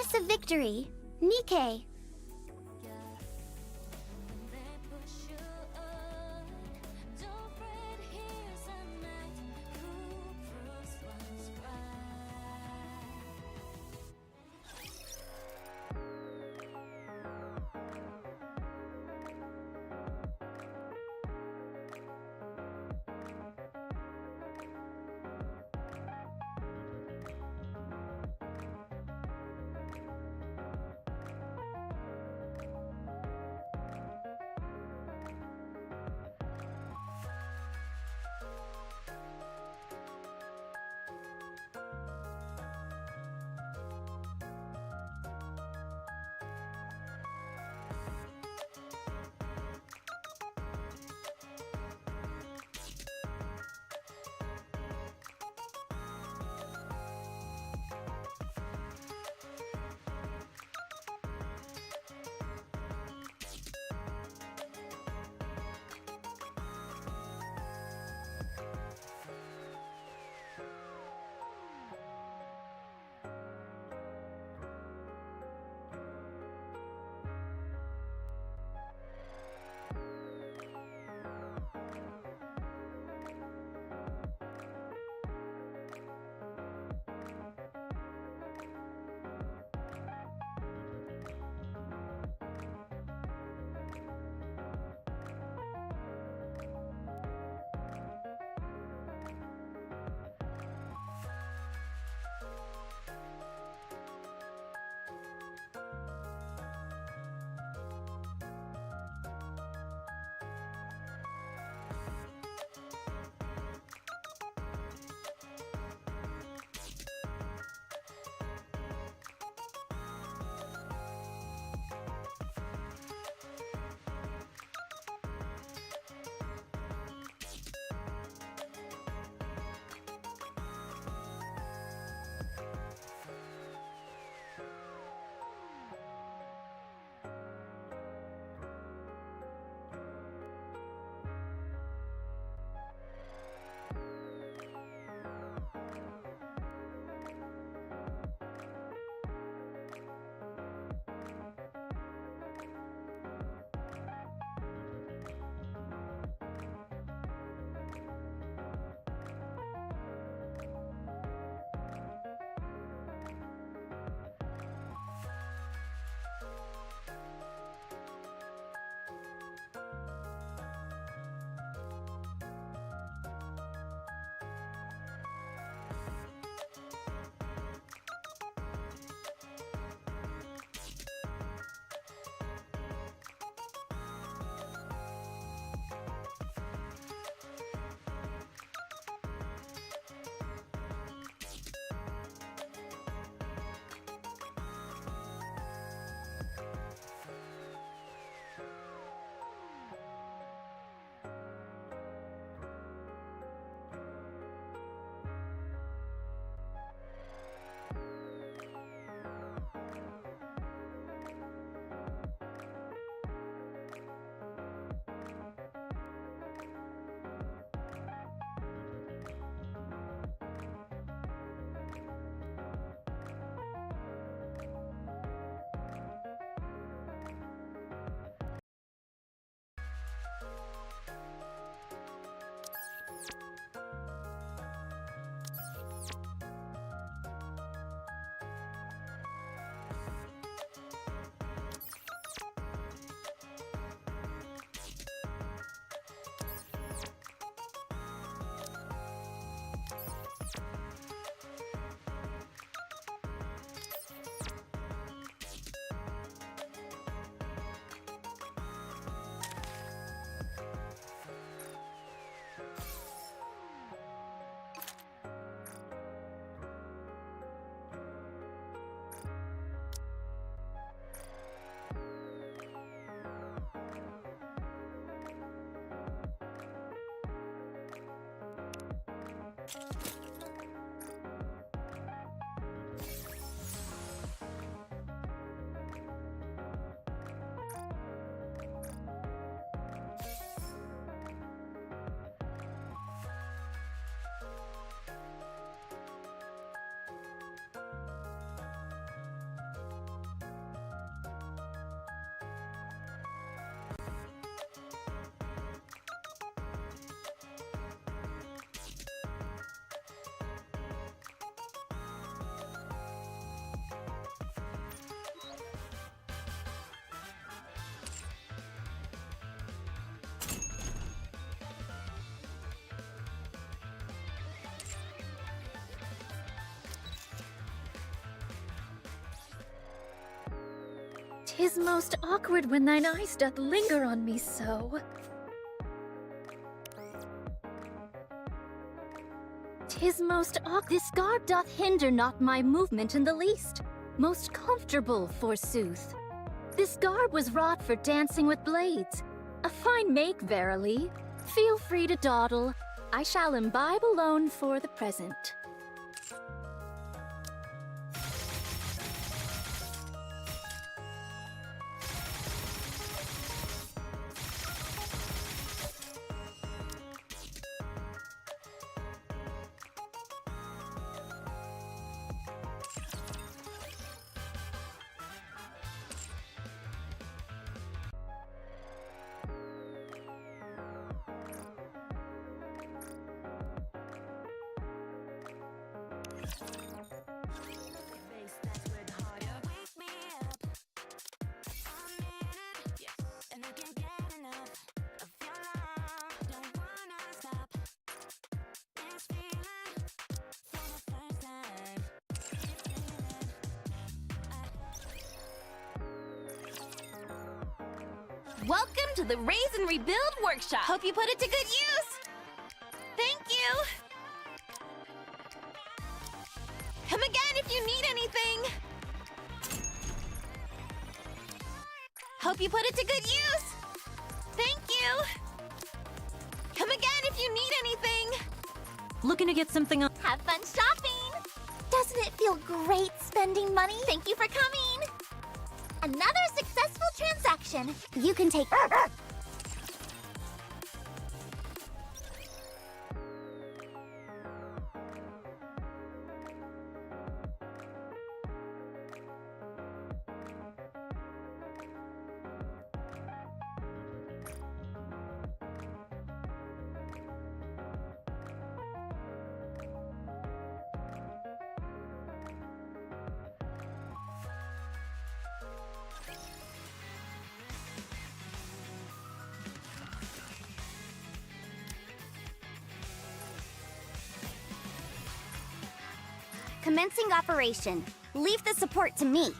kiss of victory. Nikke. 'Tis most awkward when thine eyes doth linger on me so. 'Tis most this garb doth hinder not my movement in the least. Most comfortable, forsooth. This garb was wrought for dancing with blades. A fine make, verily. Feel free to dawdle. I shall imbibe alone for the present. Welcome to the Raise and Rebuild Workshop. Hope you put it to good use. Thank you. Come again if you need anything. Hope you put it to good use. Thank you. Come again if you need anything. Looking to get something on. Have fun shopping. Doesn't it feel great spending money? Thank you for coming. Another successful transaction. You can take... Commencing operation. Leave the support to me.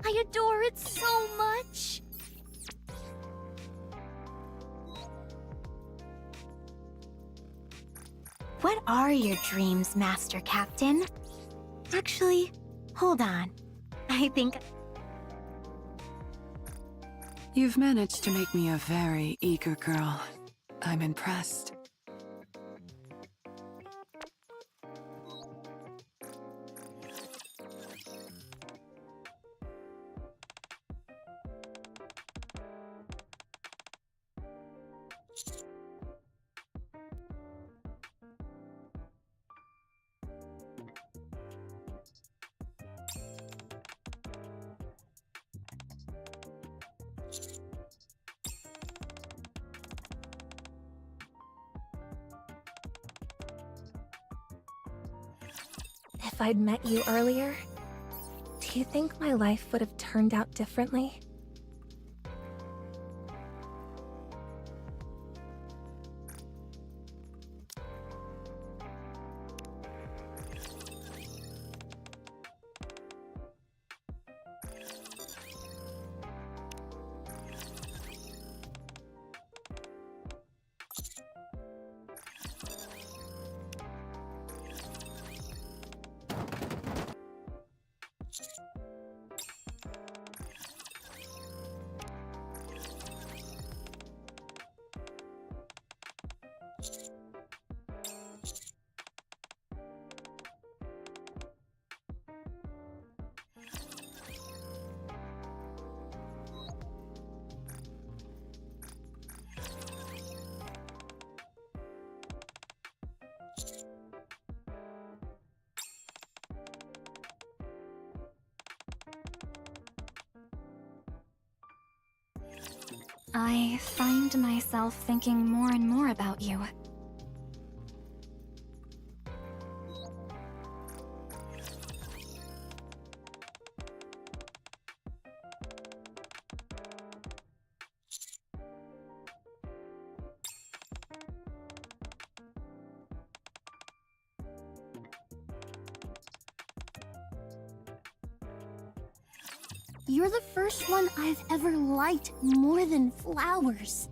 I adore it so much! What are your dreams, Master Captain? Actually, hold on. I think... You've managed to make me a very eager girl. I'm impressed. If I'd met you earlier, do you think my life would have turned out differently? I find myself thinking more and more about you. You're the first one I've ever liked more than flowers.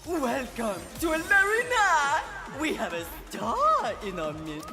Welcome to Larina! We have a star in our midst.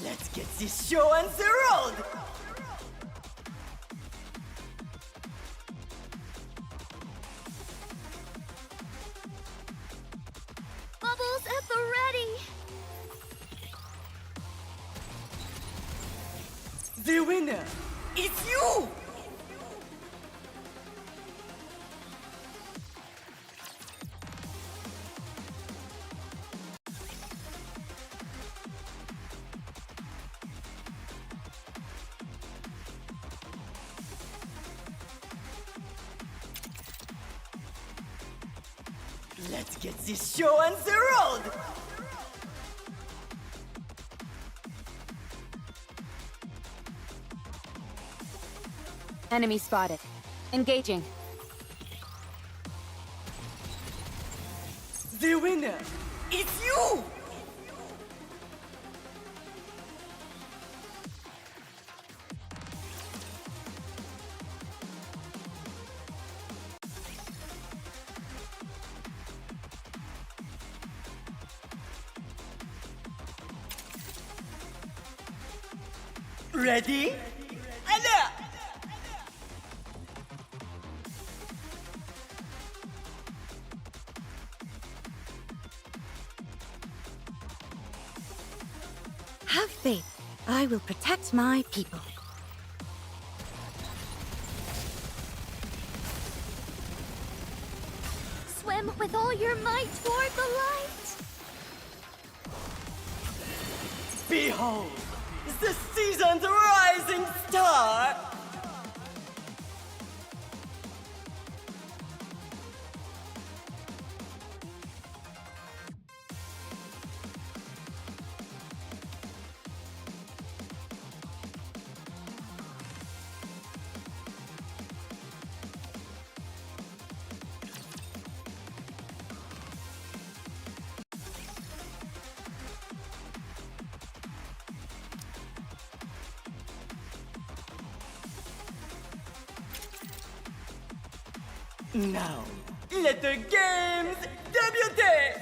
Let's get this show on the road! Bubbles at the ready! The winner is you! Let's get this show on the road! Enemy spotted. Engaging. The winner is you! Ready? Alert! Have faith. I will protect my people. Swim with all your might toward the light! Behold, the season's rising star! Now, let the games debute!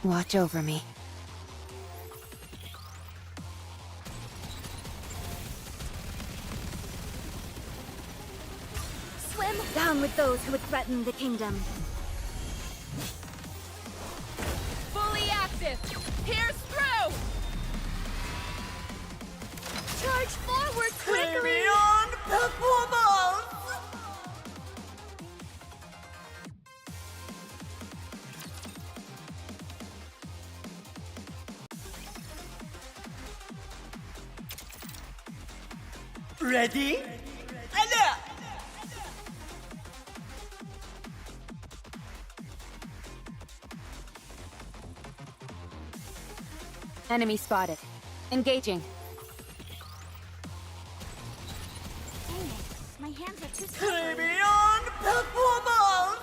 Watch over me. Swim down with those who would threaten the kingdom. Fully active! Pierce through! Charge forward quickly! Beyond performance! Ready? Alert! Enemy spotted. Engaging. My hands are too slippery. Beyond performance!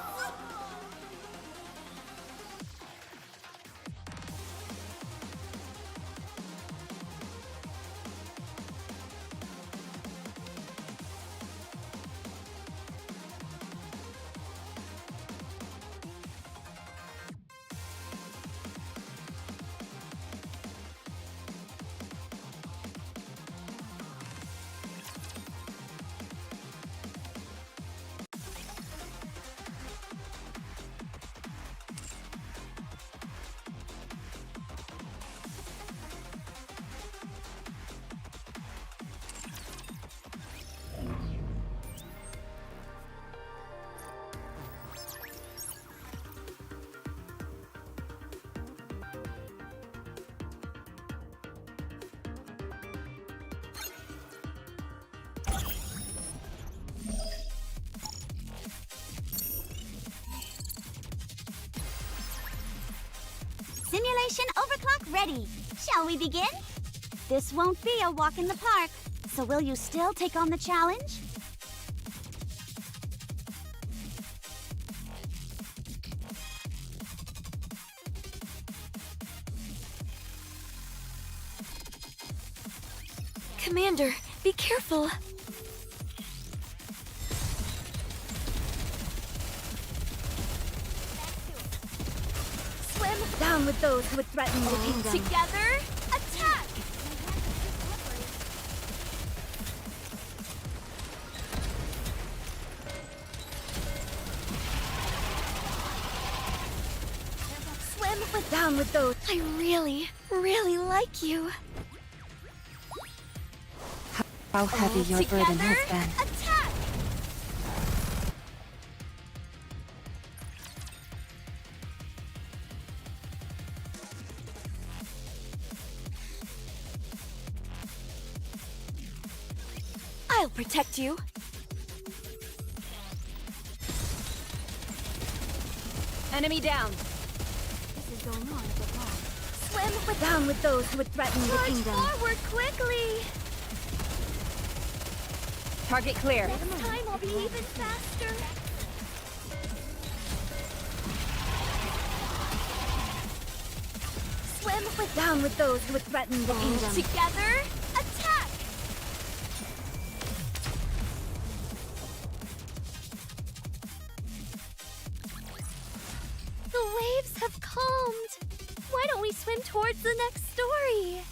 Simulation overclock ready. Shall we begin? This won't be a walk in the park, so will you still take on the challenge? Commander, be careful. Swim down with those who would threaten the kingdom. Together, attack! Swim with down with those. I really, really like you. How heavy your burden has been. Attack! I'll protect you. Enemy down. This is going on a bit long. Swim with down with those who would threaten the kingdom. Forward quickly! Target clear. Next time I'll be even faster. Swim with down with those who would threaten the kingdom. Together, attack! The waves have calmed. Why don't we swim towards the next story?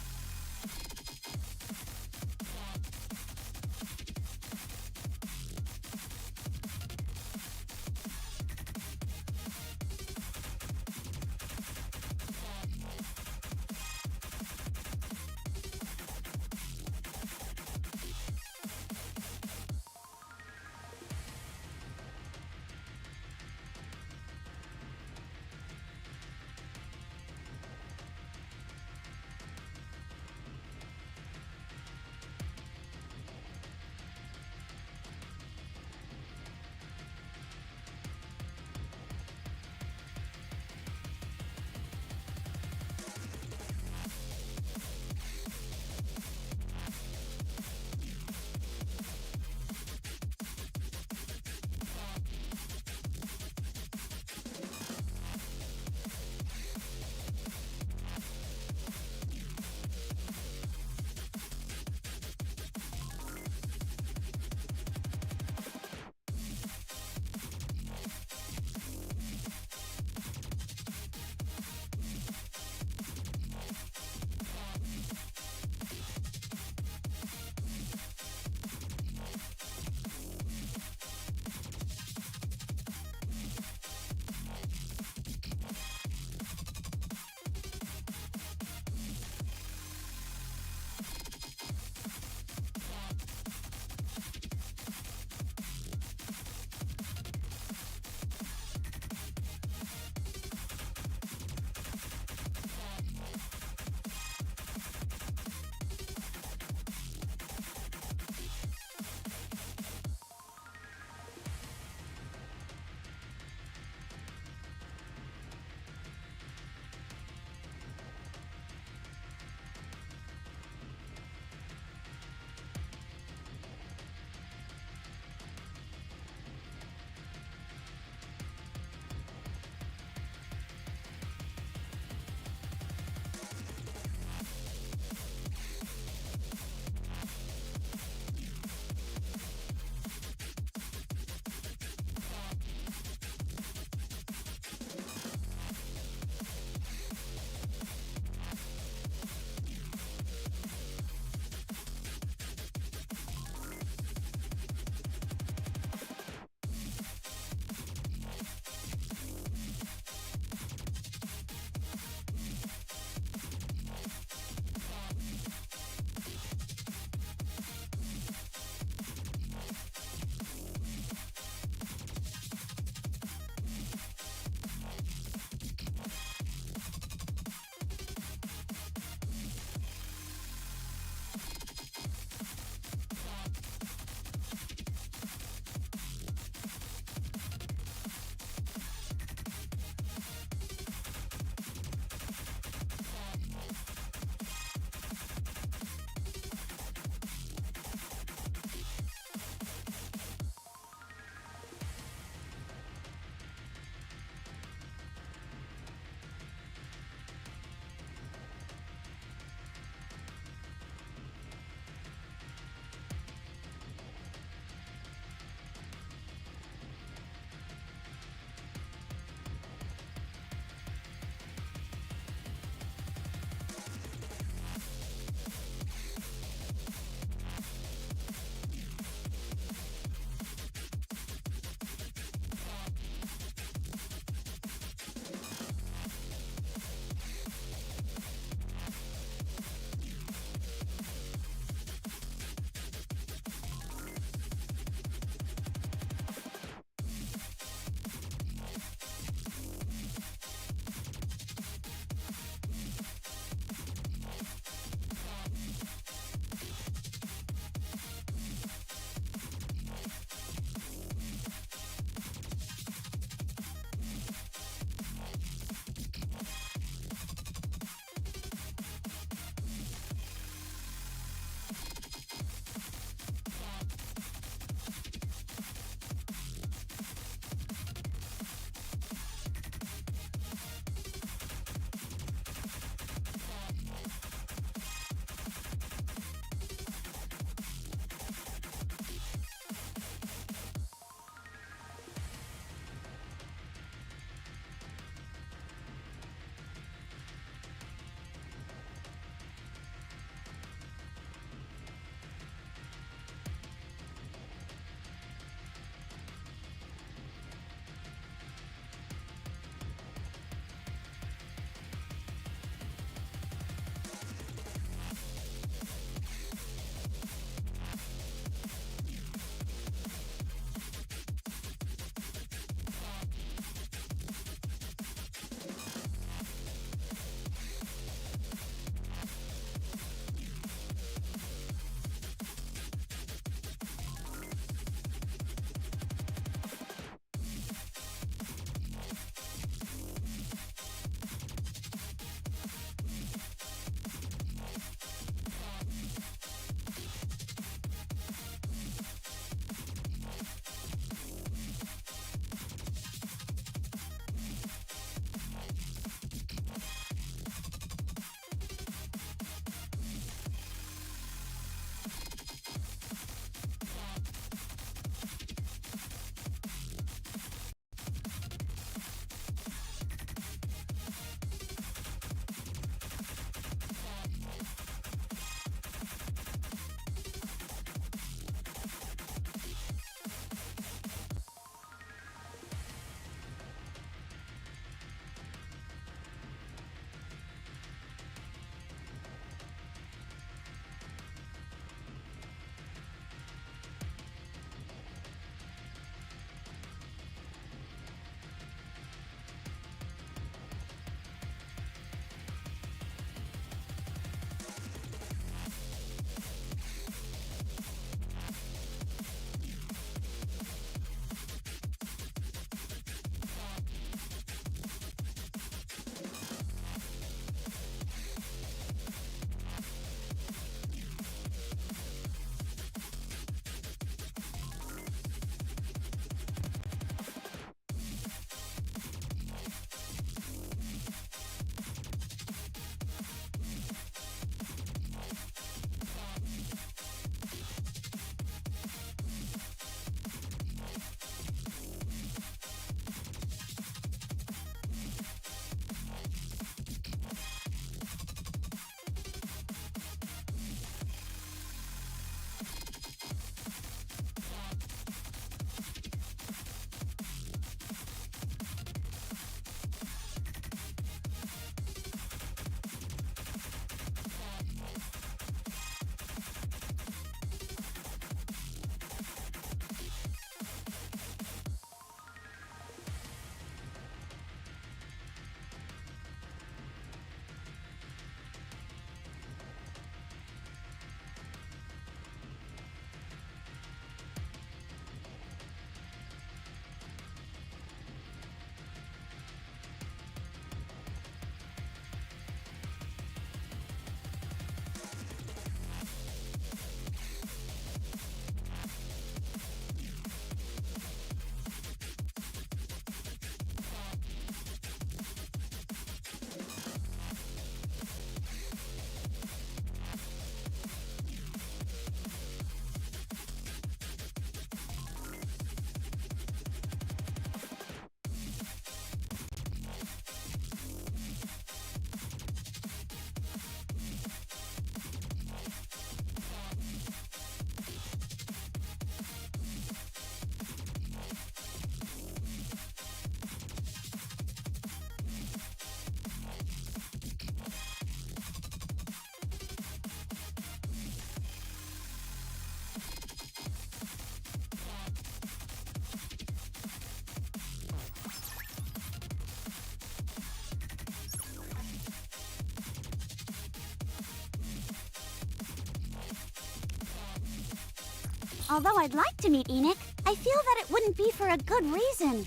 Although I'd like to meet Enoch, I feel that it wouldn't be for a good reason.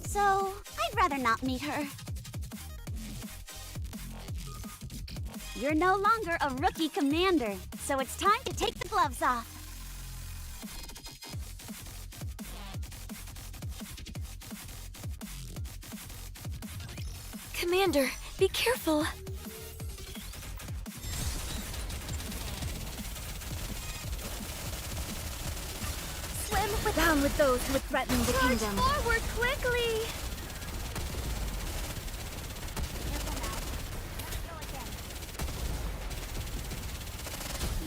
So, I'd rather not meet her. You're no longer a rookie commander, so it's time to take the gloves off. Commander, be careful. Down with those who would threaten the kingdom. Forward quickly!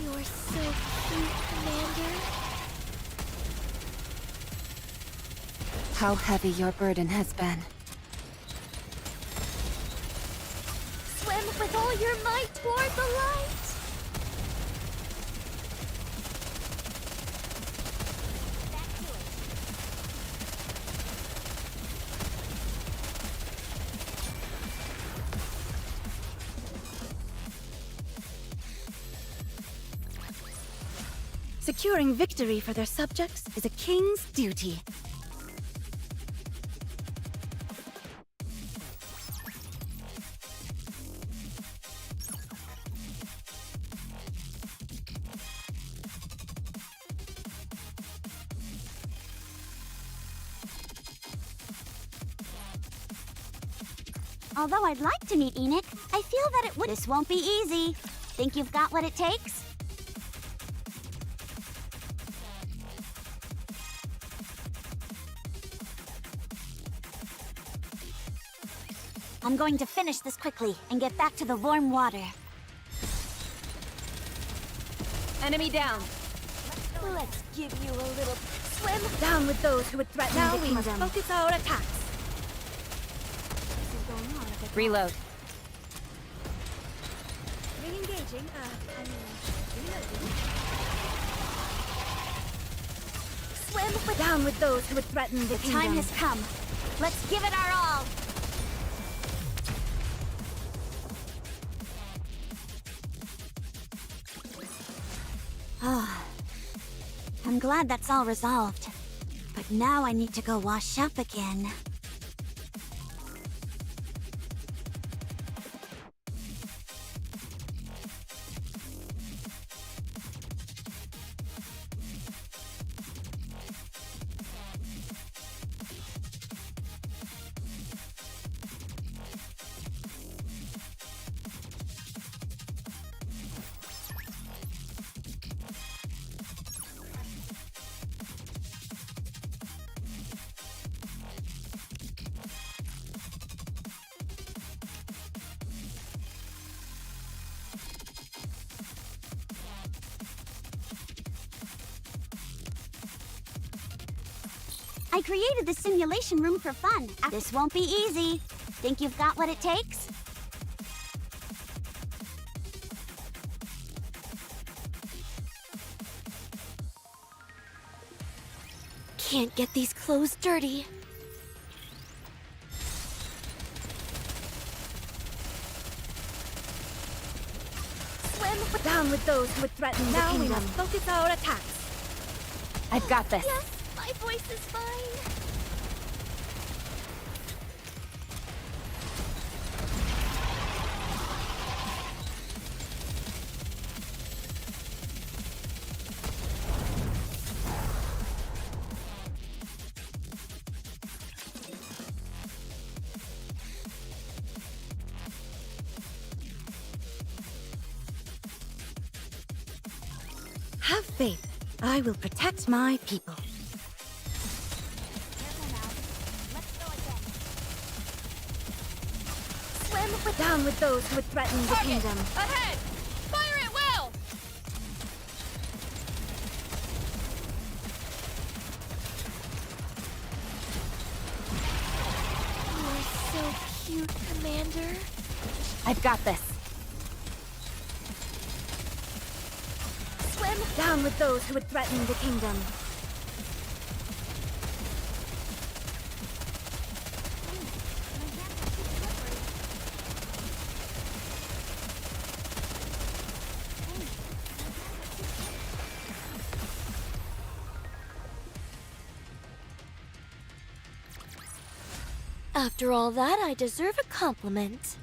You are so cute, Commander. How heavy your burden has been. Swim with all your might toward the light. Securing victory for their subjects is a king's duty. Although I'd like to meet Enoch, I feel that this won't be easy. Think you've got what it takes? I'm going to finish this quickly and get back to the warm water. Enemy down. Let's give you a little swim. Down with those who would threaten Now the we must kingdom. focus our attacks. Reload. Re-engaging, Swim with down with those who would threaten the kingdom. Time has come. Let's give it our all. Ah, I'm glad that's all resolved. But now I need to go wash up again. I created the simulation room for fun. This won't be easy. Think you've got what it takes? Can't get these clothes dirty. Swim down with those who would threaten the Now we kingdom. must focus our attacks. I've got this. Yes, my voice is fine. Have faith. I will protect my people. Swim with down with those who would threaten the Target! kingdom. Ahead! Fire it well! You are so cute, Commander. I've got this. Swim down with those who would threaten the kingdom. After all that, I deserve a compliment.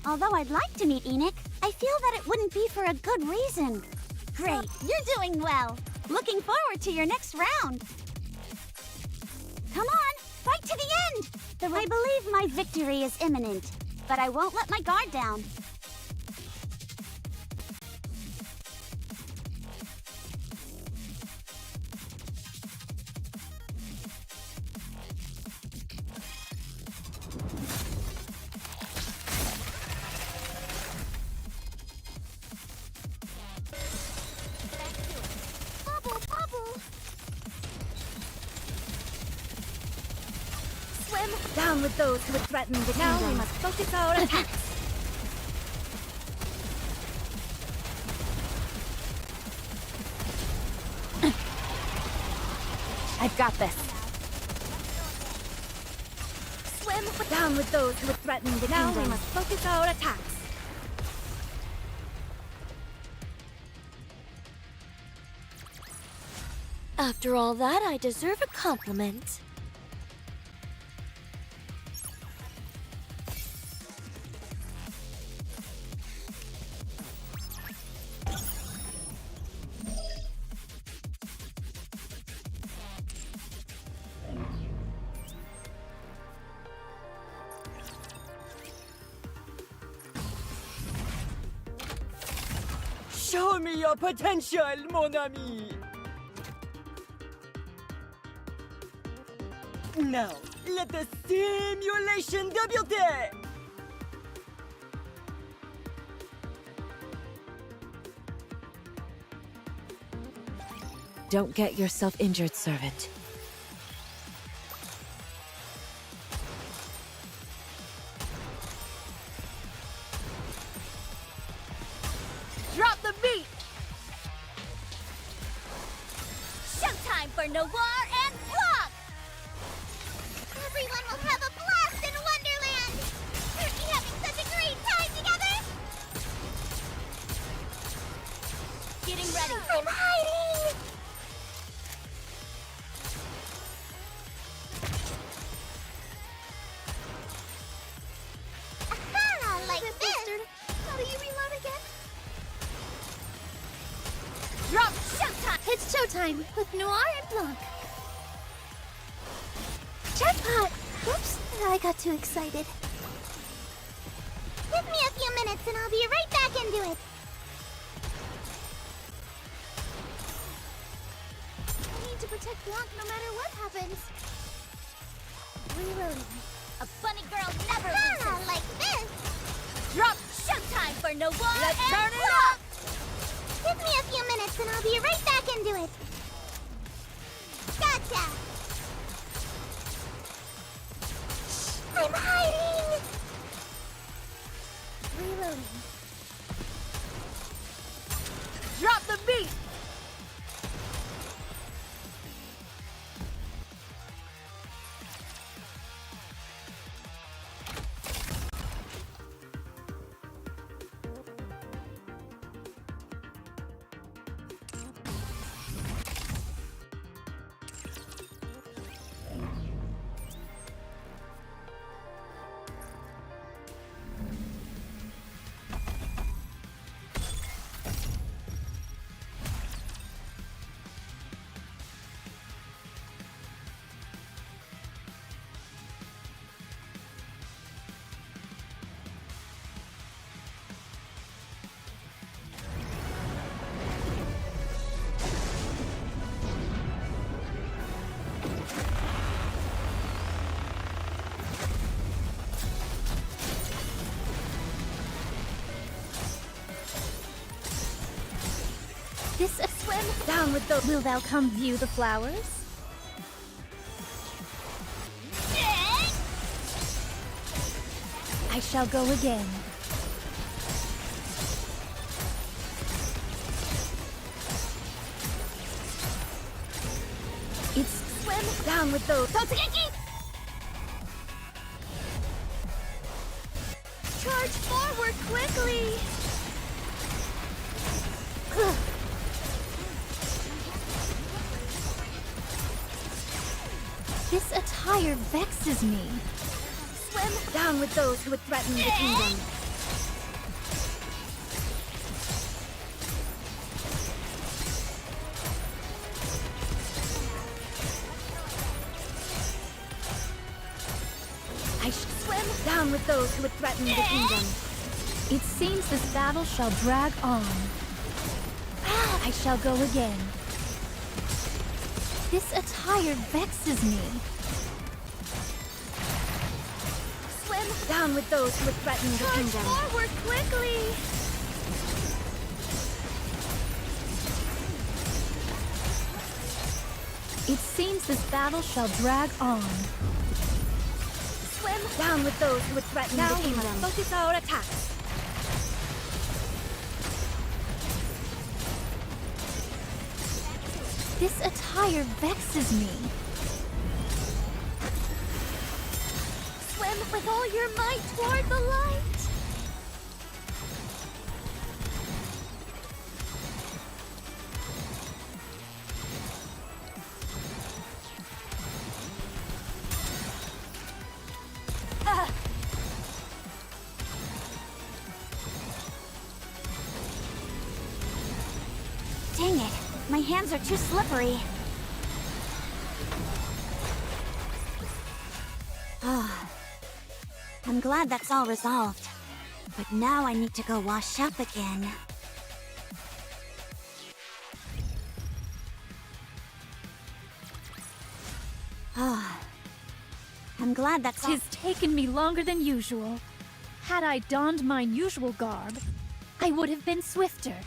Although I'd like to meet Enoch, I feel that it wouldn't be for a good reason. Great, you're doing well. Looking forward to your next round. Come on, fight to the end! I believe my victory is imminent, but I won't let my guard down. Bubble, bubble! Swim! Down with those who would threaten the kingdom. Now we must focus our attacks. I've got this. Swim! Down with those who would threaten the kingdom. Now we must focus our attacks. After all that, I deserve a compliment. Show me your potential, mon ami! Now, let the simulation débute! Don't get yourself injured, servant. Drop the beat! Showtime for Noir and Block! Everyone will have a blast in Wonderland! Aren't we having such a great time together? Getting ready. I'm hiding! Aha! Like this! How do you reload again? Drop showtime! It's showtime with Noir and Blanc. Jackpot! Whoops, I got too excited. Give me a few minutes and I'll be right back into it. I need to protect Blanc no matter what happens. Reloading. A bunny girl never loses. Like this! Drop showtime for Noir and turn it up! Give me a few minutes and I'll be right back into it. Gotcha! I'm hiding! Reloading. Drop the beat! This a swim? Down with those. Will thou come view the flowers? I shall go again. It's Swim. Down with those. Charge forward quickly! This attire vexes me. Swim Down with those who would threaten the kingdom. I should swim. Down with those who would threaten the kingdom. It seems this battle shall drag on. I shall go again. This attire vexes me. Swim. Down with those who would threaten the kingdom. Forward quickly. It seems this battle shall drag on. Swim. Down with those who would threaten Now the we kingdom. must focus our attacks. This attire vexes me. Swim with all your might toward the light. Dang it, my hands are too slippery. Ah, I'm glad that's all resolved. But now I need to go wash up again. Ah, I'm glad that's all. 'Tis taken me longer than usual. Had I donned mine usual garb, I would have been swifter.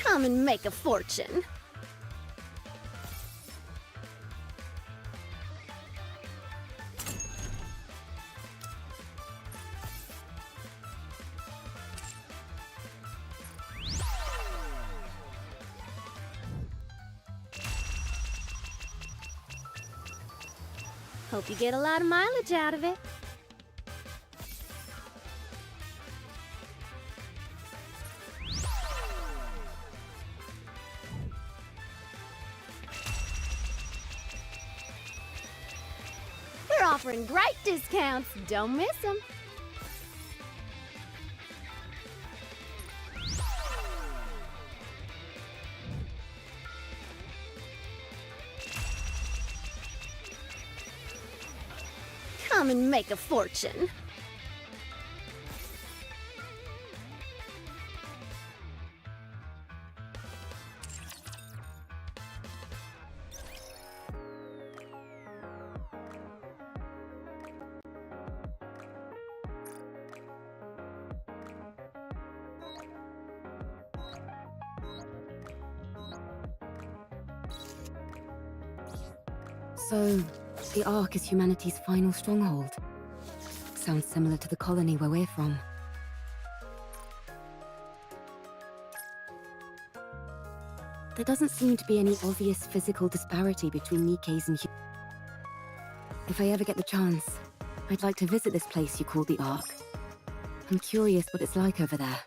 Come and make a fortune. Hope you get a lot of mileage out of it. They're offering great discounts. Don't miss them. Come and make a fortune. So, the Ark is humanity's final stronghold. Sounds similar to the colony where we're from. There doesn't seem to be any obvious physical disparity between Nikke's and If I ever get the chance, I'd like to visit this place you call the Ark. I'm curious what it's like over there.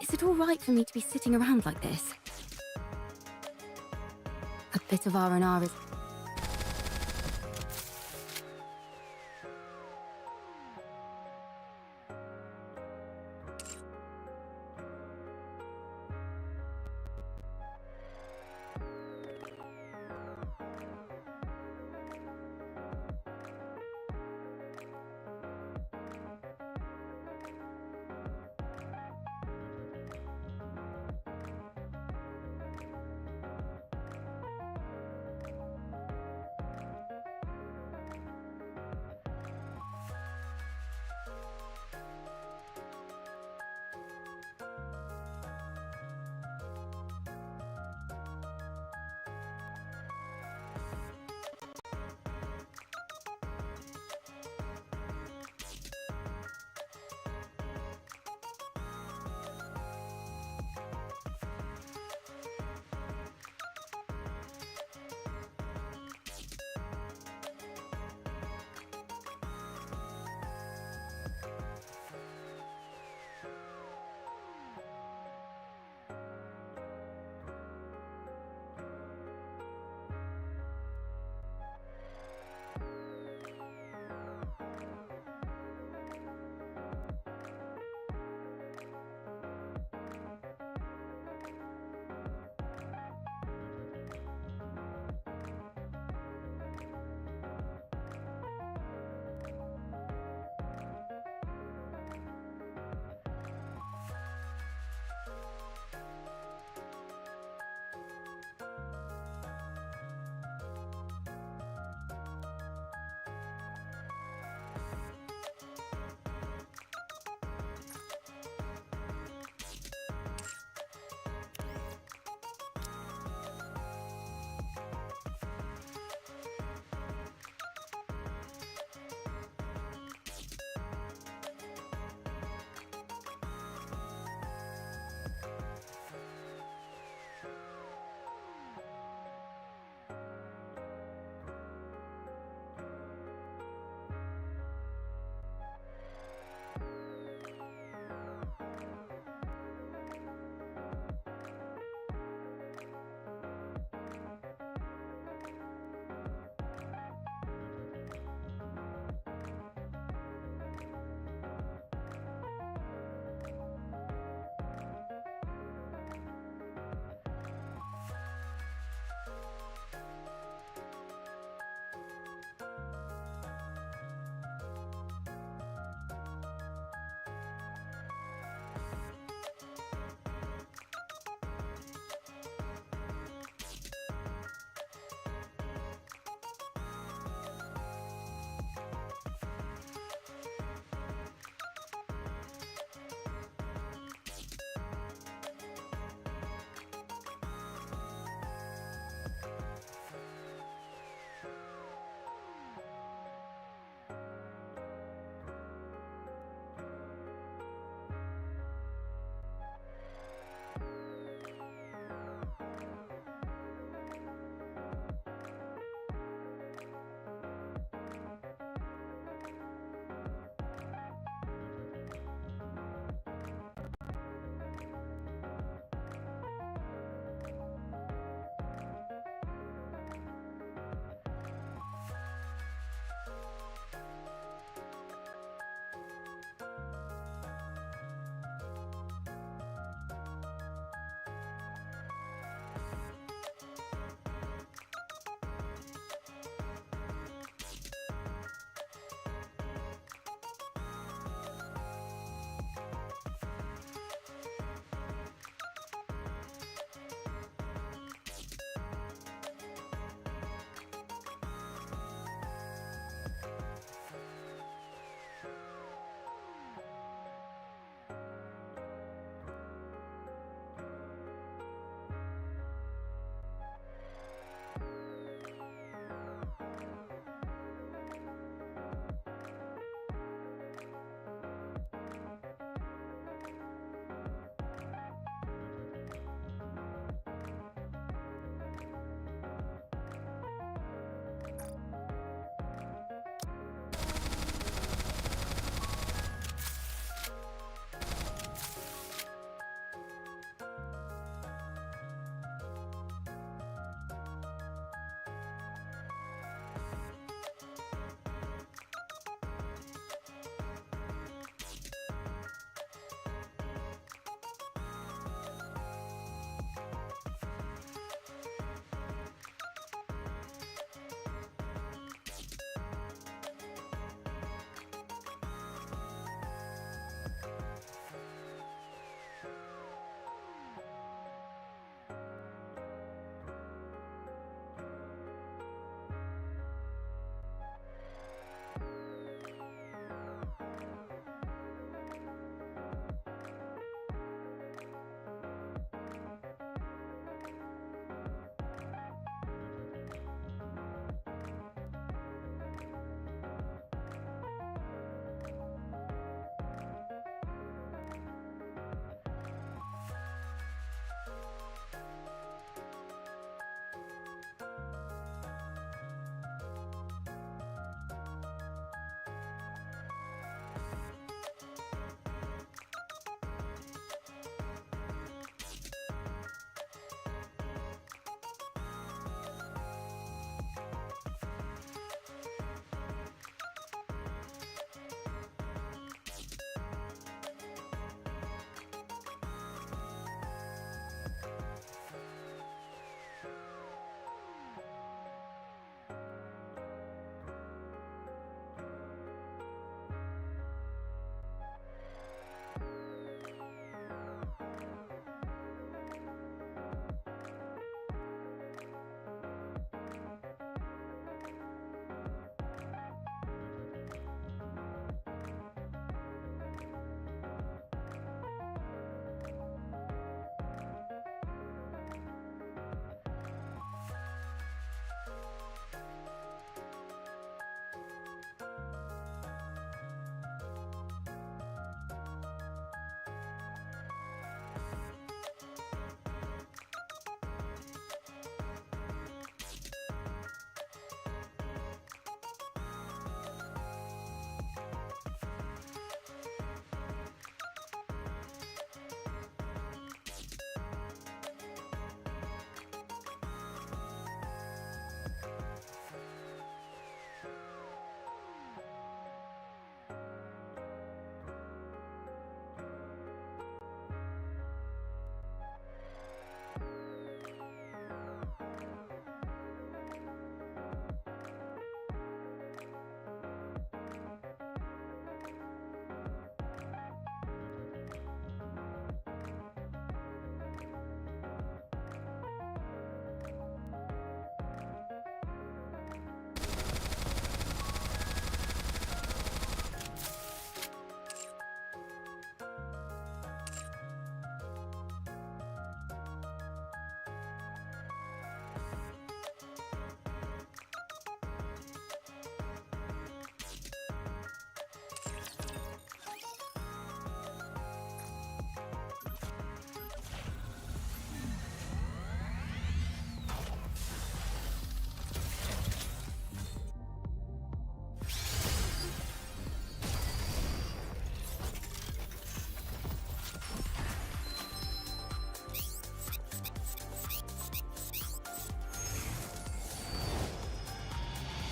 Is it all right for me to be sitting around like this? A bit of R&R is...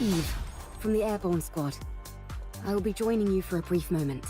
Eve, from the Airborne Squad. I will be joining you for a brief moment.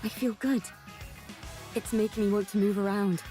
I feel good. It's making me want to move around.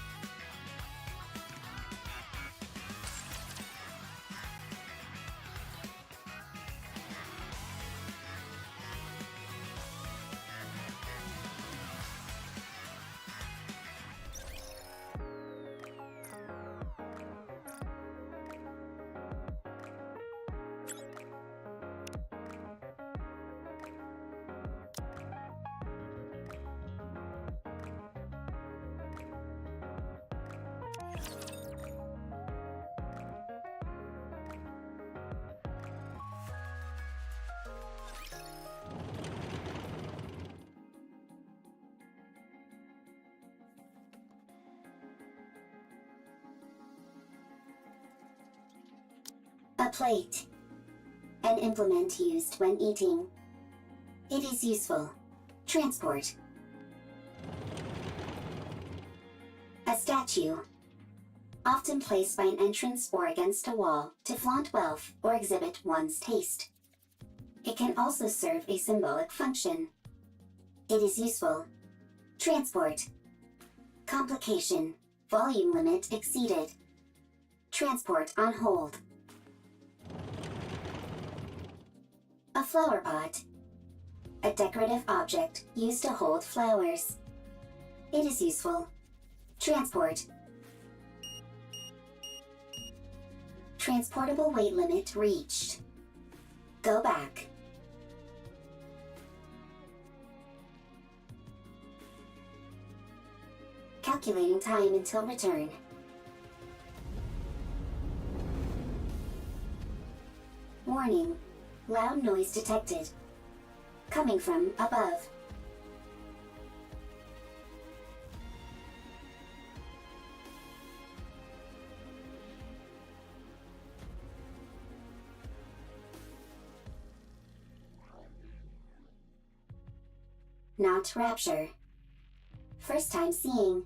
A plate. An implement used when eating. It is useful. Transport. A statue. Often placed by an entrance or against a wall to flaunt wealth or exhibit one's taste. It can also serve a symbolic function. It is useful. Transport. Complication. Volume limit exceeded. Transport on hold. A flower pot. A decorative object used to hold flowers. It is useful. Transport. Transportable weight limit reached. Go back. Calculating time until return. Warning. Loud noise detected. Coming from above. Not rapture. First time seeing.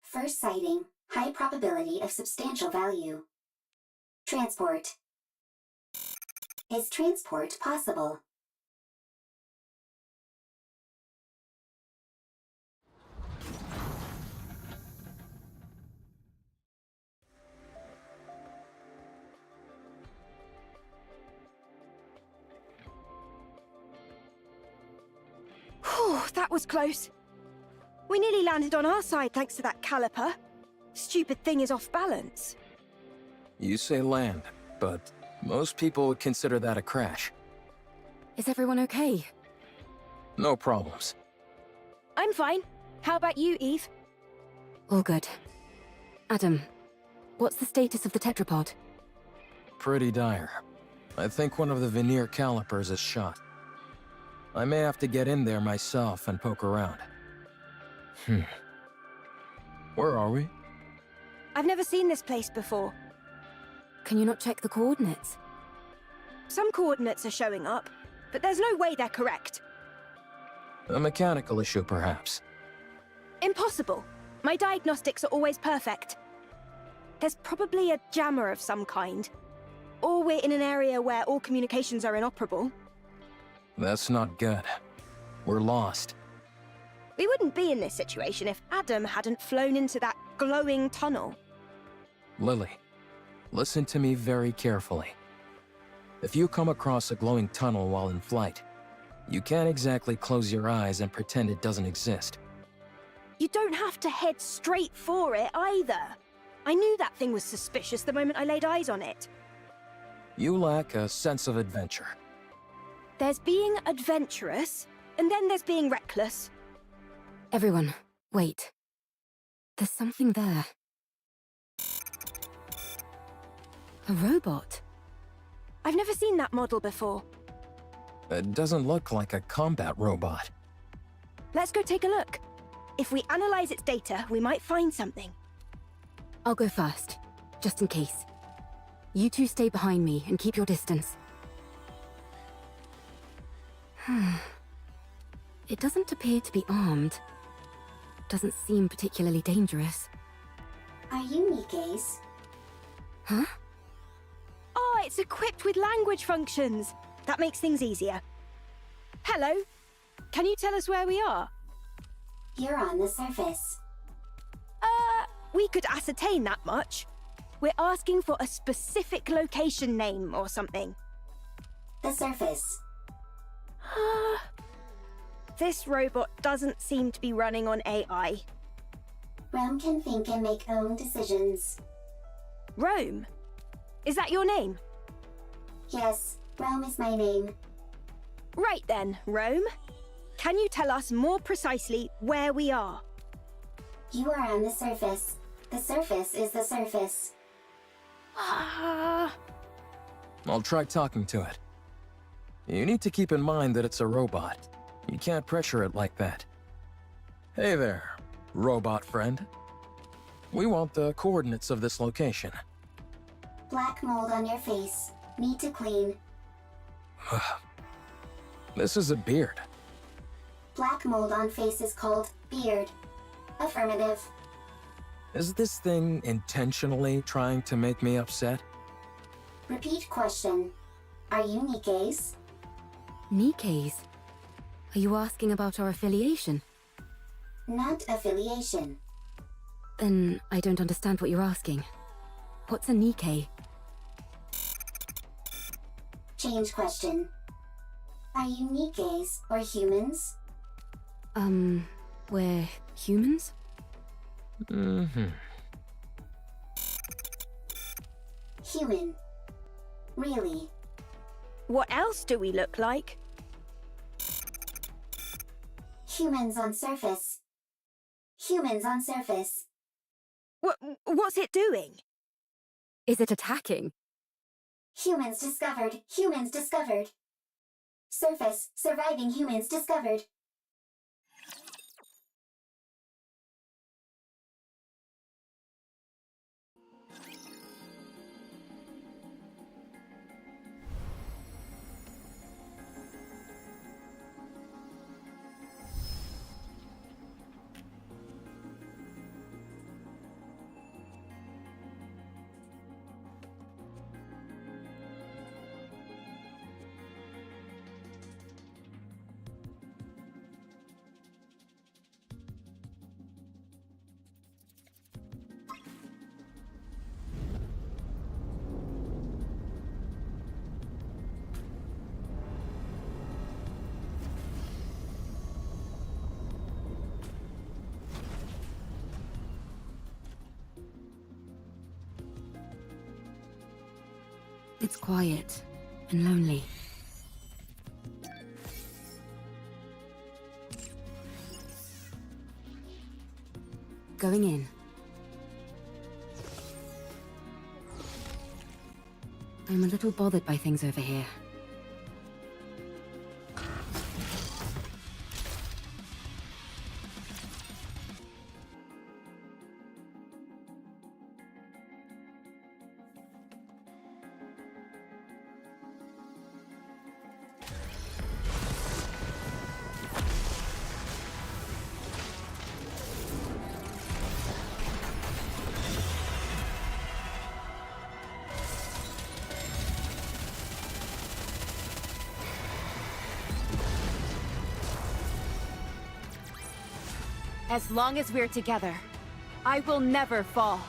First sighting, high probability of substantial value. Transport. Is transport possible? Whew, that was close. We nearly landed on our side thanks to that caliper. Stupid thing is off balance. You say land, but most people would consider that a crash. Is everyone okay? No problems. I'm fine. How about you, Eve? All good. Adam, what's the status of the tetrapod? Pretty dire. I think one of the veneer calipers is shot. I may have to get in there myself and poke around. Where are we? I've never seen this place before. Can you not check the coordinates? Some coordinates are showing up, but there's no way they're correct. A mechanical issue, perhaps. Impossible. My diagnostics are always perfect. There's probably a jammer of some kind. Or we're in an area where all communications are inoperable. That's not good. We're lost. We wouldn't be in this situation if Adam hadn't flown into that glowing tunnel. Lily, listen to me very carefully. If you come across a glowing tunnel while in flight, you can't exactly close your eyes and pretend it doesn't exist. You don't have to head straight for it either. I knew that thing was suspicious the moment I laid eyes on it. You lack a sense of adventure. There's being adventurous, and then there's being reckless. Everyone, wait. There's something there. A robot. I've never seen that model before. It doesn't look like a combat robot. Let's go take a look. If we analyze its data, we might find something. I'll go first, just in case. You two stay behind me and keep your distance. It doesn't appear to be armed. Doesn't seem particularly dangerous. Are you Nikke's? Huh? Oh, it's equipped with language functions. That makes things easier. Hello. Can you tell us where we are? You're on the surface. We could ascertain that much. We're asking for a specific location name or something. The surface. This robot doesn't seem to be running on AI. Rome can think and make own decisions. Rome? Is that your name? Yes, Rome is my name. Right then, Rome. Can you tell us more precisely where we are? You are on the surface. The surface is the surface. I'll try talking to it. You need to keep in mind that it's a robot. You can't pressure it like that. Hey there, robot friend. We want the coordinates of this location. Black mold on your face. Need to clean. This is a beard. Black mold on face is called beard. Affirmative. Is this thing intentionally trying to make me upset? Repeat question. Are you Nikke's? Nikke's? Are you asking about our affiliation? Not affiliation. Then I don't understand what you're asking. What's a Nikke? Change question. Are you Nikke's or humans? We're humans? Human. Really? What else do we look like? Humans on surface. Humans on surface. What's it doing? Is it attacking? Humans discovered. Humans discovered. Surface. Surviving humans discovered. It's quiet and lonely. Going in. I'm a little bothered by things over here. As long as we're together, I will never fall.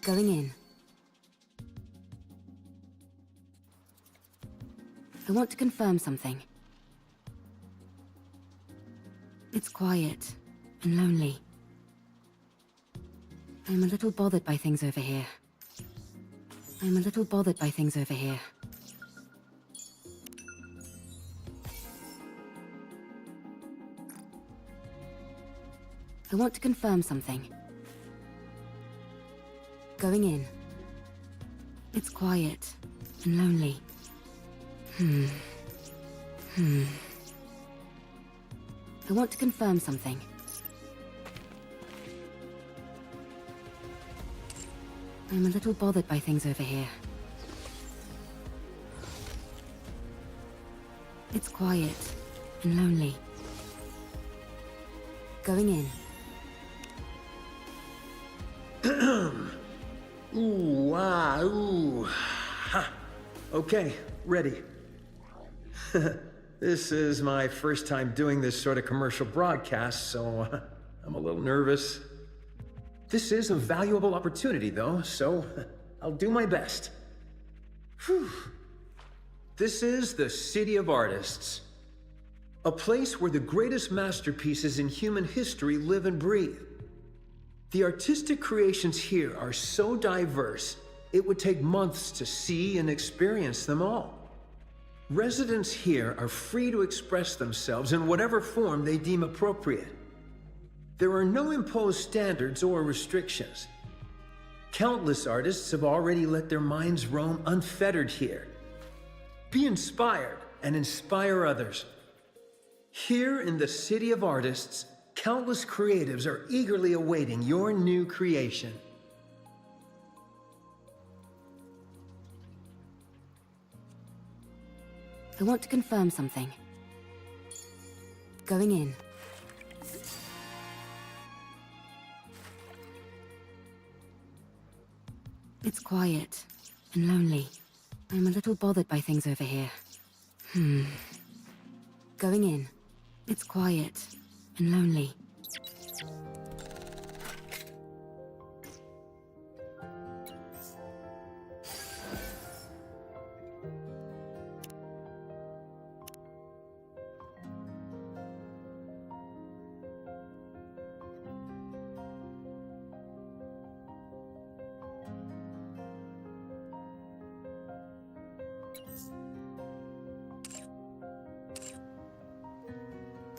Going in. I want to confirm something. It's quiet and lonely. I'm a little bothered by things over here. I'm a little bothered by things over here. I want to confirm something. Going in. It's quiet and lonely. I want to confirm something. I'm a little bothered by things over here. It's quiet and lonely. Going in. Ooh, ah, ooh. Ha. Okay, ready. This is my first time doing this sort of commercial broadcast, so I'm a little nervous. This is a valuable opportunity, though, so I'll do my best. Whew. This is the City of Artists. A place where the greatest masterpieces in human history live and breathe. The artistic creations here are so diverse, it would take months to see and experience them all. Residents here are free to express themselves in whatever form they deem appropriate. There are no imposed standards or restrictions. Countless artists have already let their minds roam unfettered here. Be inspired and inspire others. Here in the City of Artists, countless creatives are eagerly awaiting your new creation. I want to confirm something. Going in. It's quiet and lonely. I'm a little bothered by things over here. Going in. It's quiet and lonely.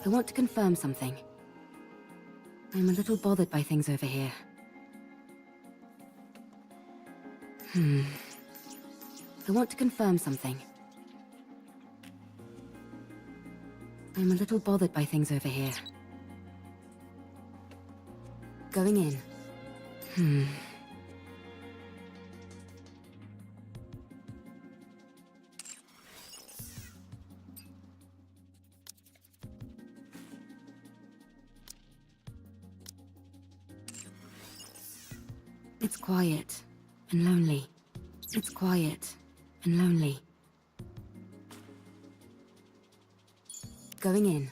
I want to confirm something. I'm a little bothered by things over here. I want to confirm something. I'm a little bothered by things over here. Going in. It's quiet and lonely. It's quiet and lonely. Going in.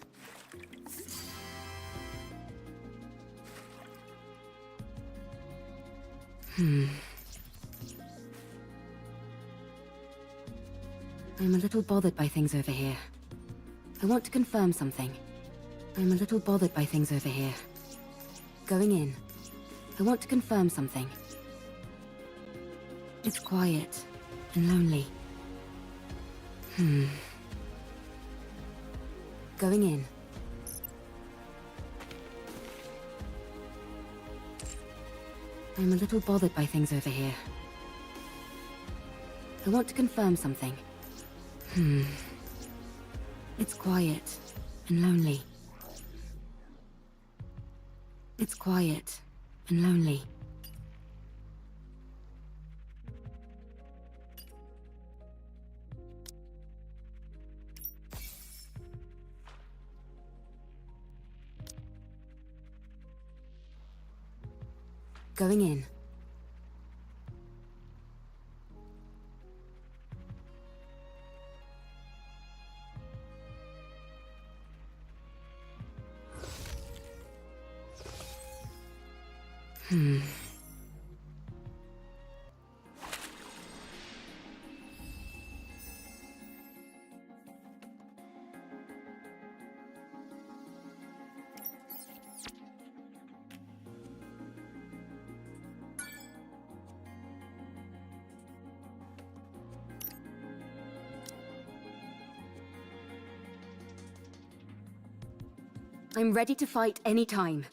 I'm a little bothered by things over here. I want to confirm something. I'm a little bothered by things over here. Going in. I want to confirm something. It's quiet and lonely. Going in. I'm a little bothered by things over here. I want to confirm something. It's quiet and lonely. It's quiet and lonely. Going in. I'm ready to fight anytime.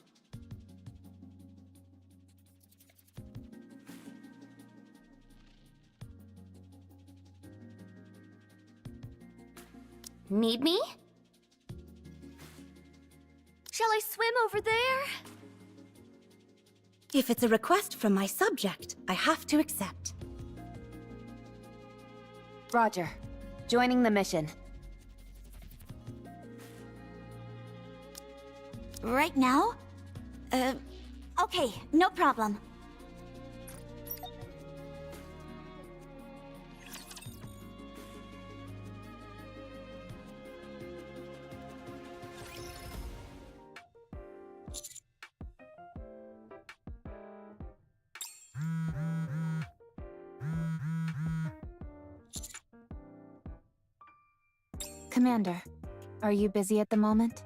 Need me? Shall I swim over there? If it's a request from my subject, I have to accept. Roger. Joining the mission. Right now? Okay, no problem. Commander, are you busy at the moment?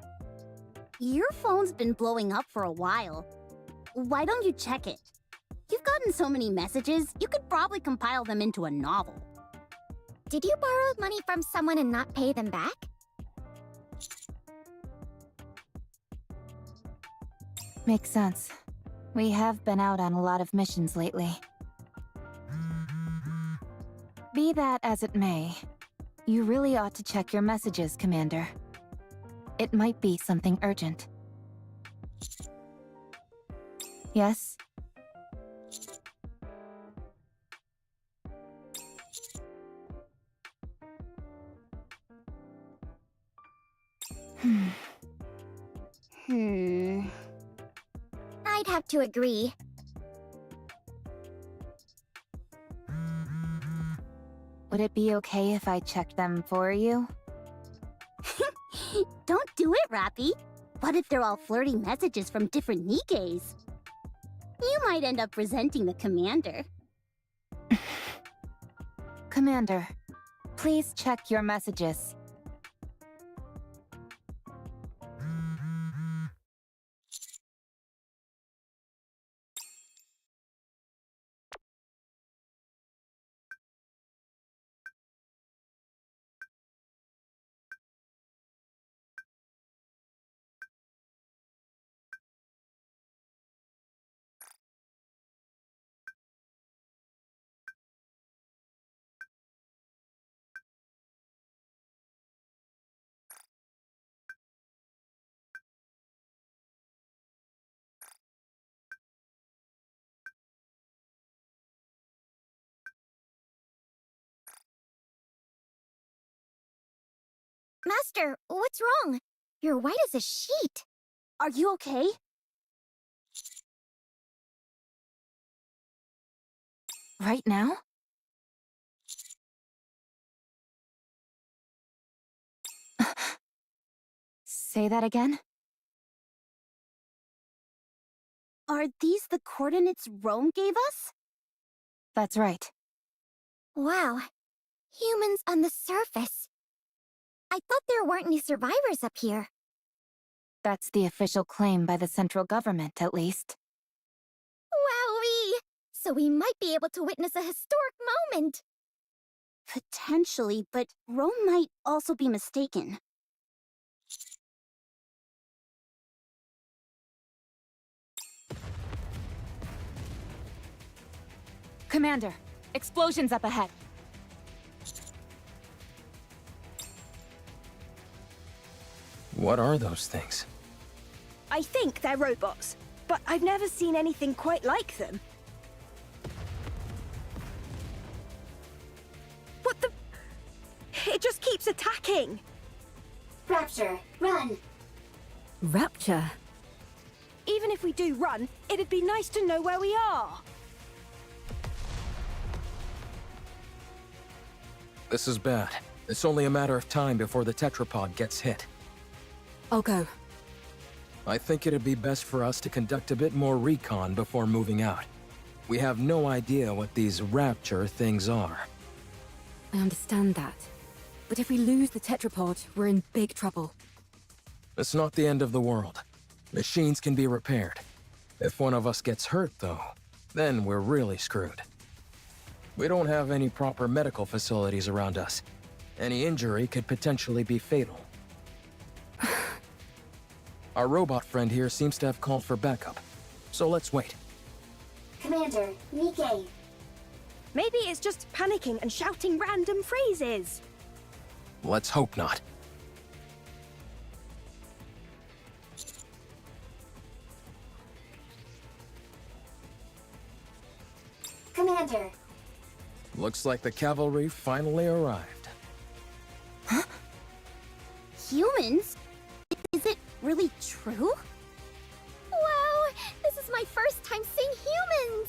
Your phone's been blowing up for a while. Why don't you check it? You've gotten so many messages, you could probably compile them into a novel. Did you borrow money from someone and not pay them back? Makes sense. We have been out on a lot of missions lately. Be that as it may, you really ought to check your messages, Commander. It might be something urgent. Yes? I'd have to agree. Would it be okay if I checked them for you? Don't do it, Rappy. What if they're all flirty messages from different Nikkes? You might end up resenting the commander. Commander, please check your messages. Master, what's wrong? You're white as a sheet. Are you okay? Right now? Say that again? Are these the coordinates Rome gave us? That's right. Wow. Humans on the surface. I thought there weren't any survivors up here. That's the official claim by the central government, at least. Wowee! So we might be able to witness a historic moment. Potentially, but Rome might also be mistaken. Commander, explosions up ahead. What are those things? I think they're robots, but I've never seen anything quite like them. What the... It just keeps attacking! Rapture, run! Rapture? Even if we do run, it'd be nice to know where we are. This is bad. It's only a matter of time before the tetrapod gets hit. I'll go. I think it'd be best for us to conduct a bit more recon before moving out. We have no idea what these rapture things are. I understand that. But if we lose the tetrapod, we're in big trouble. It's not the end of the world. Machines can be repaired. If one of us gets hurt, though, then we're really screwed. We don't have any proper medical facilities around us. Any injury could potentially be fatal. Our robot friend here seems to have called for backup, so let's wait. Commander, Nikke. Maybe it's just panicking and shouting random phrases. Let's hope not. Commander. Looks like the cavalry finally arrived. Huh? Humans? Is it really true? Whoa! This is my first time seeing humans!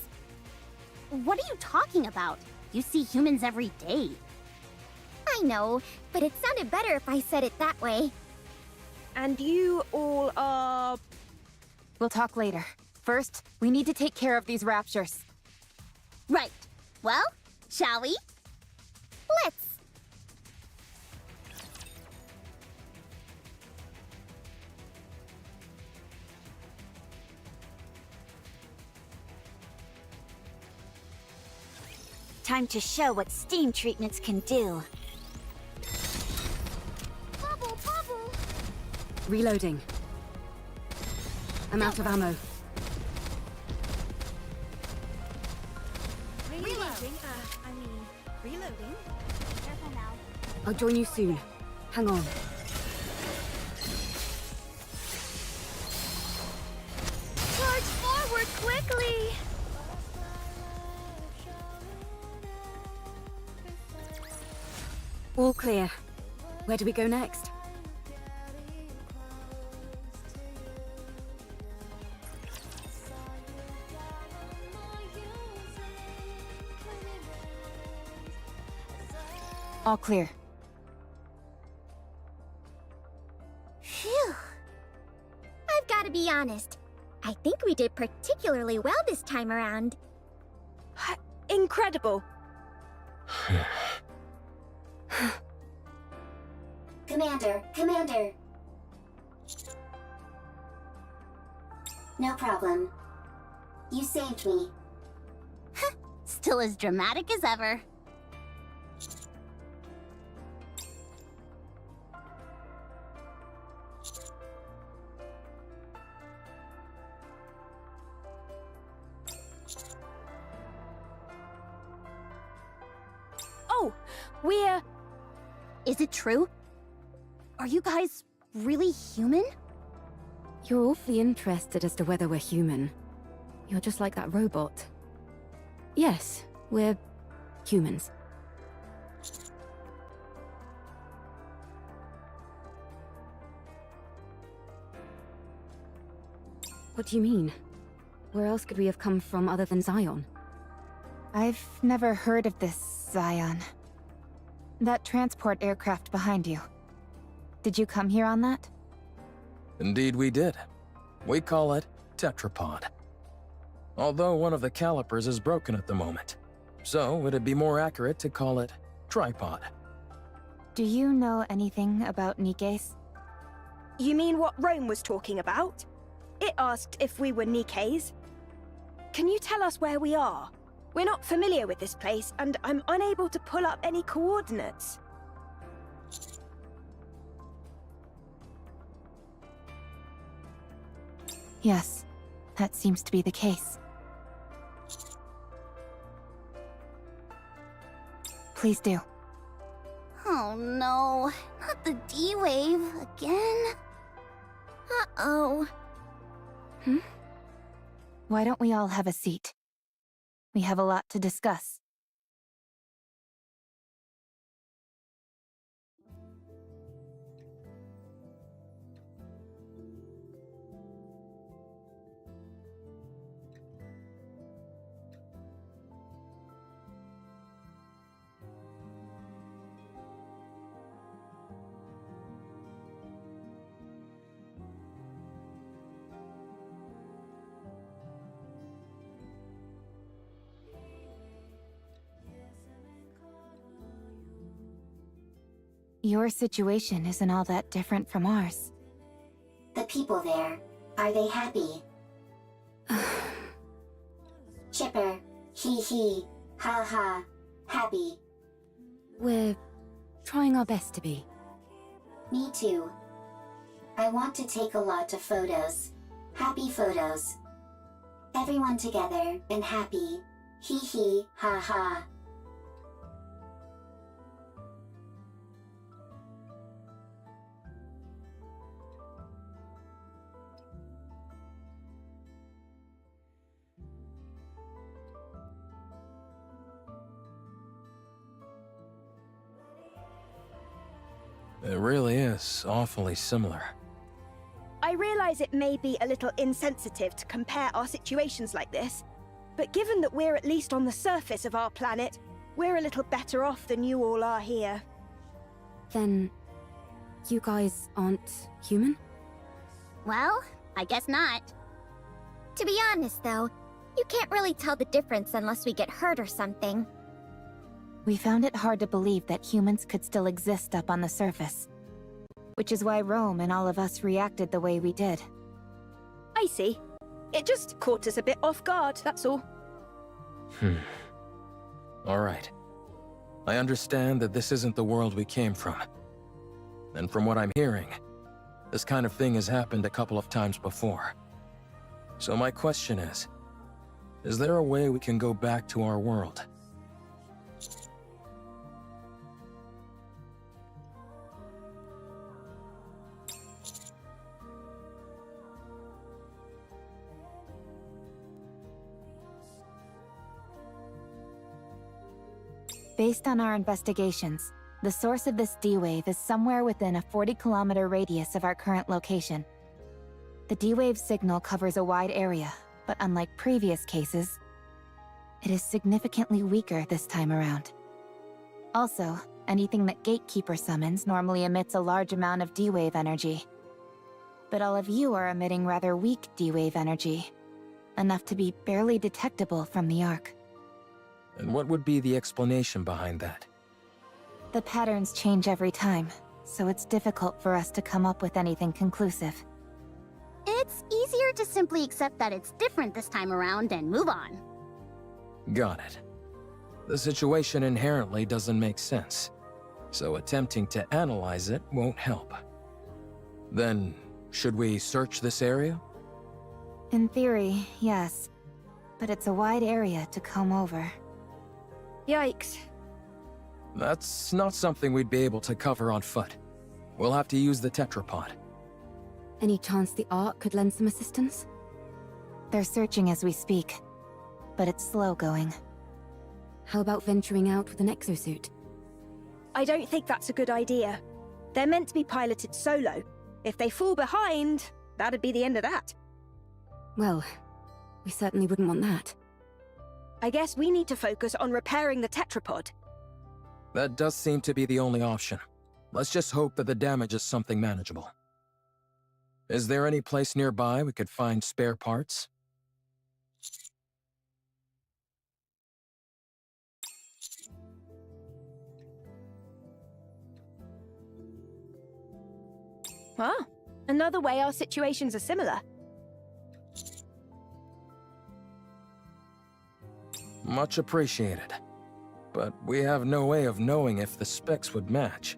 What are you talking about? You see humans every day. I know, but it sounded better if I said it that way. And you all are... We'll talk later. First, we need to take care of these raptures. Right. Well, shall we? Let's. Time to show what steam treatments can do. Bubble, bubble! Reloading. I'm out of ammo. Reloading? Reloading? Careful now. I'll join you soon. Hang on. Charge forward quickly! All clear. Where do we go next? All clear. Phew. I've got to be honest. I think we did particularly well this time around. Incredible. Commander. No problem. You saved me. Still as dramatic as ever. Oh, we're... Is it true? Are you guys really human? You're awfully interested as to whether we're human. You're just like that robot. Yes, we're humans. What do you mean? Where else could we have come from other than Zion? I've never heard of this, Zion. That transport aircraft behind you. Did you come here on that? Indeed we did. We call it tetrapod. Although one of the calipers is broken at the moment, so it'd be more accurate to call it tripod. Do you know anything about Nikke's? You mean what Rome was talking about? It asked if we were Nikke's. Can you tell us where we are? We're not familiar with this place, and I'm unable to pull up any coordinates. Yes, that seems to be the case. Please do. Oh no, not the D-Wave again. Uh-oh. Why don't we all have a seat? We have a lot to discuss. Your situation isn't all that different from ours. The people there, are they happy? Chipper, hee hee, ha ha, happy. We're trying our best to be. Me too. I want to take a lot of photos. Happy photos. Everyone together and happy. Hee hee, ha ha. It really is awfully similar. I realize it may be a little insensitive to compare our situations like this, but given that we're at least on the surface of our planet, we're a little better off than you all are here. Then, you guys aren't human? Well, I guess not. To be honest, though, you can't really tell the difference unless we get hurt or something. We found it hard to believe that humans could still exist up on the surface. Which is why Rome and all of us reacted the way we did. I see. It just caught us a bit off guard, that's all. Alright. I understand that this isn't the world we came from. And from what I'm hearing, this kind of thing has happened a couple of times before. So my question is there a way we can go back to our world? Based on our investigations, the source of this D-Wave is somewhere within a 40-kilometer radius of our current location. The D-Wave signal covers a wide area, but unlike previous cases, it is significantly weaker this time around. Also, anything that Gatekeeper summons normally emits a large amount of D-Wave energy. But all of you are emitting rather weak D-Wave energy, enough to be barely detectable from the Ark. And what would be the explanation behind that? The patterns change every time, so it's difficult for us to come up with anything conclusive. It's easier to simply accept that it's different this time around and move on. Got it. The situation inherently doesn't make sense, so attempting to analyze it won't help. Then, should we search this area? In theory, yes. But it's a wide area to comb over. Yikes. That's not something we'd be able to cover on foot. We'll have to use the tetrapod. Any chance the Ark could lend some assistance? They're searching as we speak, but it's slow going. How about venturing out with an exosuit? I don't think that's a good idea. They're meant to be piloted solo. If they fall behind, that'd be the end of that. Well, we certainly wouldn't want that. I guess we need to focus on repairing the tetrapod. That does seem to be the only option. Let's just hope that the damage is something manageable. Is there any place nearby we could find spare parts? Huh? Another way our situations are similar. Much appreciated. But we have no way of knowing if the specs would match.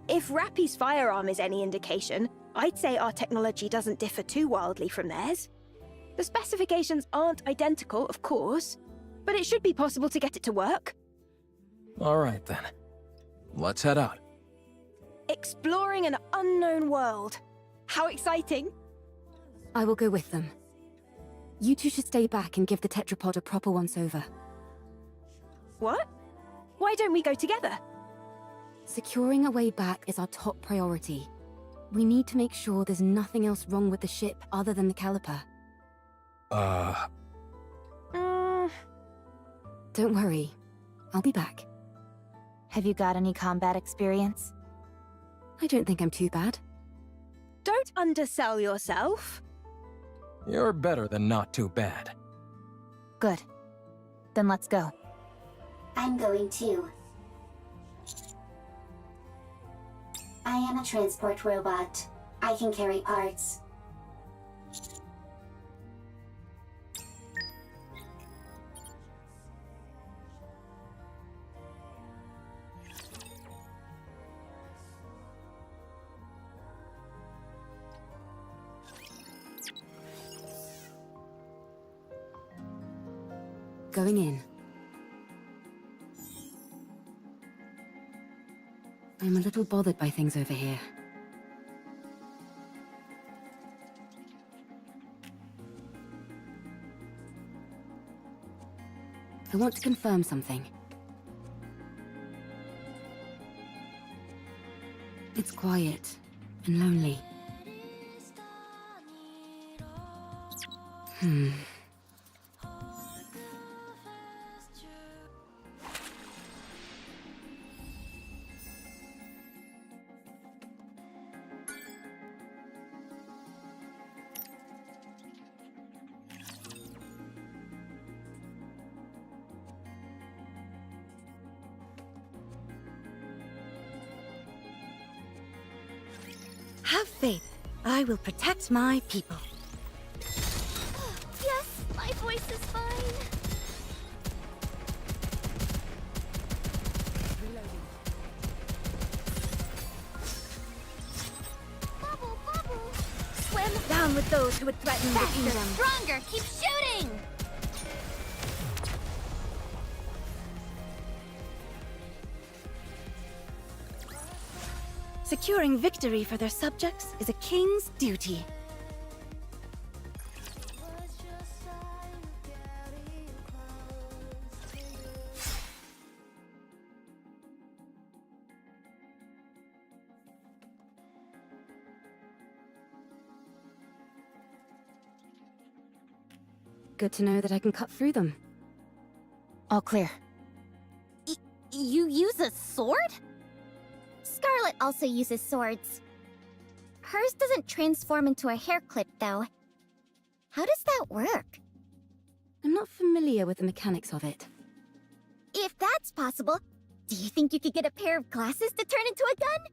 If Rappy's firearm is any indication, I'd say our technology doesn't differ too wildly from theirs. The specifications aren't identical, of course, but it should be possible to get it to work. Alright then. Let's head out. Exploring an unknown world. How exciting! I will go with them. You two should stay back and give the tetrapod a proper once-over. What? Why don't we go together? Securing a way back is our top priority. We need to make sure there's nothing else wrong with the ship other than the caliper. Don't worry. I'll be back. Have you got any combat experience? I don't think I'm too bad. Don't undersell yourself. You're better than not too bad. Good. Then let's go. I'm going too. I am a transport robot. I can carry parts. Going in. I'm a little bothered by things over here. I want to confirm something. It's quiet and lonely. Have faith. I will protect my people. Yes, my voice is fine. Bubble, bubble. Swim down with those who would threaten the kingdom. Stronger, keep shooting! Securing victory for their subjects is a king's duty. Good to know that I can cut through them. All clear. You use a sword? Scarlet also uses swords. Hers doesn't transform into a hair clip, though. How does that work? I'm not familiar with the mechanics of it. If that's possible, do you think you could get a pair of glasses to turn into a gun?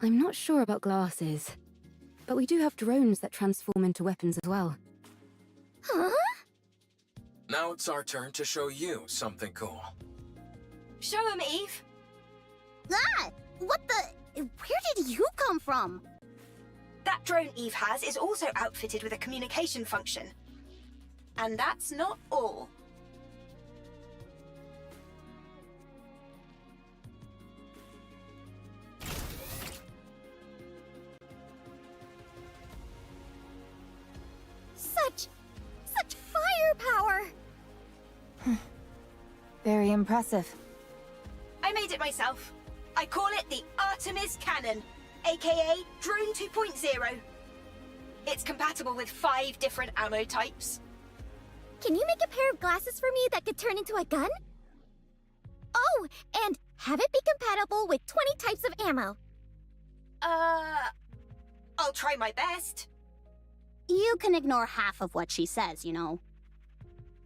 I'm not sure about glasses, but we do have drones that transform into weapons as well. Huh? Now it's our turn to show you something cool. Show him, Eve. Ah! What the... Where did you come from? That drone Eve has is also outfitted with a communication function. And that's not all. Such firepower! Very impressive. I made it myself. I call it the Artemis Cannon, aka Drone 2.0. It's compatible with 5 different ammo types. Can you make a pair of glasses for me that could turn into a gun? Oh, and have it be compatible with 20 types of ammo. I'll try my best. You can ignore half of what she says, you know.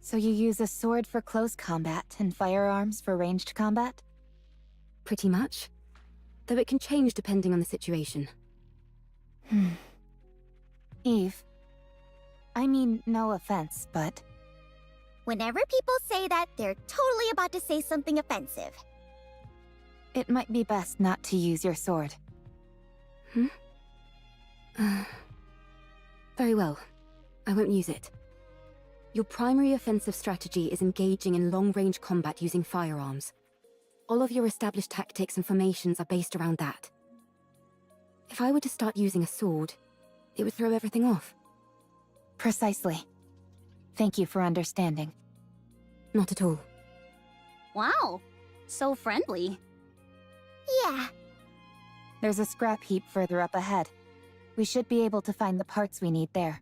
So you use a sword for close combat and firearms for ranged combat? Pretty much. Though it can change depending on the situation. Eve. I mean, no offense, but... Whenever people say that, they're totally about to say something offensive. it might be best not to use your sword. Very well. I won't use it. Your primary offensive strategy is engaging in long-range combat using firearms. All of your established tactics and formations are based around that. If I were to start using a sword, it would throw everything off. Precisely. Thank you for understanding. Not at all. Wow, so friendly. Yeah. There's a scrap heap further up ahead. We should be able to find the parts we need there.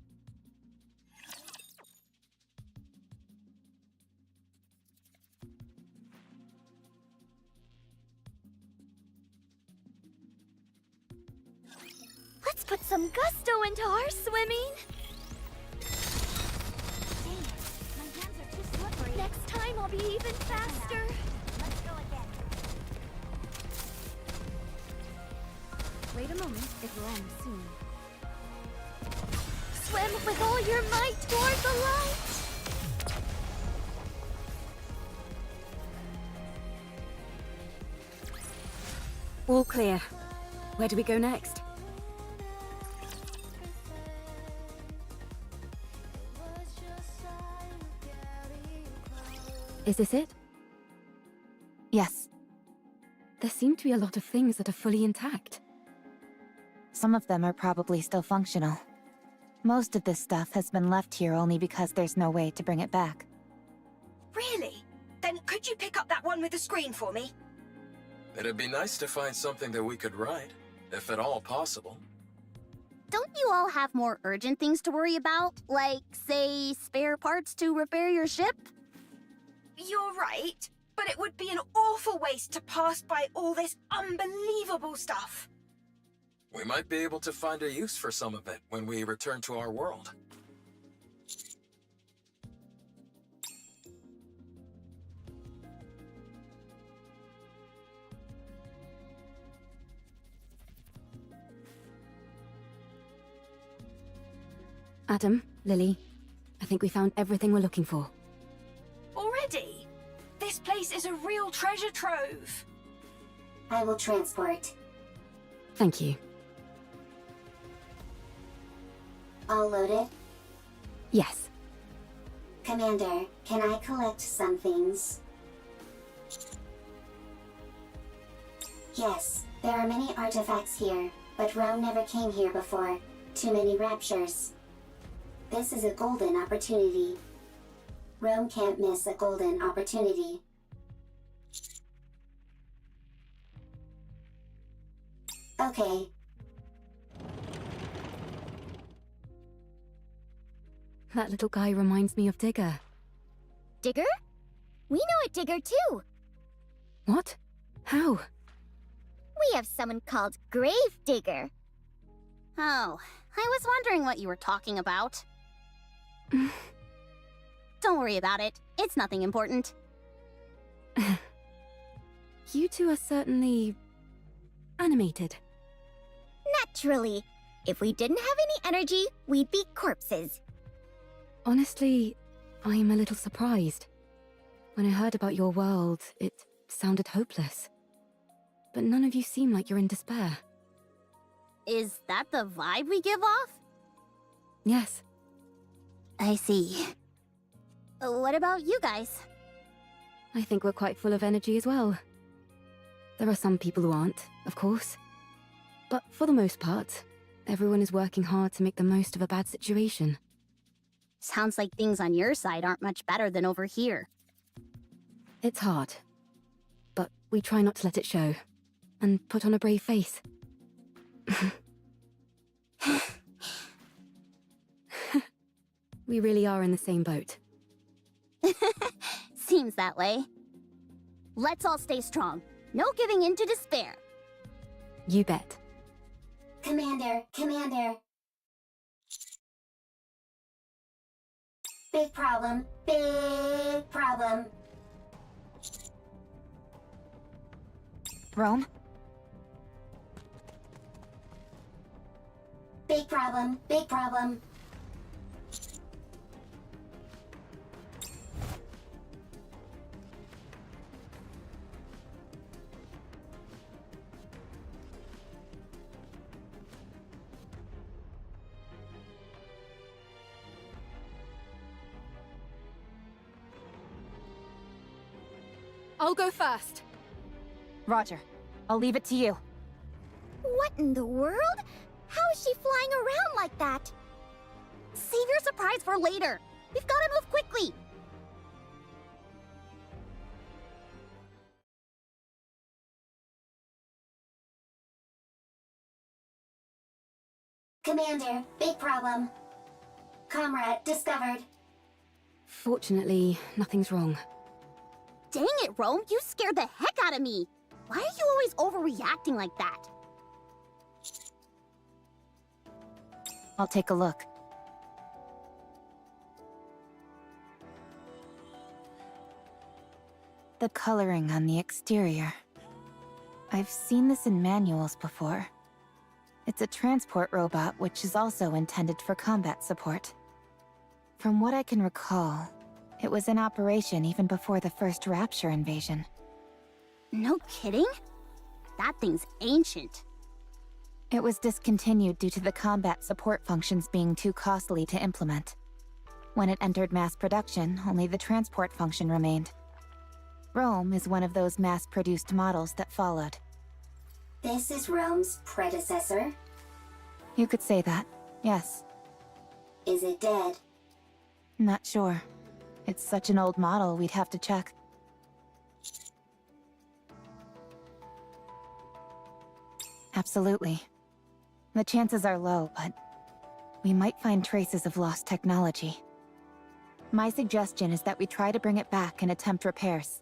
Let's put some gusto into our swimming. Dang it, my hands are too slippery. Next time I'll be even faster. Let's go again. Wait a moment, it will end soon. Swim with all your might toward the light! All clear. Where do we go next? Is this it? Yes. There seem to be a lot of things that are fully intact. Some of them are probably still functional. Most of this stuff has been left here only because there's no way to bring it back. Really? Then could you pick up that one with the screen for me? It'd be nice to find something that we could ride. if at all possible. Don't you all have more urgent things to worry about? Like, say, spare parts to repair your ship? You're right, but it would be an awful waste to pass by all this unbelievable stuff. We might be able to find a use for some of it when we return to our world. Adam, Lily, I think we found everything we're looking for. Already? This place is a real treasure trove. I will transport. Thank you. All loaded? Yes. Commander, can I collect some things? Yes, there are many artifacts here, but Rome never came here before. Too many raptures. This is a golden opportunity. Rome can't miss a golden opportunity. Okay. That little guy reminds me of Digger. Digger? We know a Digger too. What? How? We have someone called Grave Digger. Oh, I was wondering what you were talking about. Don't worry about it. It's nothing important. You two are certainly animated. Naturally. If we didn't have any energy, we'd be corpses. Honestly, I'm a little surprised. When I heard about your world, it sounded hopeless. But none of you seem like you're in despair. Is that the vibe we give off? Yes. I see. What about you guys? I think we're quite full of energy as well. There are some people who aren't, of course. But for the most part, everyone is working hard to make the most of a bad situation. Sounds like things on your side aren't much better than over here. It's hard. But we try not to let it show. And put on a brave face. We really are in the same boat. Seems that way. Let's all stay strong. No giving in to despair. You bet. Commander, Commander. Big problem, big problem. Rome? Big problem, big problem. I'll go first. Roger. I'll leave it to you. What in the world? How is she flying around like that? Save your surprise for later. We've got to move quickly. Commander, big problem. Comrade discovered. Fortunately, nothing's wrong. Dang it, Rome, you scared the heck out of me. Why are you always overreacting like that? I'll take a look. The coloring on the exterior. I've seen this in manuals before. It's a transport robot which is also intended for combat support. From what I can recall, it was in operation even before the first Rapture invasion. No kidding? That thing's ancient. It was discontinued due to the combat support functions being too costly to implement. When it entered mass production, only the transport function remained. Rome is one of those mass-produced models that followed. This is Rome's predecessor? You could say that, yes. Is it dead? Not sure. It's such an old model, we'd have to check. Absolutely. The chances are low, but we might find traces of lost technology. My suggestion is that we try to bring it back and attempt repairs.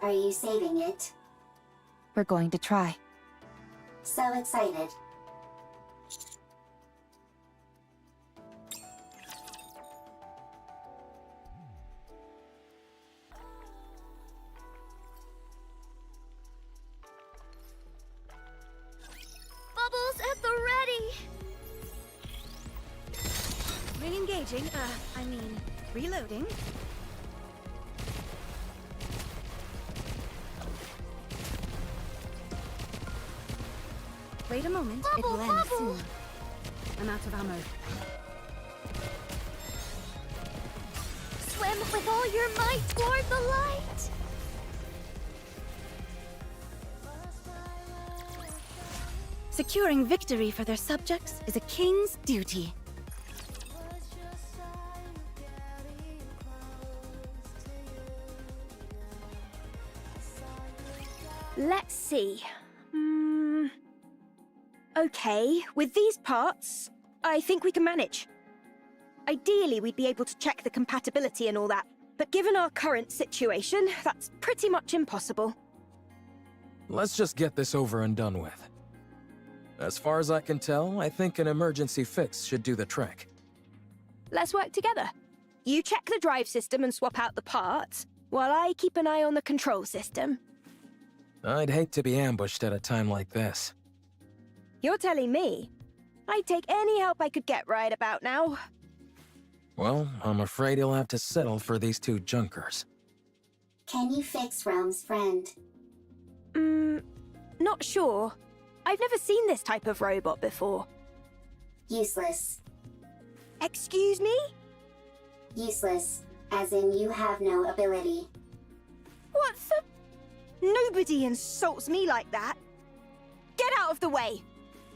Are you saving it? We're going to try. So excited. Bubbles at the ready! Re-engaging, reloading. Wait a moment, it will end soon. I'm out of ammo. Swim with all your might toward the light! Securing victory for their subjects is a king's duty. Let's see. Okay, with these parts, I think we can manage. Ideally, we'd be able to check the compatibility and all that, but given our current situation, that's pretty much impossible. Let's just get this over and done with. As far as I can tell, I think an emergency fix should do the trick. Let's work together. You check the drive system and swap out the parts, while I keep an eye on the control system. I'd hate to be ambushed at a time like this. You're telling me? I'd take any help I could get right about now. Well, I'm afraid you'll have to settle for these two junkers. Can you fix Realm's friend? Not sure. I've never seen this type of robot before. Useless. Excuse me? Useless, as in you have no ability. What the? Nobody insults me like that. Get out of the way.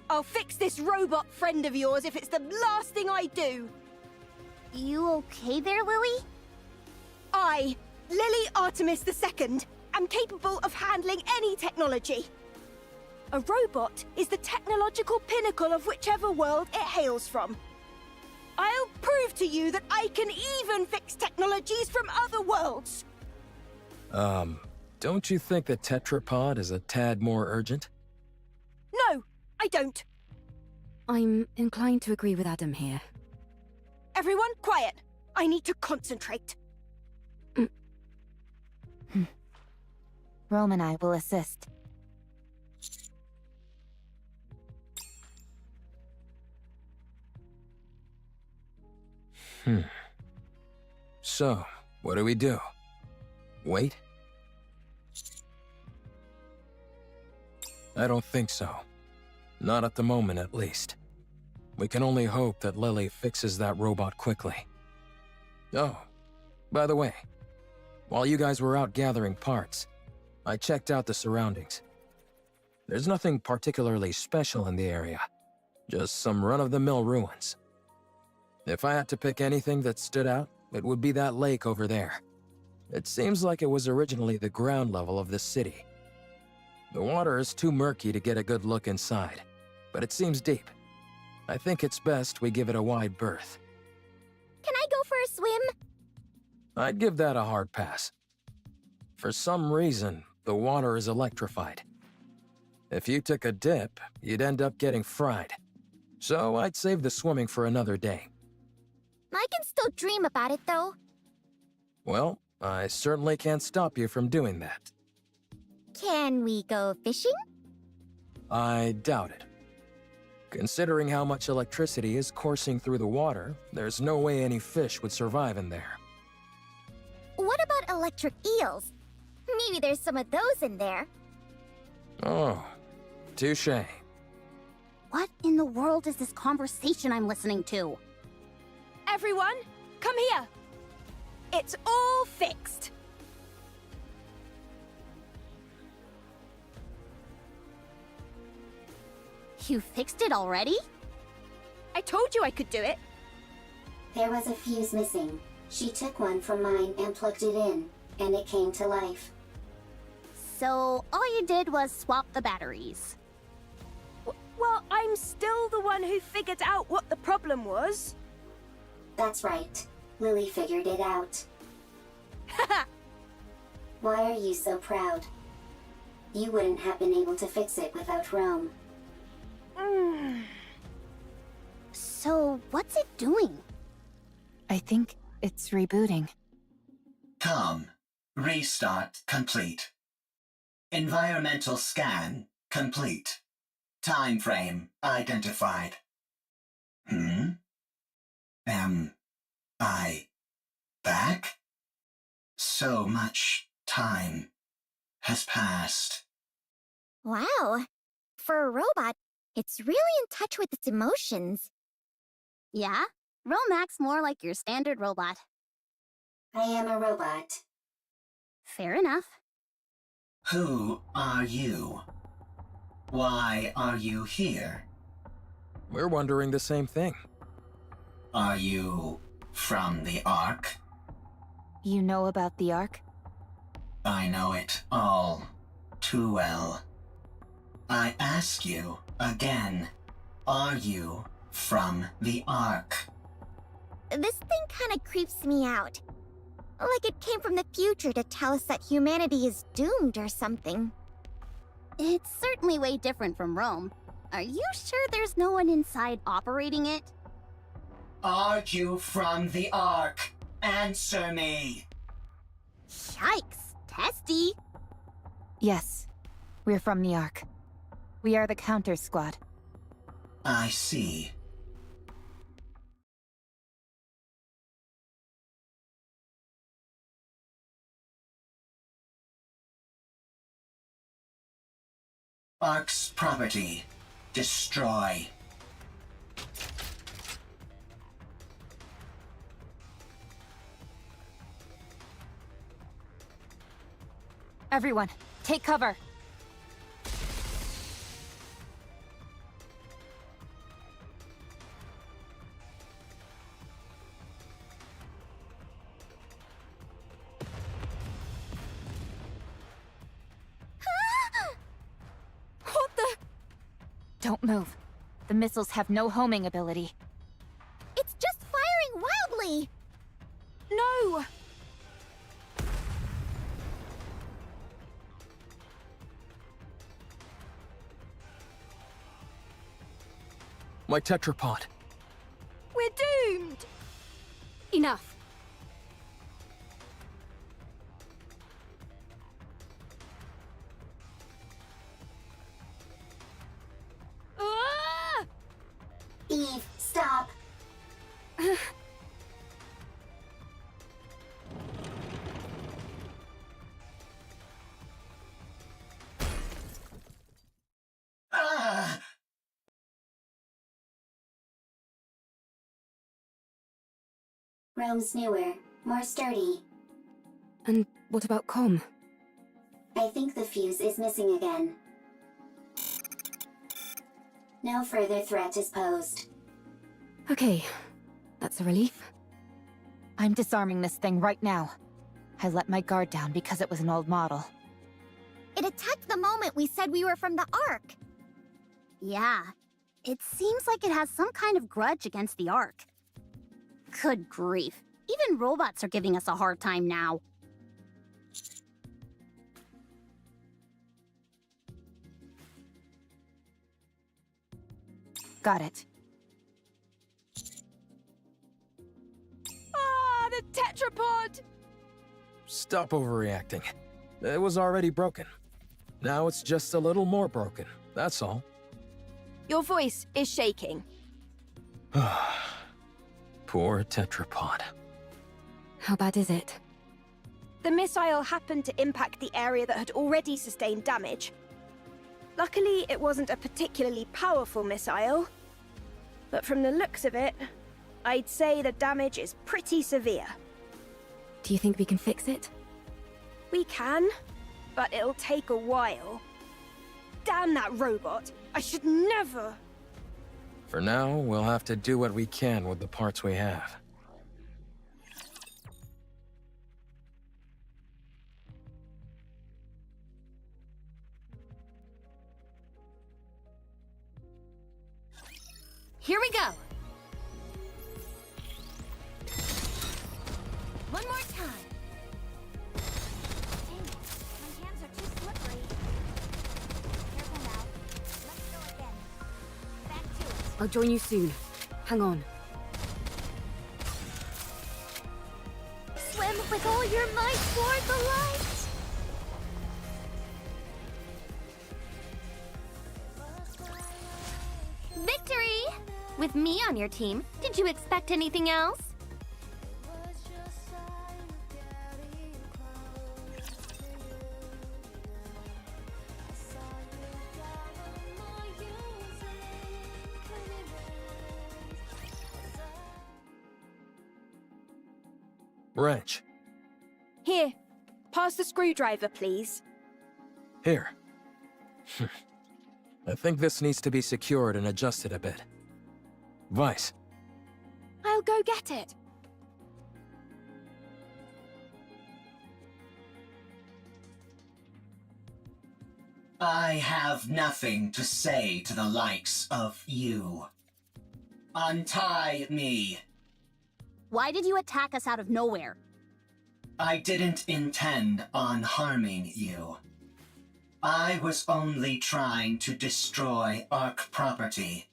I'll fix this robot friend of yours if it's the last thing I do. You okay there, Lily? I, Lily Artemis II, am capable of handling any technology. A robot is the technological pinnacle of whichever world it hails from. I'll prove to you that I can even fix technologies from other worlds. Don't you think the tetrapod is a tad more urgent? No, I don't. I'm inclined to agree with Adam here. Everyone, quiet. I need to concentrate. Rome and I will assist. So, what do we do? Wait? I don't think so. Not at the moment, at least. We can only hope that Lily fixes that robot quickly. Oh, by the way, while you guys were out gathering parts, I checked out the surroundings. There's nothing particularly special in the area, just some run-of-the-mill ruins. If I had to pick anything that stood out, it would be that lake over there. It seems like it was originally the ground level of this city. The water is too murky to get a good look inside, but it seems deep. I think it's best we give it a wide berth. Can I go for a swim? I'd give that a hard pass. For some reason, the water is electrified. If you took a dip, you'd end up getting fried. So I'd save the swimming for another day. I can still dream about it, though. Well, I certainly can't stop you from doing that. Can we go fishing? I doubt it. Considering how much electricity is coursing through the water, there's no way any fish would survive in there. What about electric eels? Maybe there's some of those in there. Oh, touché. What in the world is this conversation I'm listening to? Everyone, come here. It's all fixed. You fixed it already? I told you I could do it. There was a fuse missing. She took one from mine and plugged it in, and it came to life. So all you did was swap the batteries. Well, I'm still the one who figured out what the problem was. That's right. Lily figured it out. Why are you so proud? You wouldn't have been able to fix it without Rome. So what's it doing? I think it's rebooting. Com. Restart complete. Environmental scan complete. Time frame identified. Am I back? So much time has passed. Wow. For a robot, it's really in touch with its emotions. Yeah? Rome acts more like your standard robot. I am a robot. Fair enough. Who are you? Why are you here? We're wondering the same thing. Are you from the Ark? You know about the Ark? I know it all too well. I ask you again, are you from the Ark? This thing kinda creeps me out. Like it came from the future to tell us that humanity is doomed or something. It's certainly way different from Rome. Are you sure there's no one inside operating it? Are you from the Ark? Answer me! Yikes, testy. Yes, we're from the Ark. We are the Counter Squad. I see. Ark's property. Destroy. Everyone, take cover. What the? Don't move. The missiles have no homing ability. It's just firing wildly! No! My tetrapod. We're doomed! Enough. Ah! Eve, stop! Ah! Rome's newer, more sturdy. And what about Com? I think the fuse is missing again. No further threat is posed. Okay, that's a relief. I'm disarming this thing right now. I let my guard down because it was an old model. It attacked the moment we said we were from the Ark. Yeah, it seems like it has some kind of grudge against the Ark. Good grief. Even robots are giving us a hard time now. Got it. Ah, the tetrapod! Stop overreacting. It was already broken. Now it's just a little more broken, that's all. Your voice is shaking. Poor tetrapod. How bad is it? The missile happened to impact the area that had already sustained damage. Luckily, it wasn't a particularly powerful missile. But from the looks of it, I'd say the damage is pretty severe. Do you think we can fix it? We can, but it'll take a while. Damn that robot! I should never... For now, we'll have to do what we can with the parts we have. Here we go. One more time. Dang it, my hands are too slippery. Careful now. Let's go again. Back to it. I'll join you soon. Hang on. Swim with all your might toward the light. Victory! With me on your team, did you expect anything else? Wrench. Here, pass the screwdriver, please. Here. I think this needs to be secured and adjusted a bit. Vice. I'll go get it. I have nothing to say to the likes of you. Untie me. Why did you attack us out of nowhere? I didn't intend on harming you. I was only trying to destroy Ark property.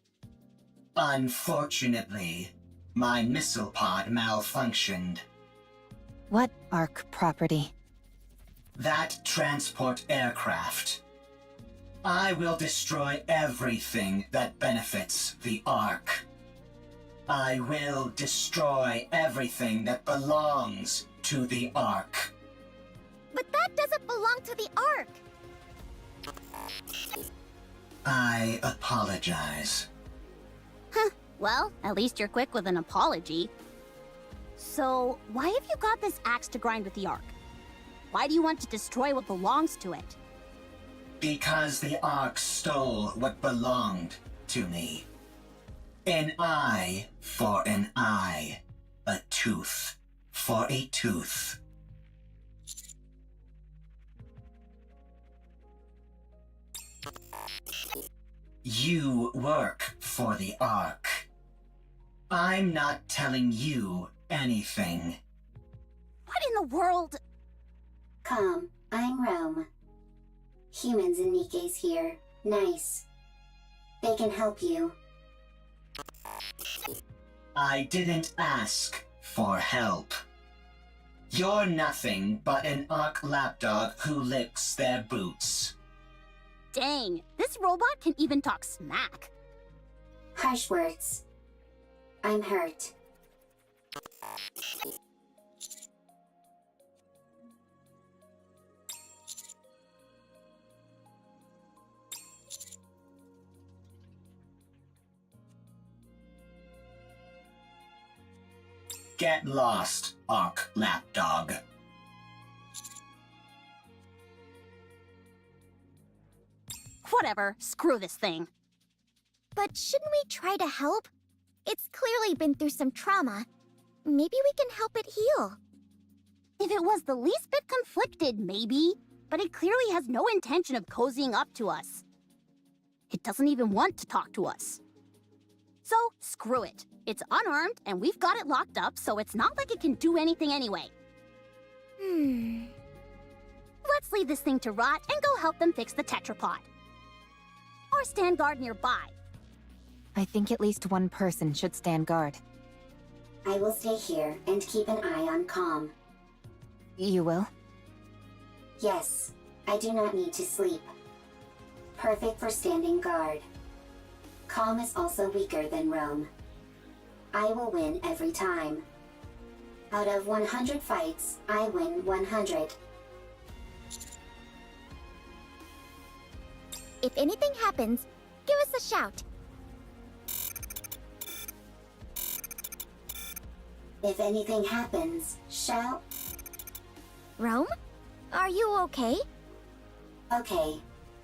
Unfortunately, my missile pod malfunctioned. What Ark property? That transport aircraft. I will destroy everything that benefits the Ark. I will destroy everything that belongs to the Ark. But that doesn't belong to the Ark. I apologize. Huh. Well, at least you're quick with an apology. So, why have you got this axe to grind with the Ark? Why do you want to destroy what belongs to it? Because the Ark stole what belonged to me. An eye for an eye. A tooth for a tooth. You work for the Ark. I'm not telling you anything. What in the world? Calm, I'm Rome. Humans and Nikke's here. Nice. They can help you. I didn't ask for help. You're nothing but an Ark lapdog who licks their boots. Dang, this robot can even talk smack. Harsh words. I'm hurt. Get lost, Ark lapdog. Whatever, screw this thing. But shouldn't we try to help? It's clearly been through some trauma. Maybe we can help it heal. If it was the least bit conflicted, maybe. But it clearly has no intention of cozying up to us. It doesn't even want to talk to us. So, screw it. It's unarmed, and we've got it locked up, so it's not like it can do anything anyway. Let's leave this thing to rot and go help them fix the tetrapod. Or stand guard nearby. I think at least one person should stand guard. I will stay here and keep an eye on Calm. You will? Yes, I do not need to sleep. Perfect for standing guard. Calm is also weaker than Rome. I will win every time. Out of 100 fights, I win 100. If anything happens, give us a shout. If anything happens, shout. Rome? Are you okay? Okay.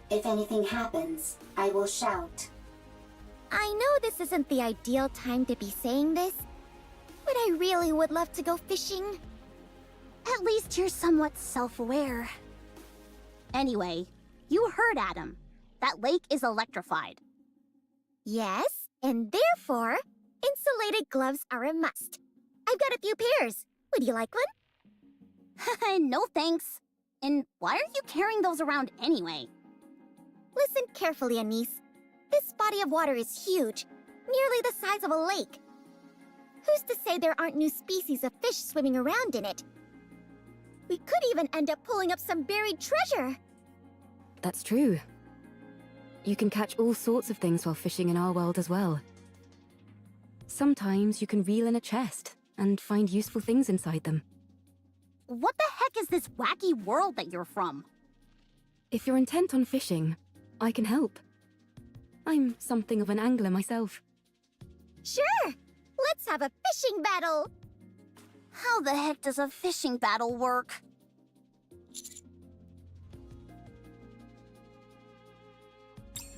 If anything happens, I will shout. I know this isn't the ideal time to be saying this, but I really would love to go fishing. At least you're somewhat self-aware. Anyway, you heard Adam. That lake is electrified. Yes? And therefore, insulated gloves are a must. I've got a few pairs. Would you like one? No thanks. And why are you carrying those around anyway? Listen carefully, Anise. This body of water is huge, nearly the size of a lake. Who's to say there aren't new species of fish swimming around in it? We could even end up pulling up some buried treasure. That's true. You can catch all sorts of things while fishing in our world as well. Sometimes you can reel in a chest and find useful things inside them. What the heck is this wacky world that you're from? If you're intent on fishing, I can help. I'm something of an angler myself. Sure! Let's have a fishing battle! How the heck does a fishing battle work?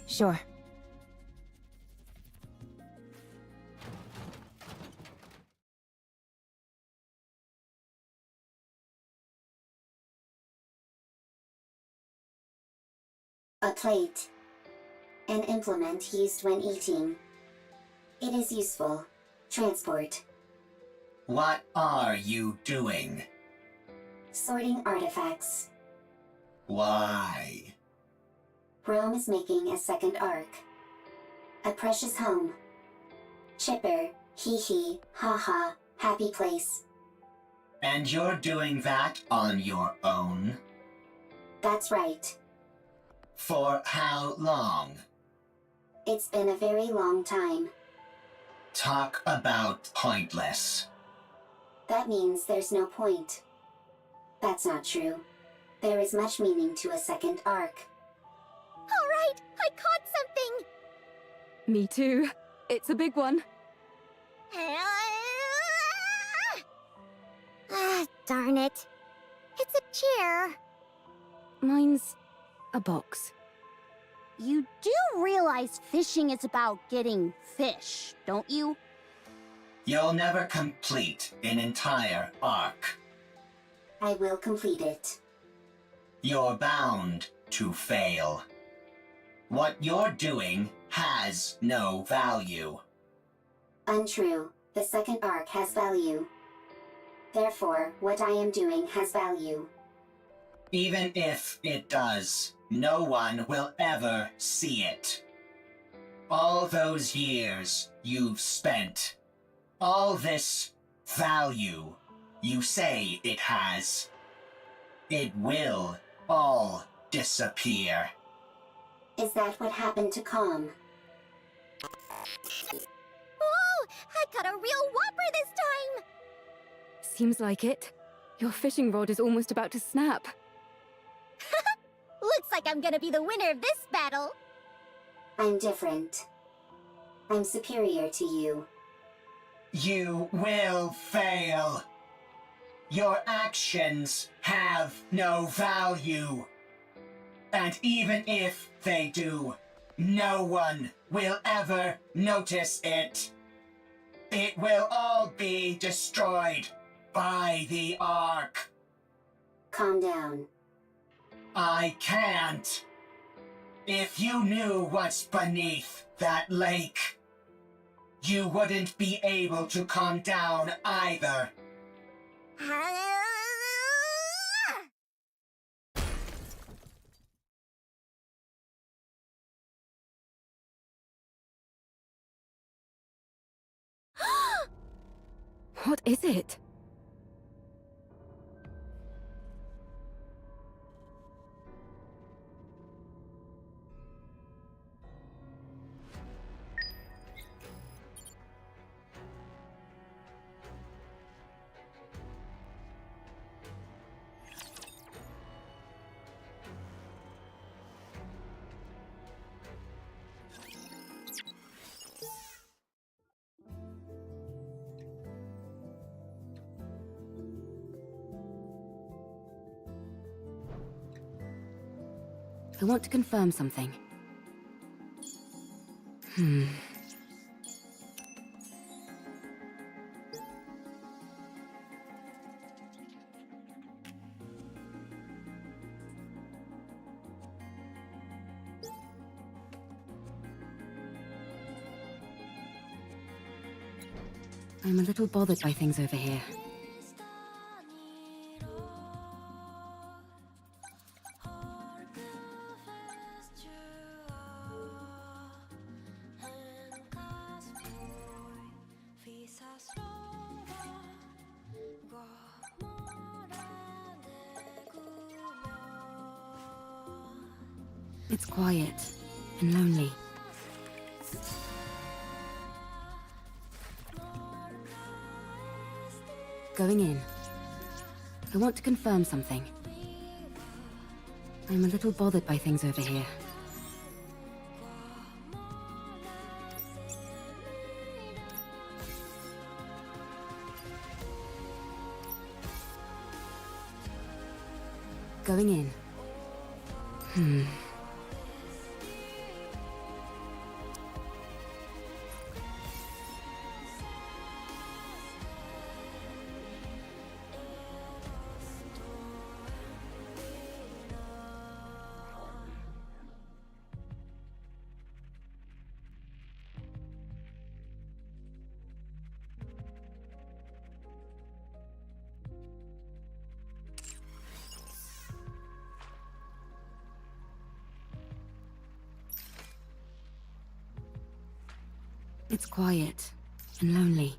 Sure. A plate. An implement used when eating. It is useful. Transport. What are you doing? Sorting artifacts. Why? Rome is making a second arc. A precious home. Chipper, hee hee, ha ha, happy place. And you're doing that on your own? That's right. For how long? It's been a very long time. Talk about pointless. That means there's no point. That's not true. There is much meaning to a second arc. All right, I caught something! Me too. It's a big one. Ah, darn it. It's a chair. Mine's a box. You do realize fishing is about getting fish, don't you? You'll never complete an entire arc. I will complete it. You're bound to fail. What you're doing has no value. Untrue. The second arc has value. Therefore, what I am doing has value. Even if it does, no one will ever see it. All those years you've spent, all this value you say it has, it will all disappear. Is that what happened to Calm? Oh, I caught a real whopper this time! Seems like it. Your fishing rod is almost about to snap. Looks like I'm gonna be the winner of this battle. I'm different. I'm superior to you. You will fail. Your actions have no value. And even if they do, no one will ever notice it. It will all be destroyed by the Ark. Calm down. I can't. If you knew what's beneath that lake, you wouldn't be able to calm down either. What is it? I want to confirm something. I'm a little bothered by things over here. It's quiet and lonely. Going in. I want to confirm something. I'm a little bothered by things over here. Going in. It's quiet and lonely.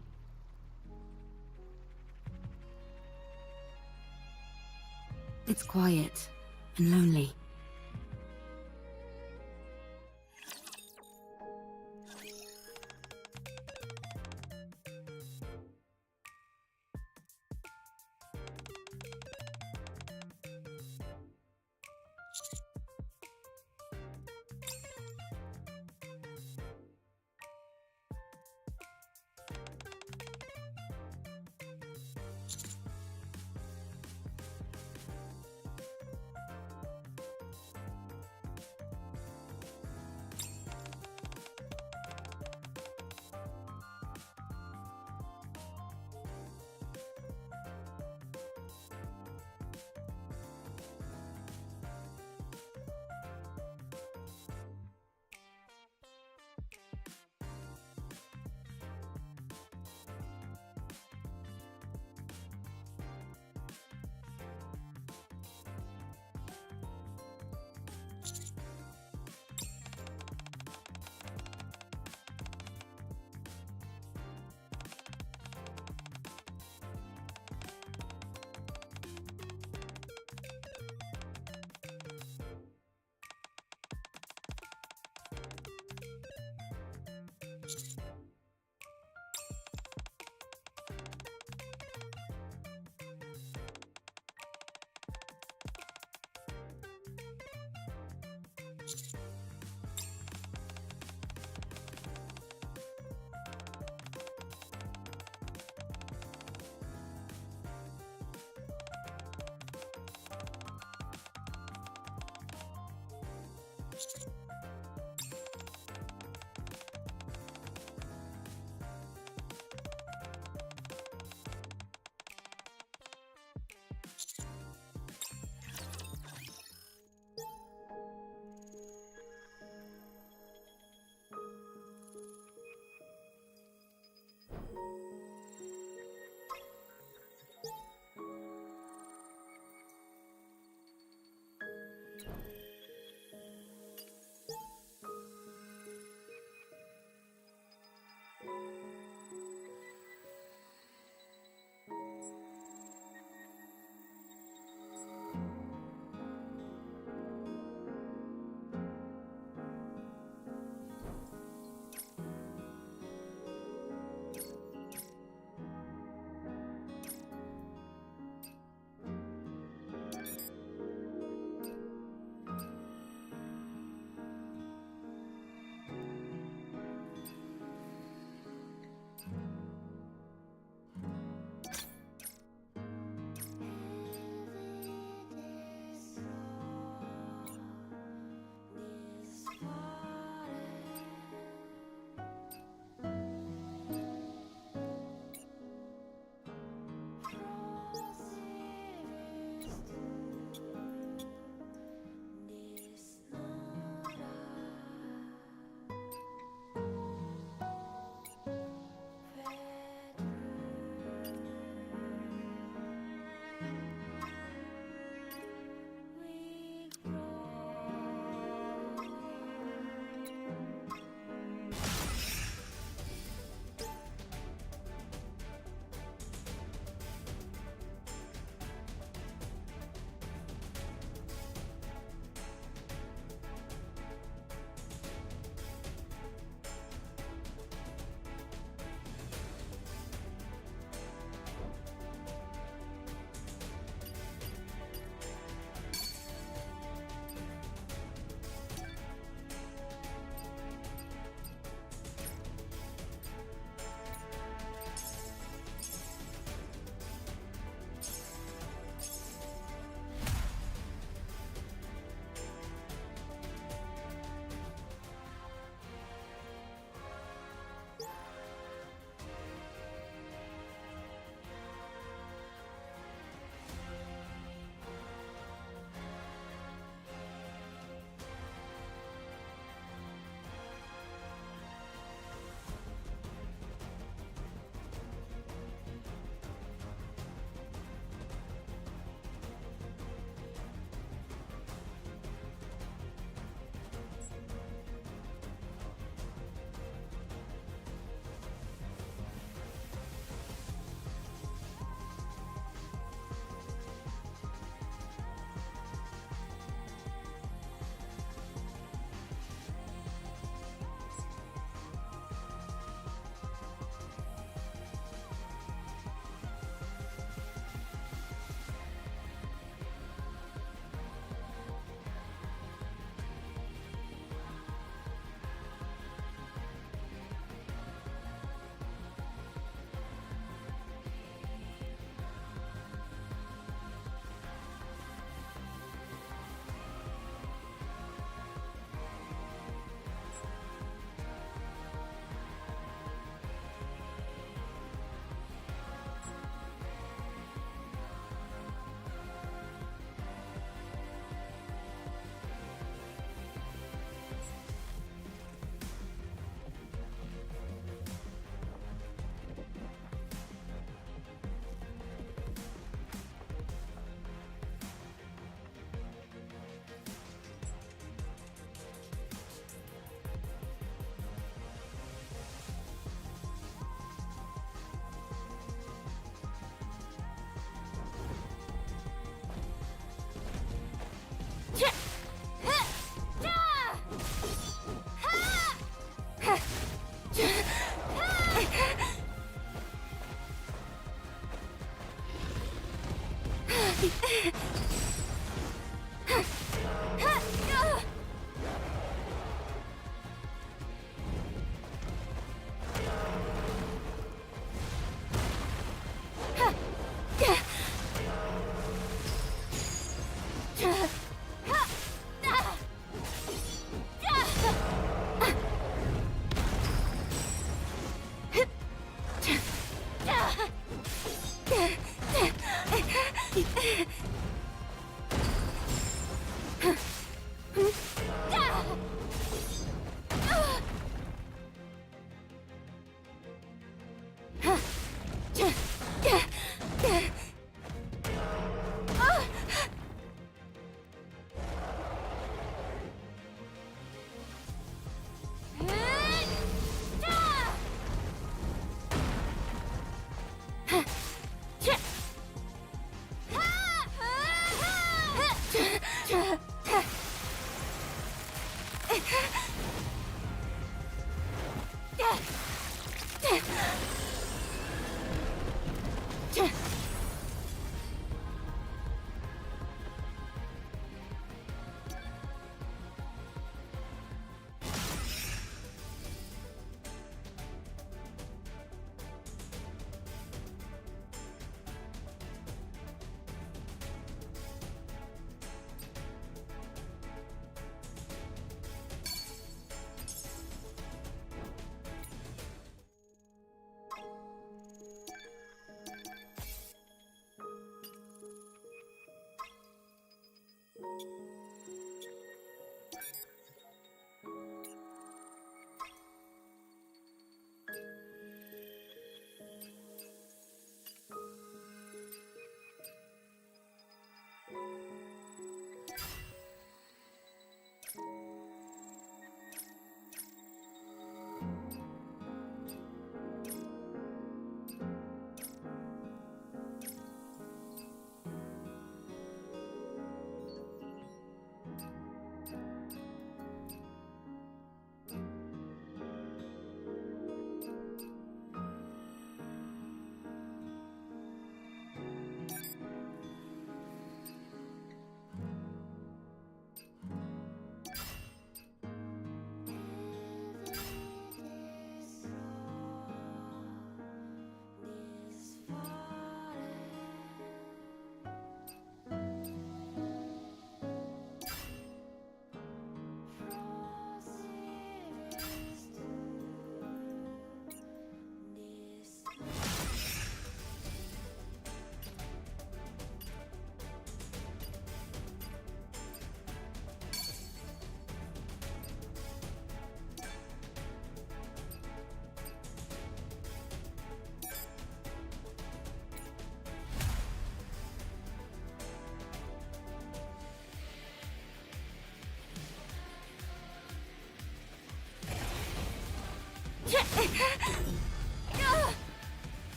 It's quiet and lonely.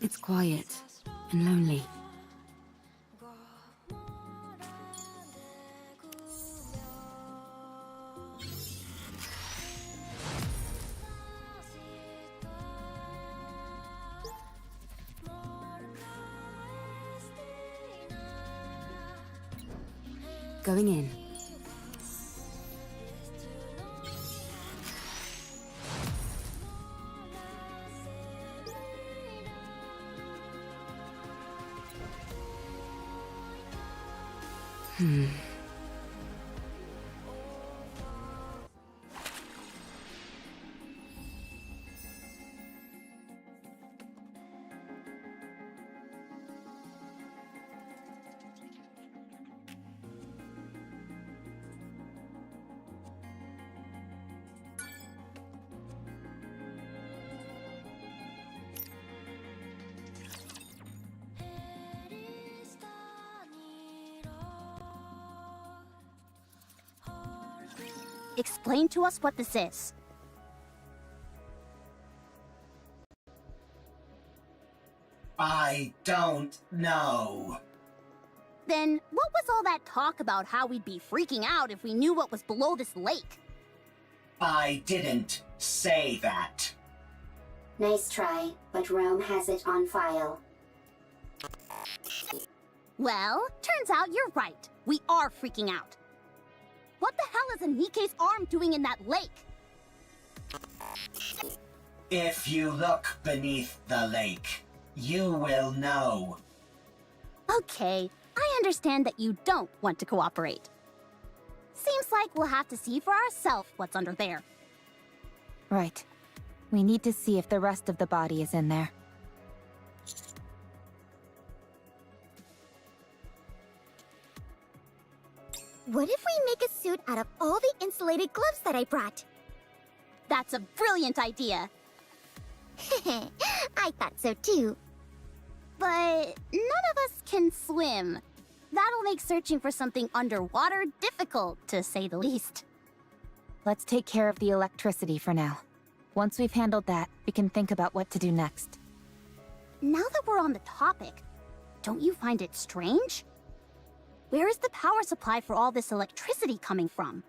It's quiet and lonely. Going in. Explain to us what this is. I don't know. Then what was all that talk about how we'd be freaking out if we knew what was below this lake? I didn't say that. Nice try, but Rome has it on file. Well, turns out you're right. We are freaking out. What the hell is a Nikke's arm doing in that lake? If you look beneath the lake, you will know. Okay, I understand that you don't want to cooperate. Seems like we'll have to see for ourselves what's under there. Right. We need to see if the rest of the body is in there. What if we make a suit out of all the insulated gloves that I brought? That's a brilliant idea. I thought so too. But none of us can swim. That'll make searching for something underwater difficult, to say the least. Let's take care of the electricity for now. Once we've handled that, we can think about what to do next. Now that we're on the topic, don't you find it strange? Where is the power supply for all this electricity coming from?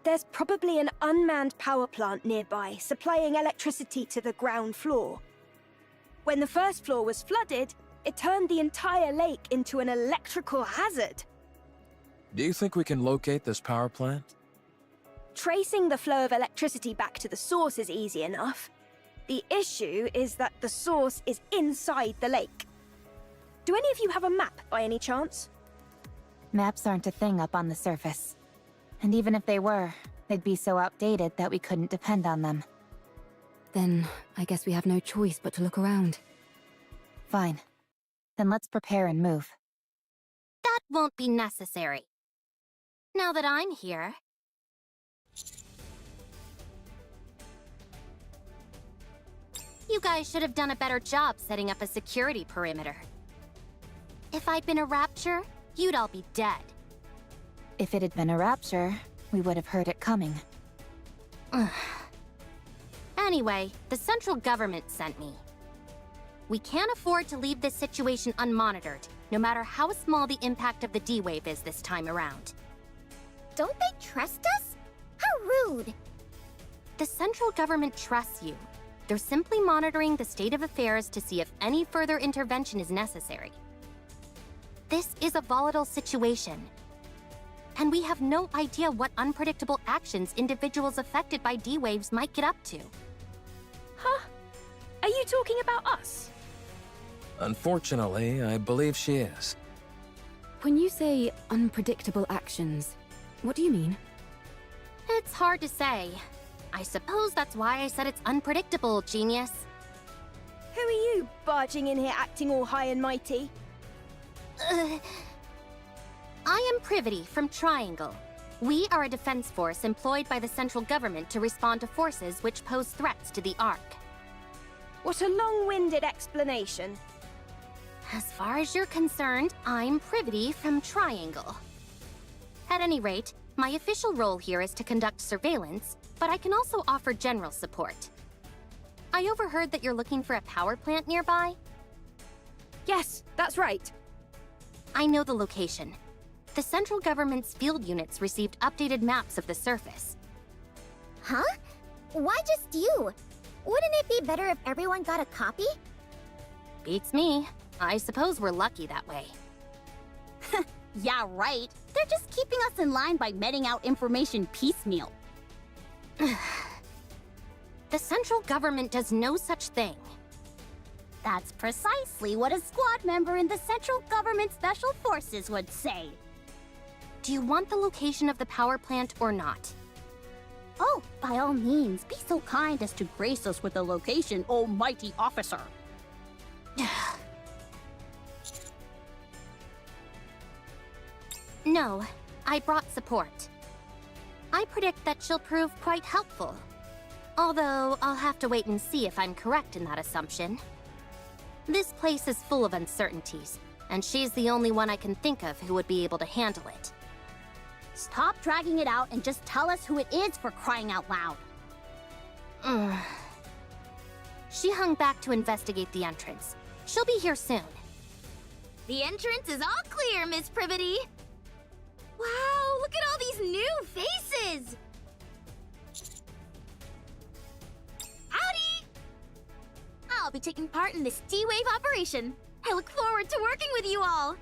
There's probably an unmanned power plant nearby, supplying electricity to the ground floor. When the first floor was flooded, it turned the entire lake into an electrical hazard. Do you think we can locate this power plant? Tracing the flow of electricity back to the source is easy enough. The issue is that the source is inside the lake. Do any of you have a map by any chance? Maps aren't a thing up on the surface. And even if they were, they'd be so outdated that we couldn't depend on them. Then, I guess we have no choice but to look around. Fine. Then let's prepare and move. That won't be necessary. Now that I'm here... You guys should have done a better job setting up a security perimeter. If I'd been a Rapture, you'd all be dead. If it had been a Rapture, we would have heard it coming. Anyway, the central government sent me. We can't afford to leave this situation unmonitored, no matter how small the impact of the D-Wave is this time around. Don't they trust us? How rude! The central government trusts you, They're simply monitoring the state of affairs to see if any further intervention is necessary. This is a volatile situation, and we have no idea what unpredictable actions individuals affected by D-Waves might get up to. Huh? Are you talking about us? Unfortunately, I believe she is. When you say unpredictable actions, what do you mean? It's hard to say. I suppose that's why I said it's unpredictable, genius. Who are you, barging in here acting all high and mighty? I am Privity from Triangle. We are a defense force employed by the central government to respond to forces which pose threats to the Ark. What a long-winded explanation. As far as you're concerned, I'm Privity from Triangle. At any rate, my official role here is to conduct surveillance, but I can also offer general support. I overheard that you're looking for a power plant nearby? Yes, that's right. I know the location. The central government's field units received updated maps of the surface. Huh? Why just you? Wouldn't it be better if everyone got a copy? Beats me. I suppose we're lucky that way. Yeah, right. They're just keeping us in line by meting out information piecemeal. The central government does no such thing. That's precisely what a squad member in the central government special forces would say. Do you want the location of the power plant or not? Oh, by all means, be so kind as to grace us with the location, oh mighty officer. No, I brought support. I predict that she'll prove quite helpful. Although, I'll have to wait and see if I'm correct in that assumption. This place is full of uncertainties, and she's the only one I can think of who would be able to handle it. Stop dragging it out and just tell us who it is, for crying out loud. She hung back to investigate the entrance. She'll be here soon. The entrance is all clear, Miss Privity. Wow, look at all these new faces! Howdy! I'll be taking part in this D-Wave operation. I look forward to working with you all.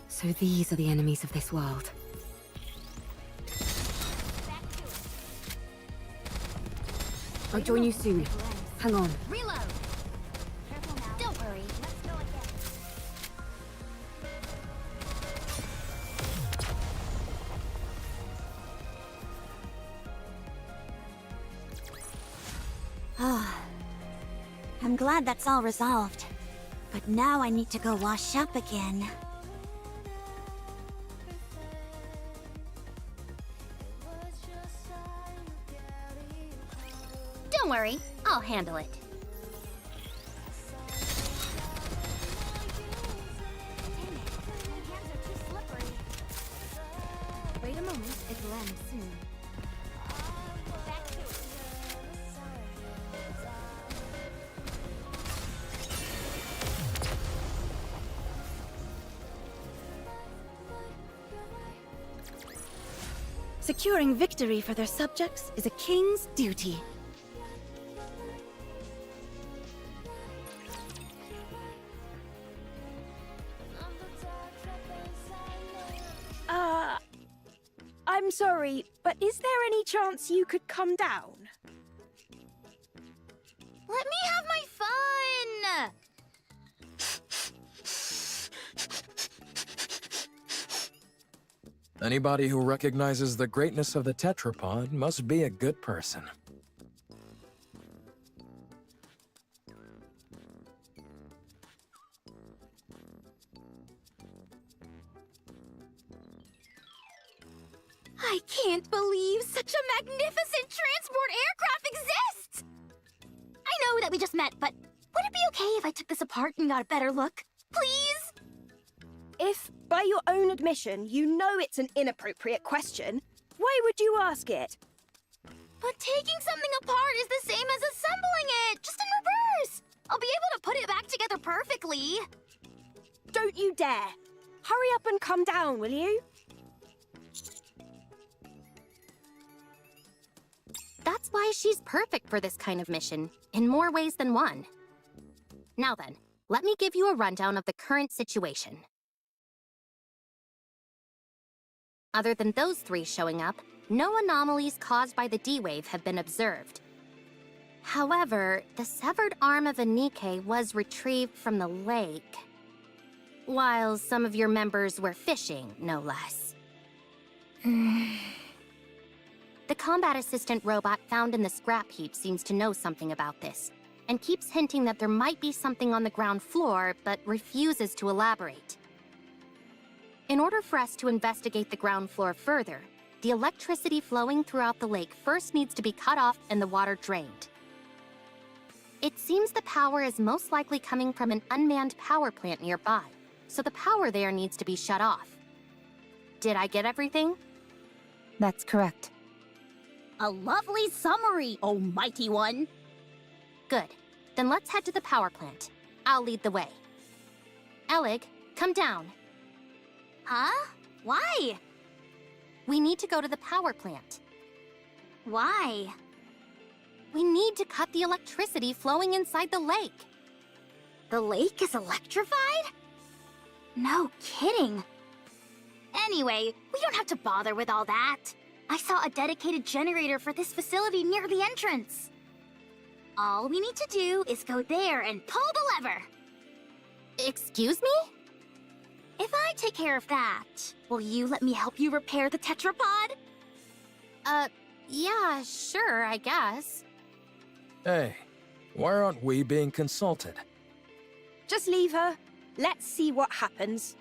So these are the enemies of this world. I'll join you soon. Hang on. Reload! Don't worry. Let's go again. I'm glad that's all resolved. But now I need to go wash up again. Don't worry, I'll handle it. Wait a moment, it'll end soon. Securing victory for their subjects is a king's duty. I'm sorry, but is there any chance you could come down? Let me have my fun! Anybody who recognizes the greatness of the tetrapod must be a good person. I can't believe such a magnificent transport aircraft exists! I know that we just met, but would it be okay if I took this apart and got a better look? Please? If, by your own admission, you know it's an inappropriate question, why would you ask it? But taking something apart is the same as assembling it, just in reverse! I'll be able to put it back together perfectly. Don't you dare! Hurry up and come down, will you? That's why she's perfect for this kind of mission, in more ways than one. Now then, let me give you a rundown of the current situation. Other than those three showing up, no anomalies caused by the D-Wave have been observed. However, the severed arm of a Nikke was retrieved from the lake, while some of your members were fishing, no less. The combat assistant robot found in the scrap heap seems to know something about this, and keeps hinting that there might be something on the ground floor, but refuses to elaborate. In order for us to investigate the ground floor further, the electricity flowing throughout the lake first needs to be cut off and the water drained. It seems the power is most likely coming from an unmanned power plant nearby, so the power there needs to be shut off. Did I get everything? That's correct. A lovely summary, oh mighty one. Good. Then let's head to the power plant. I'll lead the way. Elig, come down. Huh? Why? We need to go to the power plant. Why? We need to cut the electricity flowing inside the lake. The lake is electrified? No kidding. Anyway, we don't have to bother with all that. I saw a dedicated generator for this facility near the entrance. All we need to do is go there and pull the lever. Excuse me? If I take care of that, will you let me help you repair the tetrapod? Yeah, sure, I guess. Hey, why aren't we being consulted? Just leave her. Let's see what happens.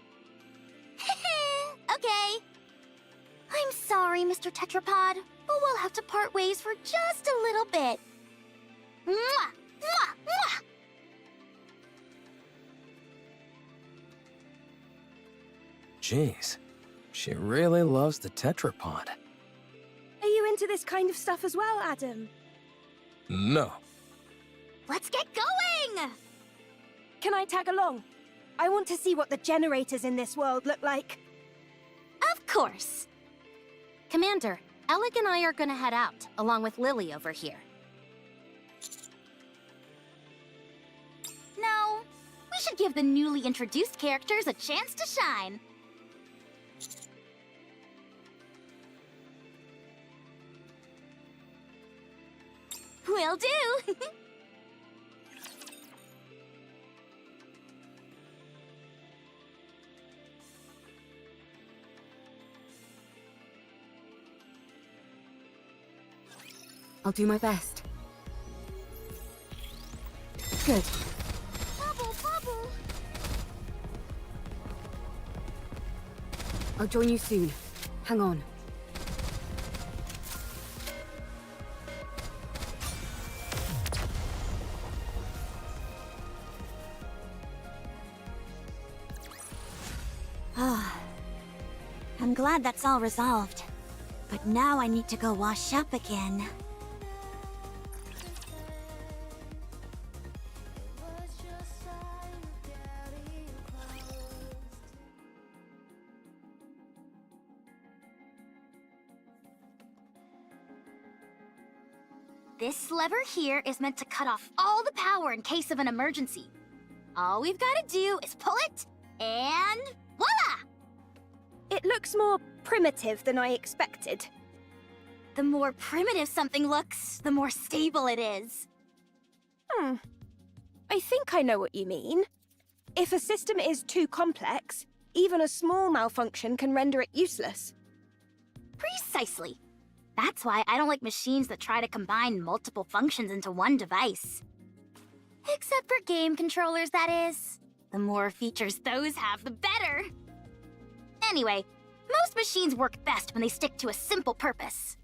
Okay. I'm sorry, Mr. Tetrapod, but we'll have to part ways for just a little bit. Mwah! Mwah! Mwah! Jeez, she really loves the tetrapod. Are you into this kind of stuff as well, Adam? No. Let's get going! Can I tag along? I want to see what the generators in this world look like. Of course. Commander, Elig and I are gonna head out, along with Lily over here. No, we should give the newly introduced characters a chance to shine. Will do! I'll do my best. Good. Bubble, bubble! I'll join you soon. Hang on. I'm glad that's all resolved. But now I need to go wash up again. This lever here is meant to cut off all the power in case of an emergency. All we've got to do is pull it, and voila! It looks more primitive than I expected. The more primitive something looks, the more stable it is. I think I know what you mean. If a system is too complex, even a small malfunction can render it useless. Precisely. That's why I don't like machines that try to combine multiple functions into one device. Except for game controllers, that is. The more features those have, the better. Anyway, most machines work best when they stick to a simple purpose.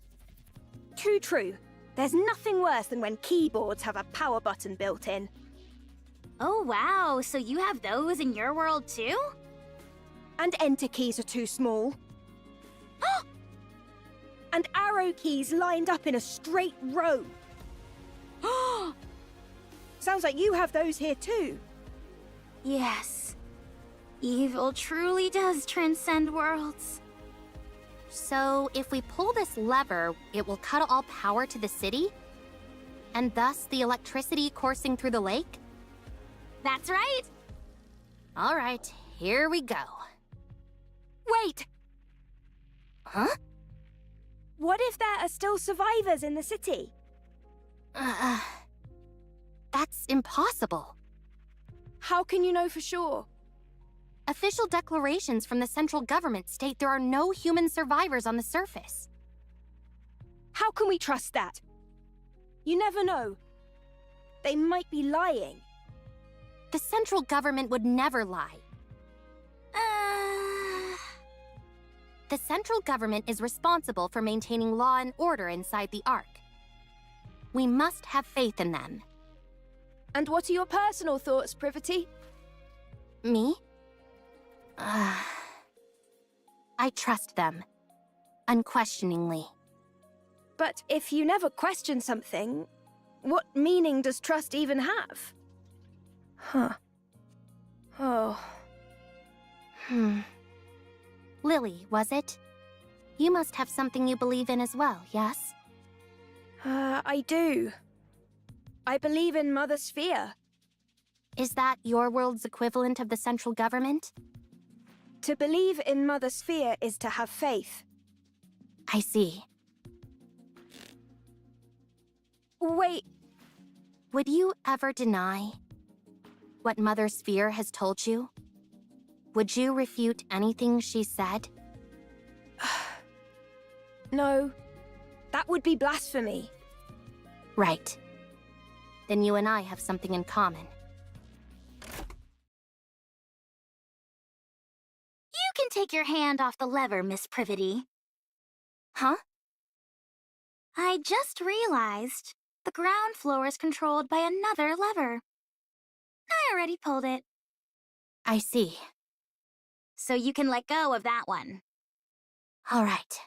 Too true. There's nothing worse than when keyboards have a power button built in. Oh wow, so you have those in your world too? And enter keys are too small. And arrow keys lined up in a straight row. Sounds like you have those here too. Yes. Evil truly does transcend worlds. So, if we pull this lever, it will cut all power to the city? And thus the electricity coursing through the lake? That's right! All right, here we go. Wait! Huh? What if there are still survivors in the city? That's impossible. How can you know for sure? Official declarations from the central government state there are no human survivors on the surface. How can we trust that? You never know. They might be lying. The central government would never lie. The central government is responsible for maintaining law and order inside the Ark. We must have faith in them. And what are your personal thoughts, Privity? Me? I trust them. Unquestioningly. But if you never question something, what meaning does trust even have? Huh. Oh. Lily, was it? You must have something you believe in as well, yes? I do. I believe in Mother Sphere. Is that your world's equivalent of the central government? To believe in Mother Sphere is to have faith. I see. Wait. Would you ever deny what Mother Sphere has told you? Would you refute anything she said? No. That would be blasphemy. Right. Then you and I have something in common. You can take your hand off the lever, Miss Privity. Huh? I just realized the ground floor is controlled by another lever. I already pulled it. I see. So you can let go of that one. All right.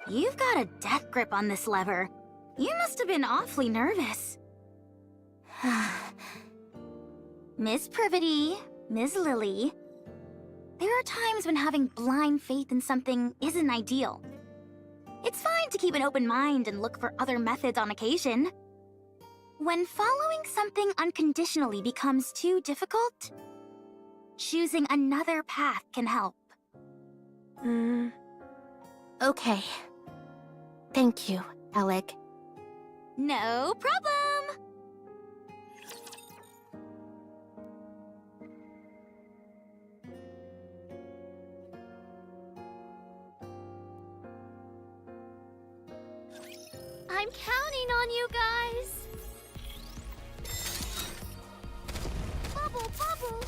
You've got a death grip on this lever. You must have been awfully nervous. Miss Privity, Miss Lily, there are times when having blind faith in something isn't ideal. It's fine to keep an open mind and look for other methods on occasion. When following something unconditionally becomes too difficult, choosing another path can help. Okay. Thank you, Alec. No problem! I'm counting on you guys! Bubble, bubble!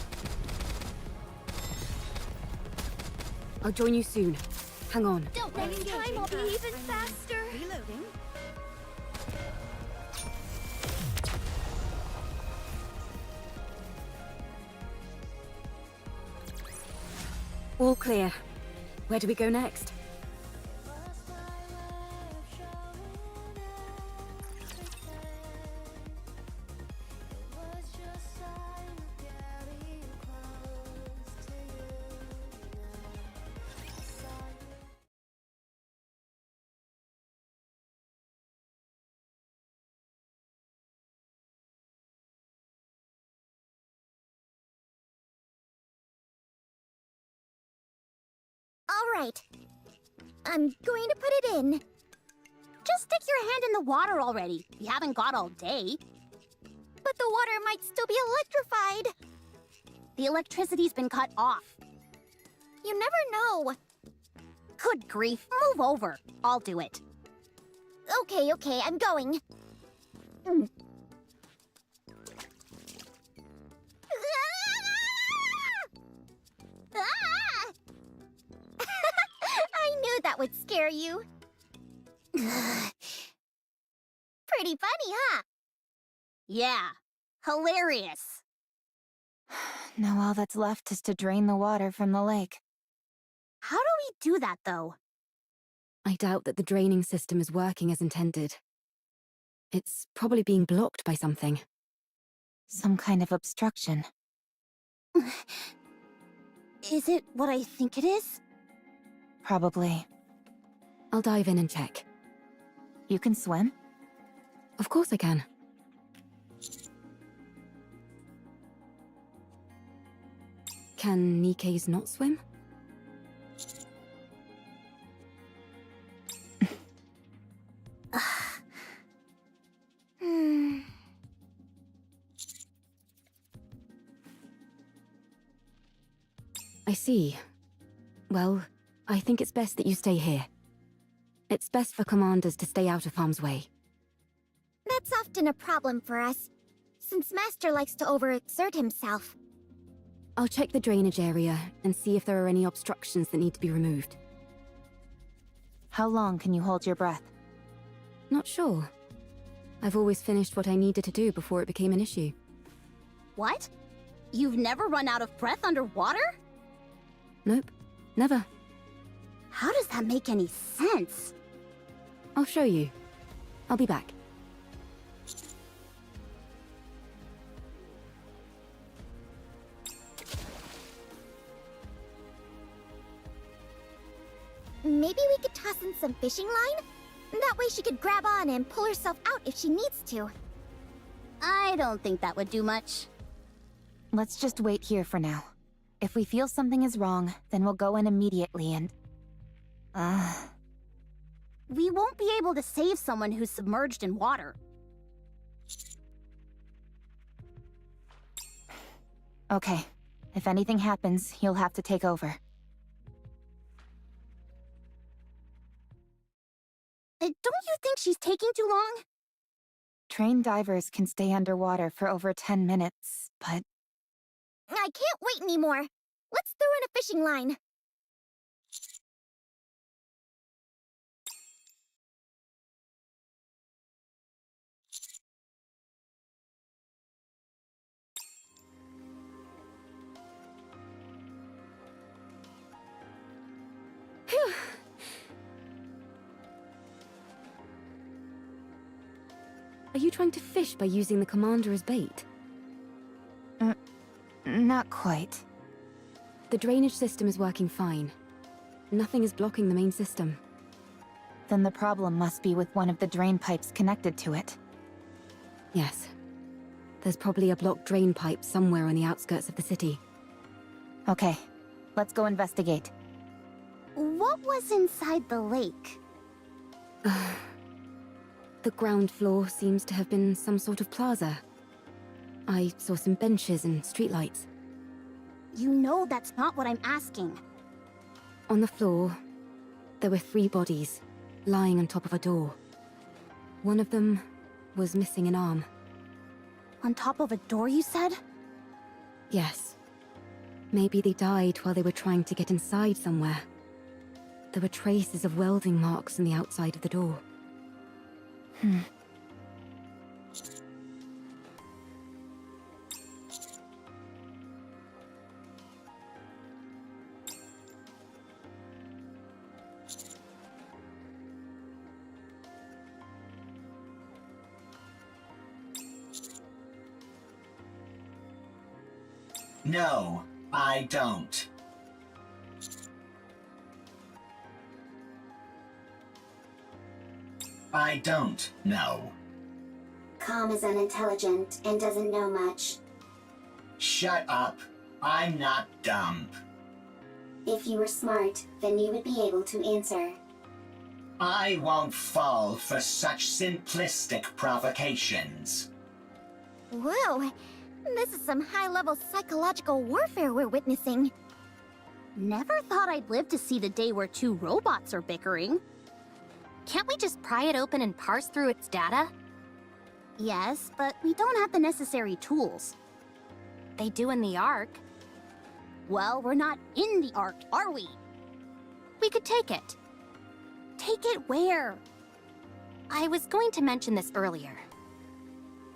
I'll join you soon. Hang on. Next time I'll be even faster! Reloading. All clear. Where do we go next? All right. I'm going to put it in. Just stick your hand in the water already. You haven't got all day. But the water might still be electrified. The electricity's been cut off. You never know. Good grief, move over. I'll do it. Okay, I'm going. I knew that would scare you. Pretty funny, huh? Yeah, hilarious. Now all that's left is to drain the water from the lake. How do we do that, though? I doubt that the draining system is working as intended. It's probably being blocked by something. Some kind of obstruction. Is it what I think it is? Probably. I'll dive in and check. You can swim? Of course I can. Can Nikke's not swim? I see. Well, I think it's best that you stay here. It's best for commanders to stay out of harm's way. That's often a problem for us, since Master likes to overexert himself. I'll check the drainage area and see if there are any obstructions that need to be removed. How long can you hold your breath? Not sure. I've always finished what I needed to do before it became an issue. What? You've never run out of breath underwater? Nope, never. How does that make any sense? I'll show you. I'll be back. Maybe we could toss in some fishing line? That way she could grab on and pull herself out if she needs to. I don't think that would do much. Let's just wait here for now. If we feel something is wrong, then we'll go in immediately and... We won't be able to save someone who's submerged in water. Okay. If anything happens, you'll have to take over. Don't you think she's taking too long? Trained divers can stay underwater for over 10 minutes, but... I can't wait anymore. Let's throw in a fishing line. Phew. Are you trying to fish by using the commander as bait? Not quite. The drainage system is working fine. Nothing is blocking the main system. Then the problem must be with one of the drain pipes connected to it. Yes. There's probably a blocked drain pipe somewhere on the outskirts of the city. Okay, let's go investigate. What was inside the lake? The ground floor seems to have been some sort of plaza. I saw some benches and streetlights. You know that's not what I'm asking. On the floor, there were 3 bodies, lying on top of a door. One of them was missing an arm. On top of a door, you said? Yes. Maybe they died while they were trying to get inside somewhere. There were traces of welding marks on the outside of the door. No, I don't. I don't know. Com is unintelligent and doesn't know much. Shut up. I'm not dumb. If you were smart, then you would be able to answer. I won't fall for such simplistic provocations. Whoa, this is some high-level psychological warfare we're witnessing. Never thought I'd live to see the day where 2 robots are bickering. Can't we just pry it open and parse through its data? Yes, but we don't have the necessary tools. They do in the Ark. Well, we're not in the Ark, are we? We could take it. Take it where? I was going to mention this earlier.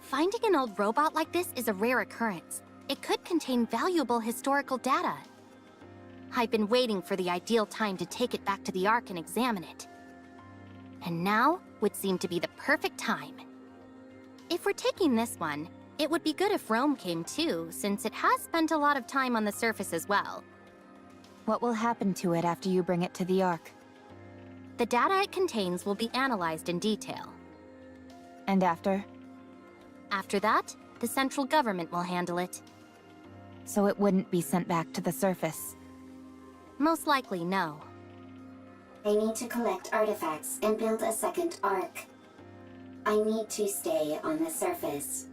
Finding an old robot like this is a rare occurrence. It could contain valuable historical data. I've been waiting for the ideal time to take it back to the Ark and examine it. And now would seem to be the perfect time. If we're taking this one, it would be good if Rome came too, since it has spent a lot of time on the surface as well. What will happen to it after you bring it to the Ark? The data it contains will be analyzed in detail. And after? After that, the central government will handle it. So it wouldn't be sent back to the surface? Most likely, no. I need to collect artifacts and build a second Ark. I need to stay on the surface.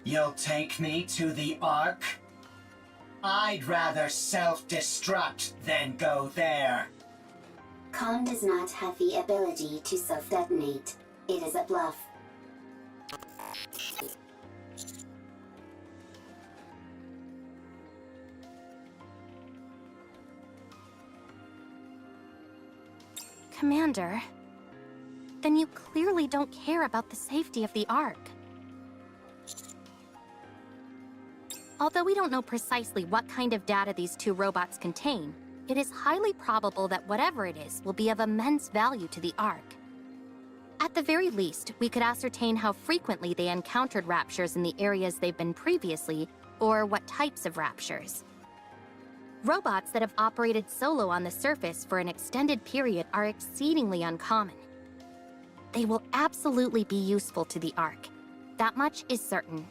You'll take me to the Ark? I'd rather self-destruct than go there. Khan does not have the ability to self-detonate. It is a bluff. Commander, then you clearly don't care about the safety of the Ark. Although we don't know precisely what kind of data these two robots contain, it is highly probable that whatever it is will be of immense value to the Ark. At the very least, we could ascertain how frequently they encountered raptures in the areas they've been previously, or what types of raptures. Robots that have operated solo on the surface for an extended period are exceedingly uncommon. They will absolutely be useful to the Ark. That much is certain.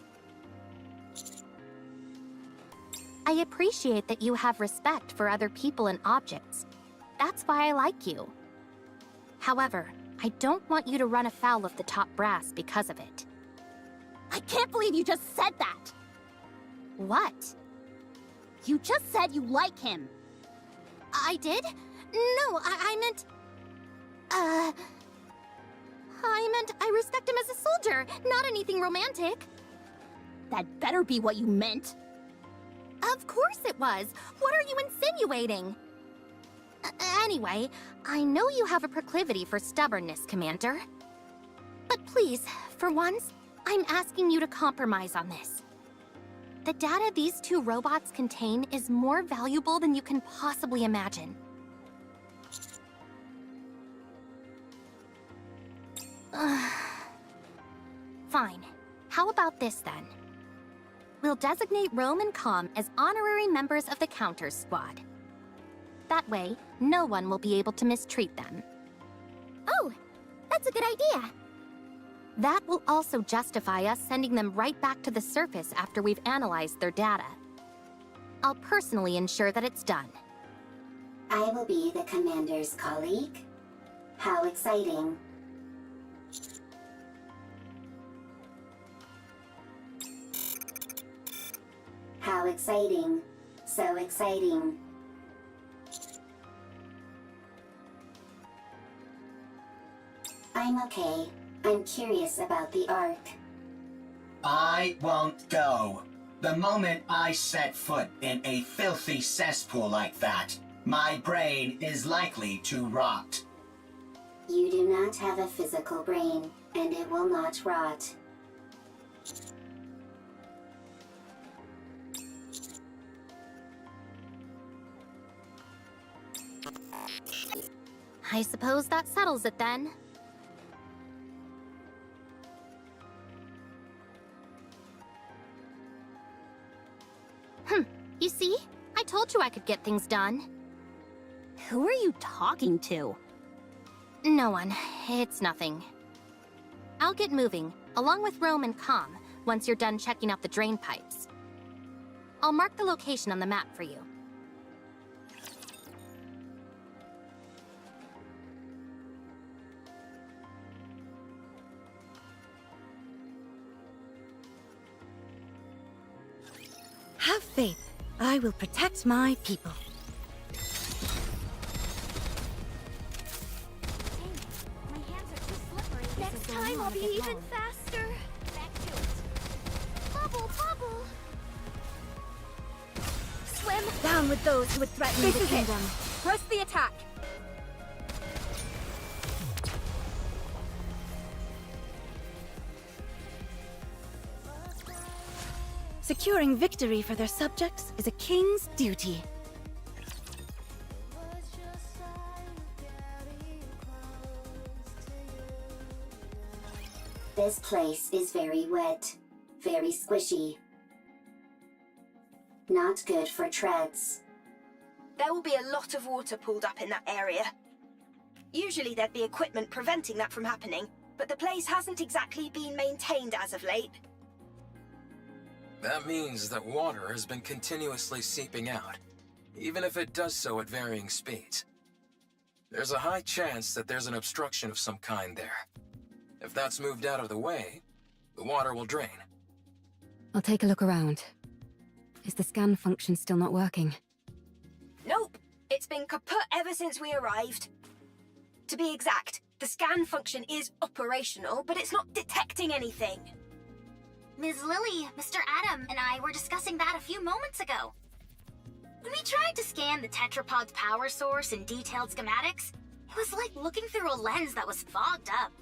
I appreciate that you have respect for other people and objects. That's why I like you. However, I don't want you to run afoul of the top brass because of it. I can't believe you just said that! What? You just said you like him. I did? No, I meant... I respect him as a soldier, not anything romantic. That better be what you meant. Of course it was. What are you insinuating? Anyway, I know you have a proclivity for stubbornness, Commander. But please, for once, I'm asking you to compromise on this. The data these two robots contain is more valuable than you can possibly imagine. Fine. How about this then? We'll designate Rome and Com as honorary members of the Counters Squad. That way, no one will be able to mistreat them. Oh, that's a good idea. That will also justify us sending them right back to the surface after we've analyzed their data. I'll personally ensure that it's done. I will be the commander's colleague? How exciting. How exciting. So exciting. I'm okay. I'm curious about the Ark. I won't go. The moment I set foot in a filthy cesspool like that, my brain is likely to rot. You do not have a physical brain, and it will not rot. I suppose that settles it then. You see? I told you I could get things done. Who are you talking to? No one. It's nothing. I'll get moving, along with Rome and Com, once you're done checking out the drain pipes. I'll mark the location on the map for you. Have faith. I will protect my people. Next time I'll be even faster. Back to it. Bubble, bubble. Swim down with those who would threaten the kingdom. Press the attack. Securing victory for their subjects is a king's duty. This place is very wet, very squishy. Not good for treads. There will be a lot of water pooled up in that area. Usually there'd be equipment preventing that from happening, but the place hasn't exactly been maintained as of late. That means that water has been continuously seeping out, even if it does so at varying speeds. There's a high chance that there's an obstruction of some kind there. If that's moved out of the way, the water will drain. I'll take a look around. Is the scan function still not working? Nope, it's been kaput ever since we arrived. To be exact, the scan function is operational, but it's not detecting anything. Ms. Lily, Mr. Adam, and I were discussing that a few moments ago. When we tried to scan the tetrapod's power source in detailed schematics, it was like looking through a lens that was fogged up.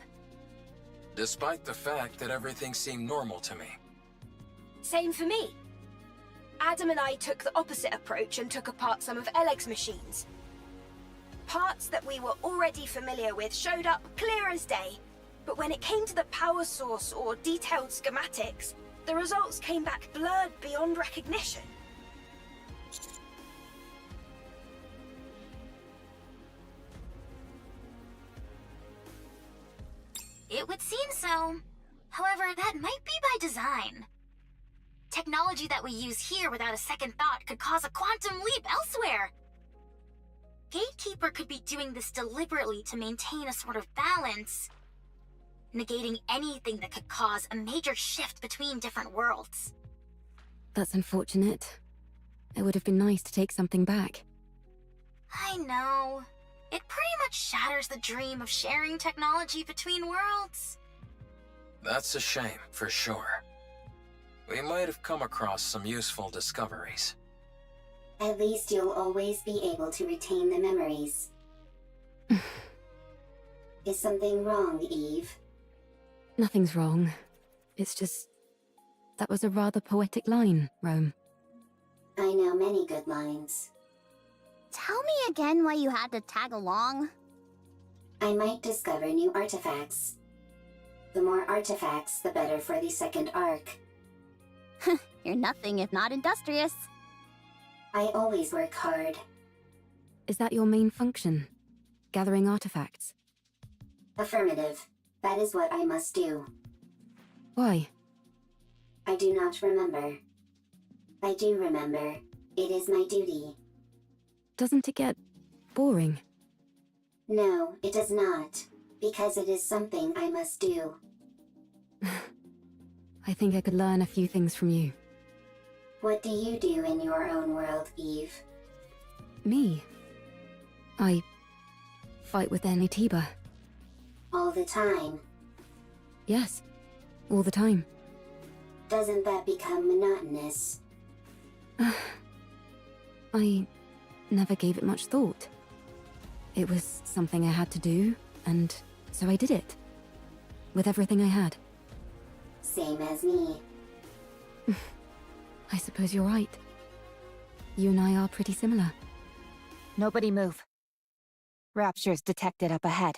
Despite the fact that everything seemed normal to me. Same for me. Adam and I took the opposite approach and took apart some of Eleg's machines. Parts that we were already familiar with showed up clear as day, but when it came to the power source or detailed schematics, the results came back blurred beyond recognition. It would seem so. However, that might be by design. Technology that we use here without a second thought could cause a quantum leap elsewhere. Gatekeeper could be doing this deliberately to maintain a sort of balance, negating anything that could cause a major shift between different worlds. That's unfortunate. It would have been nice to take something back. I know. It pretty much shatters the dream of sharing technology between worlds. That's a shame, for sure. We might have come across some useful discoveries. At least you'll always be able to retain the memories. Is something wrong, Eve? Nothing's wrong. It's just... that was a rather poetic line, Rome. I know many good lines. Tell me again why you had to tag along. I might discover new artifacts. The more artifacts, the better for the second arc. You're nothing if not industrious. I always work hard. Is that your main function? Gathering artifacts? Affirmative. That is what I must do. Why? I do not remember. I do remember. It is my duty. Doesn't it get boring? No, it does not. Because it is something I must do. I think I could learn a few things from you. What do you do in your own world, Eve? Me? I fight with Anitiba. All the time? Yes, all the time. Doesn't that become monotonous? I never gave it much thought. It was something I had to do, and so I did it. With everything I had. Same as me. I suppose you're right. You and I are pretty similar. Nobody move. Raptures detected up ahead.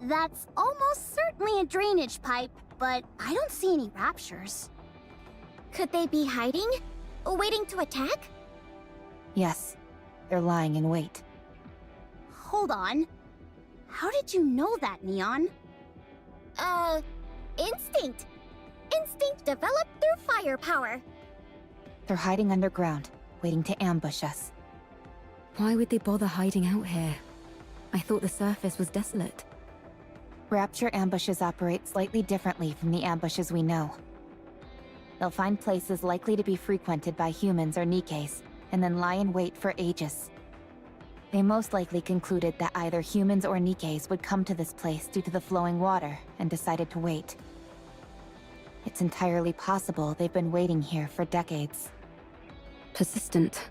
That's almost certainly a drainage pipe, but I don't see any raptures. Could they be hiding? Waiting to attack? Yes, they're lying in wait. Hold on. How did you know that, Neon? Instinct. Instinct developed through firepower. They're hiding underground, waiting to ambush us. Why would they bother hiding out here? I thought the surface was desolate. Rapture ambushes operate slightly differently from the ambushes we know. They'll find places likely to be frequented by humans or Nikkes, and then lie in wait for ages. They most likely concluded that either humans or Nikkes would come to this place due to the flowing water, and decided to wait. It's entirely possible they've been waiting here for decades. Persistent.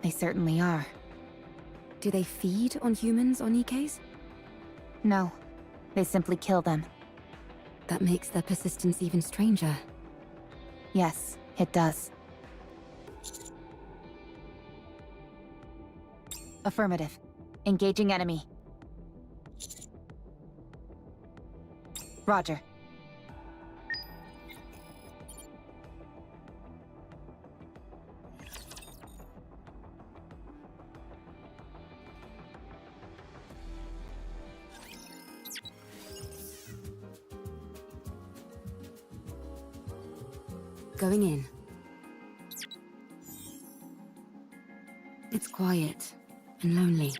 They certainly are. Do they feed on humans or Nikkes? No. They simply kill them. That makes their persistence even stranger. Yes, it does. Affirmative. Engaging enemy. Roger. Going in. It's quiet and lonely.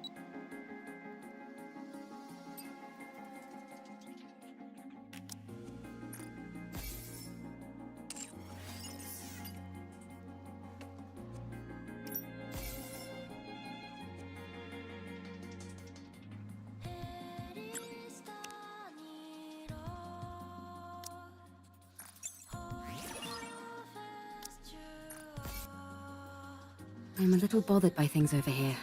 I'm a little bothered by things over here.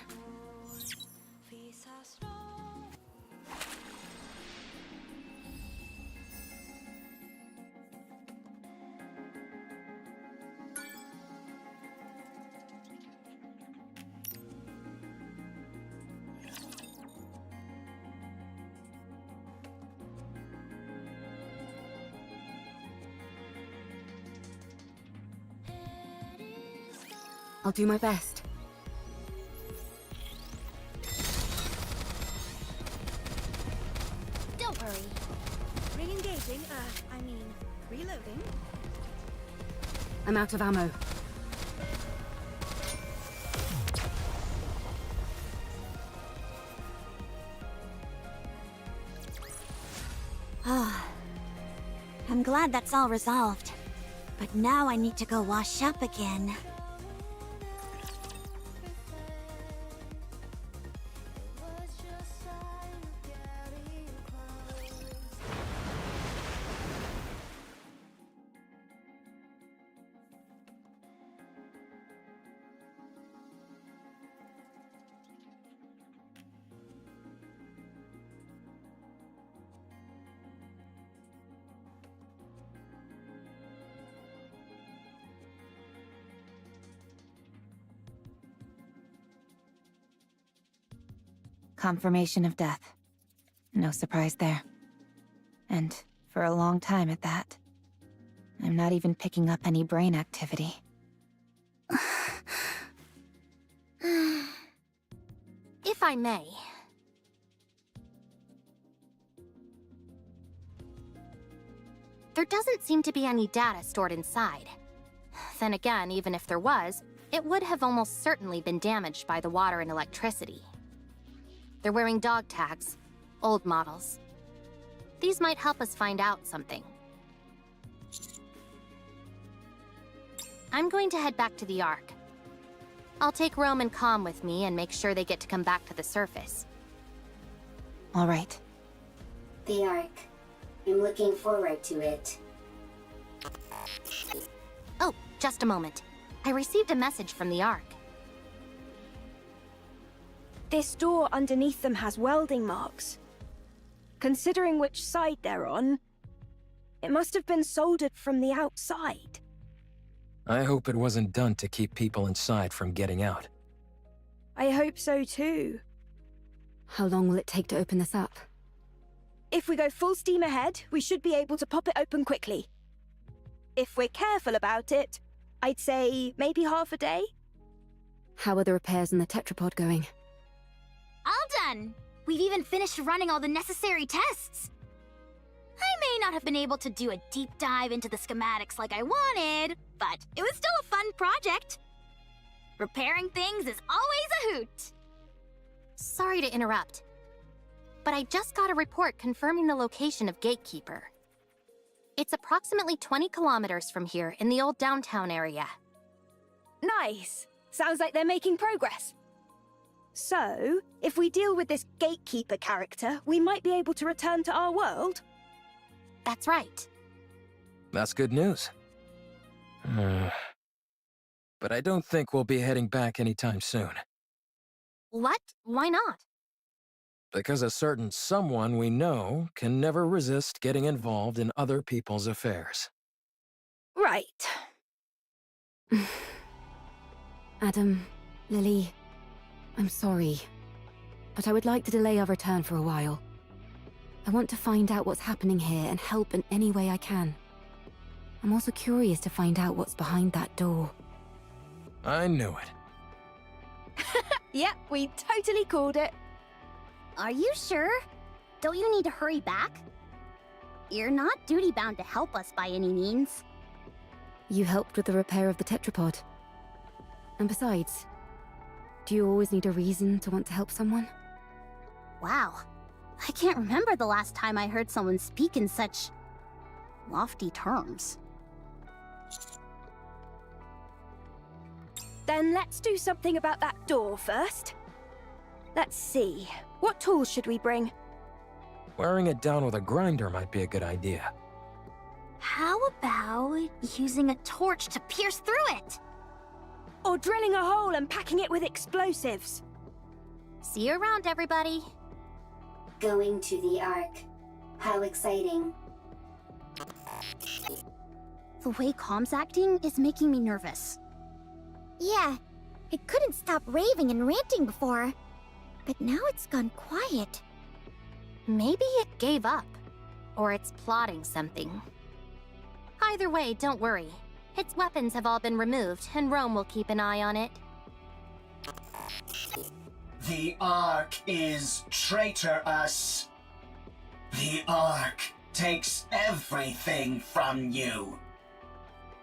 I'll do my best. Don't worry. Re-engaging, reloading. I'm out of ammo. Ah, I'm glad that's all resolved. But now I need to go wash up again. Confirmation of death. No surprise there. And for a long time at that. I'm not even picking up any brain activity. If I may. There doesn't seem to be any data stored inside. Then again, even if there was, it would have almost certainly been damaged by the water and electricity. They're wearing dog tags, old models. These might help us find out something. I'm going to head back to the Ark. I'll take Rome and Com with me and make sure they get to come back to the surface. All right. The Ark. I'm looking forward to it. Oh, just a moment. I received a message from the Ark. This door underneath them has welding marks. Considering which side they're on, it must have been soldered from the outside. I hope it wasn't done to keep people inside from getting out. I hope so too. How long will it take to open this up? If we go full steam ahead, we should be able to pop it open quickly. If we're careful about it, I'd say maybe half a day. How are the repairs in the tetrapod going? All done! We've even finished running all the necessary tests! I may not have been able to do a deep dive into the schematics like I wanted, but it was still a fun project. Repairing things is always a hoot! Sorry to interrupt, but I just got a report confirming the location of Gatekeeper. It's approximately 20 kilometers from here in the old downtown area. Nice! Sounds like they're making progress. So, if we deal with this Gatekeeper character, we might be able to return to our world? That's right. That's good news. But I don't think we'll be heading back anytime soon. What? Why not? Because a certain someone we know can never resist getting involved in other people's affairs. Right. Adam, Lily, I'm sorry, but I would like to delay our return for a while. I want to find out what's happening here and help in any way I can. I'm also curious to find out what's behind that door. I knew it. Yep, we totally called it. Are you sure? Don't you need to hurry back? You're not duty-bound to help us by any means. You helped with the repair of the tetrapod. And besides, do you always need a reason to want to help someone? Wow. I can't remember the last time I heard someone speak in such lofty terms. Then let's do something about that door first. Let's see. What tools should we bring? Wearing it down with a grinder might be a good idea. How about using a torch to pierce through it? Or drilling a hole and packing it with explosives. See you around, everybody. Going to the Ark. How exciting. The way Calm's acting is making me nervous. Yeah, it couldn't stop raving and ranting before. But now it's gone quiet. Maybe it gave up. Or it's plotting something. Either way, don't worry. Its weapons have all been removed, and Rome will keep an eye on it. The Ark is traitorous. The Ark takes everything from you.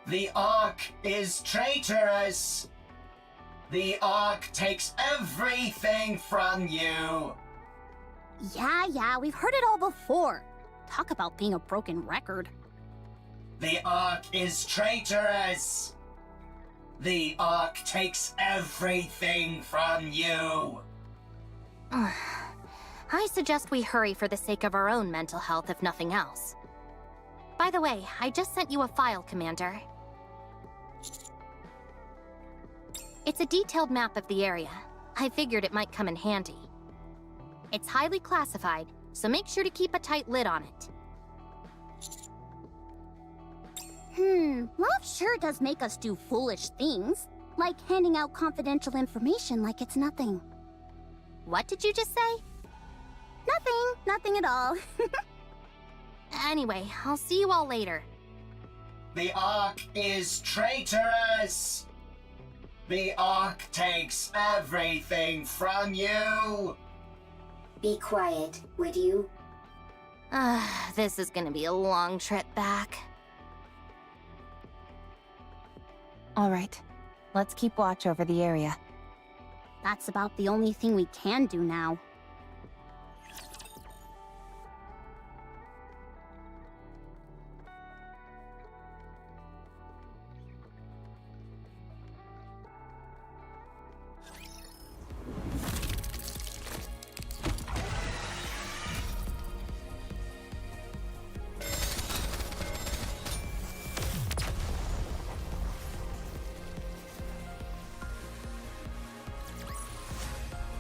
The Ark is traitorous. The Ark takes everything from you. Yeah, we've heard it all before. Talk about being a broken record. The Ark is traitorous. The Ark takes everything from you. I suggest we hurry for the sake of our own mental health, if nothing else. By the way, I just sent you a file, Commander. It's a detailed map of the area. I figured it might come in handy. It's highly classified, so make sure to keep a tight lid on it. Love sure does make us do foolish things, like handing out confidential information like it's nothing. What did you just say? Nothing at all. Anyway, I'll see you all later. The Ark is traitorous. The Ark takes everything from you. Be quiet, would you? This is gonna be a long trip back. All right, let's keep watch over the area. That's about the only thing we can do now.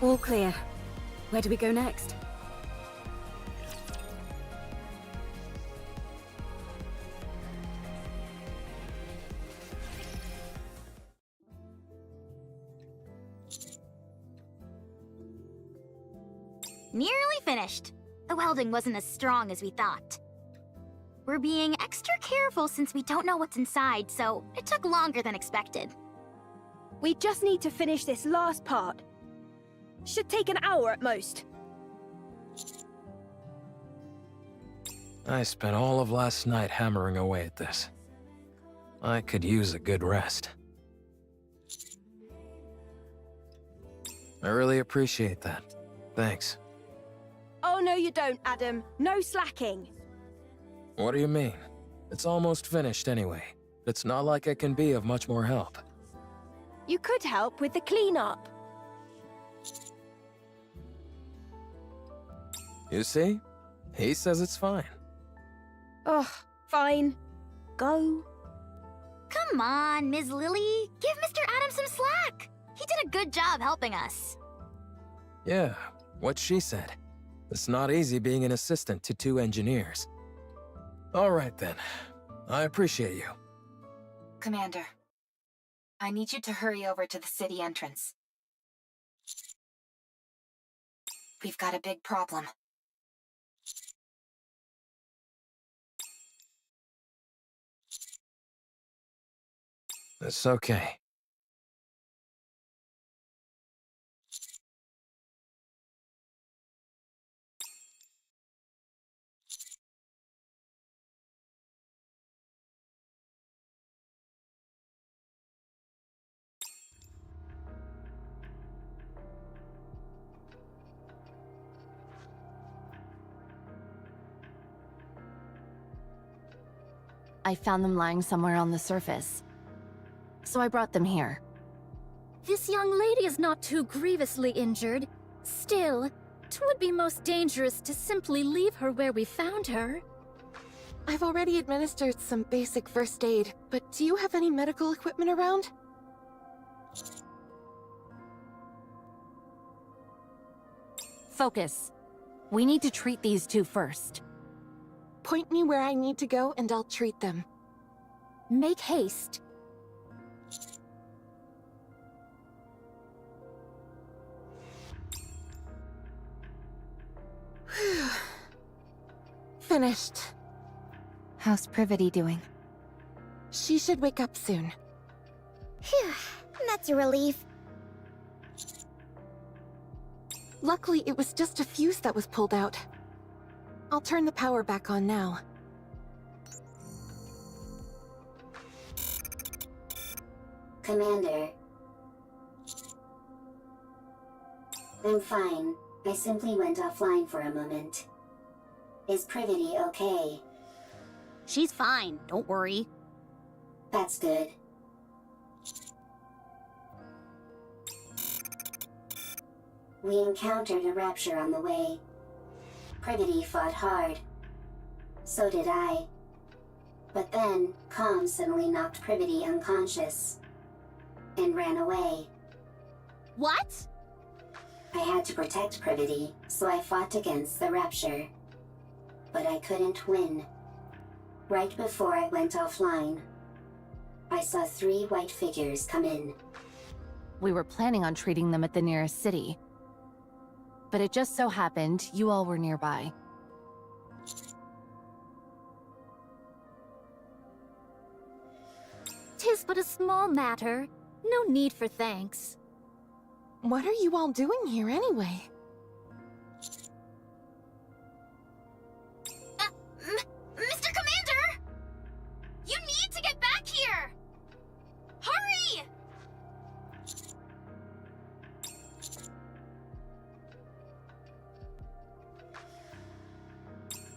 All clear. Where do we go next? Nearly finished. The welding wasn't as strong as we thought. We're being extra careful since we don't know what's inside, so it took longer than expected. We just need to finish this last part. Should take an hour at most. I spent all of last night hammering away at this. I could use a good rest. I really appreciate that. Thanks. Oh, no you don't, Adam. No slacking. What do you mean? It's almost finished anyway. It's not like I can be of much more help. You could help with the cleanup. You see? He says it's fine. Ugh, fine. Go. Come on, Ms. Lily. Give Mr. Adams some slack. He did a good job helping us. Yeah, what she said. It's not easy being an assistant to 2 engineers. All right then. I appreciate you. Commander, I need you to hurry over to the city entrance. We've got a big problem. It's okay. I found them lying somewhere on the surface. So I brought them here. This young lady is not too grievously injured. Still, it would be most dangerous to simply leave her where we found her. I've already administered some basic first aid, but do you have any medical equipment around? Focus. We need to treat these 2 first. Point me where I need to go and I'll treat them. Make haste. Finished. How's Privity doing? She should wake up soon. Phew, that's a relief. Luckily, it was just a fuse that was pulled out. I'll turn the power back on now. Commander. I'm fine. I simply went offline for a moment. Is Privity okay? She's fine, don't worry. That's good. We encountered a rapture on the way. Privity fought hard. So did I. But then, Calm suddenly knocked Privity unconscious. And ran away. What? I had to protect Privity, so I fought against the rapture. But I couldn't win. Right before I went offline, I saw 3 white figures come in. We were planning on treating them at the nearest city. But it just so happened you all were nearby. Tis but a small matter. No need for thanks. What are you all doing here anyway? Mr. Commander! You need to get back here! Hurry!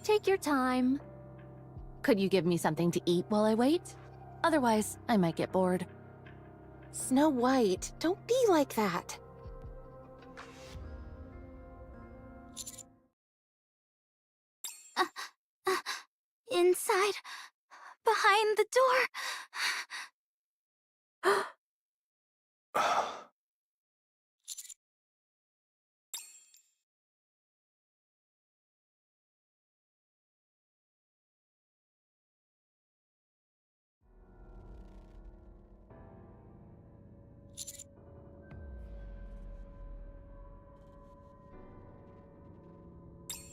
Take your time. Could you give me something to eat while I wait? Otherwise, I might get bored. Snow White, don't be like that. Inside, behind the door.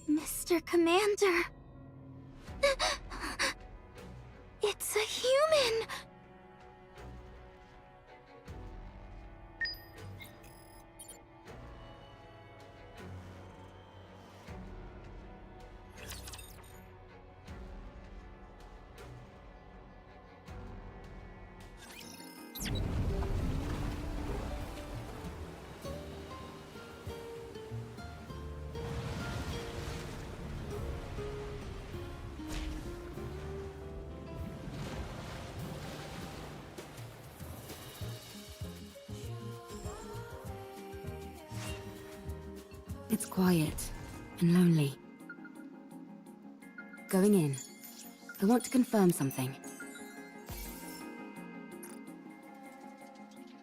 Mr. Commander. It's a human! It's quiet and lonely. Going in. I want to confirm something.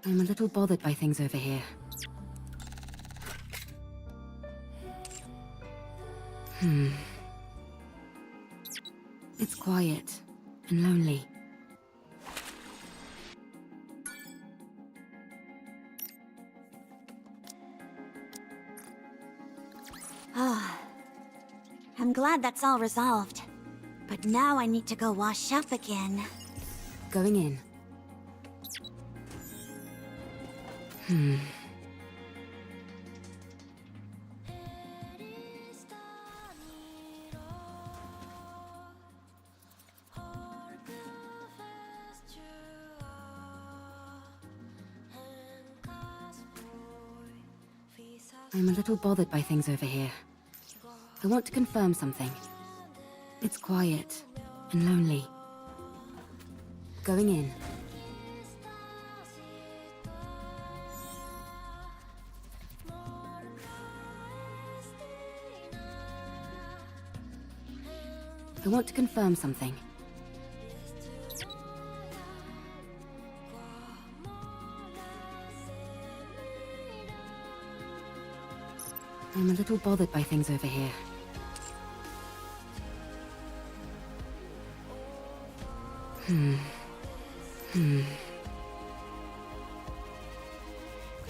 I'm a little bothered by things over here. It's quiet and lonely. Ah, I'm glad that's all resolved. But now I need to go wash up again. Going in. I'm a little bothered by things over here. I want to confirm something. It's quiet and lonely. Going in. I want to confirm something. I'm a little bothered by things over here.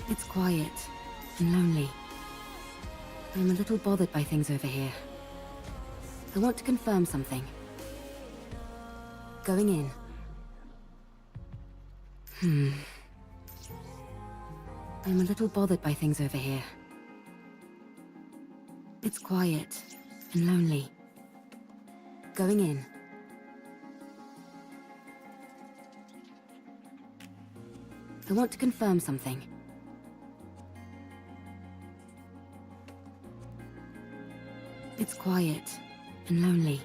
It's quiet and lonely. I'm a little bothered by things over here. I want to confirm something. Going in. I'm a little bothered by things over here. It's quiet and lonely. Going in. I want to confirm something. It's quiet and lonely.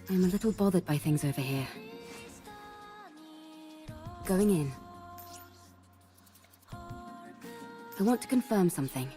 I'm a little bothered by things over here. Going in. I want to confirm something.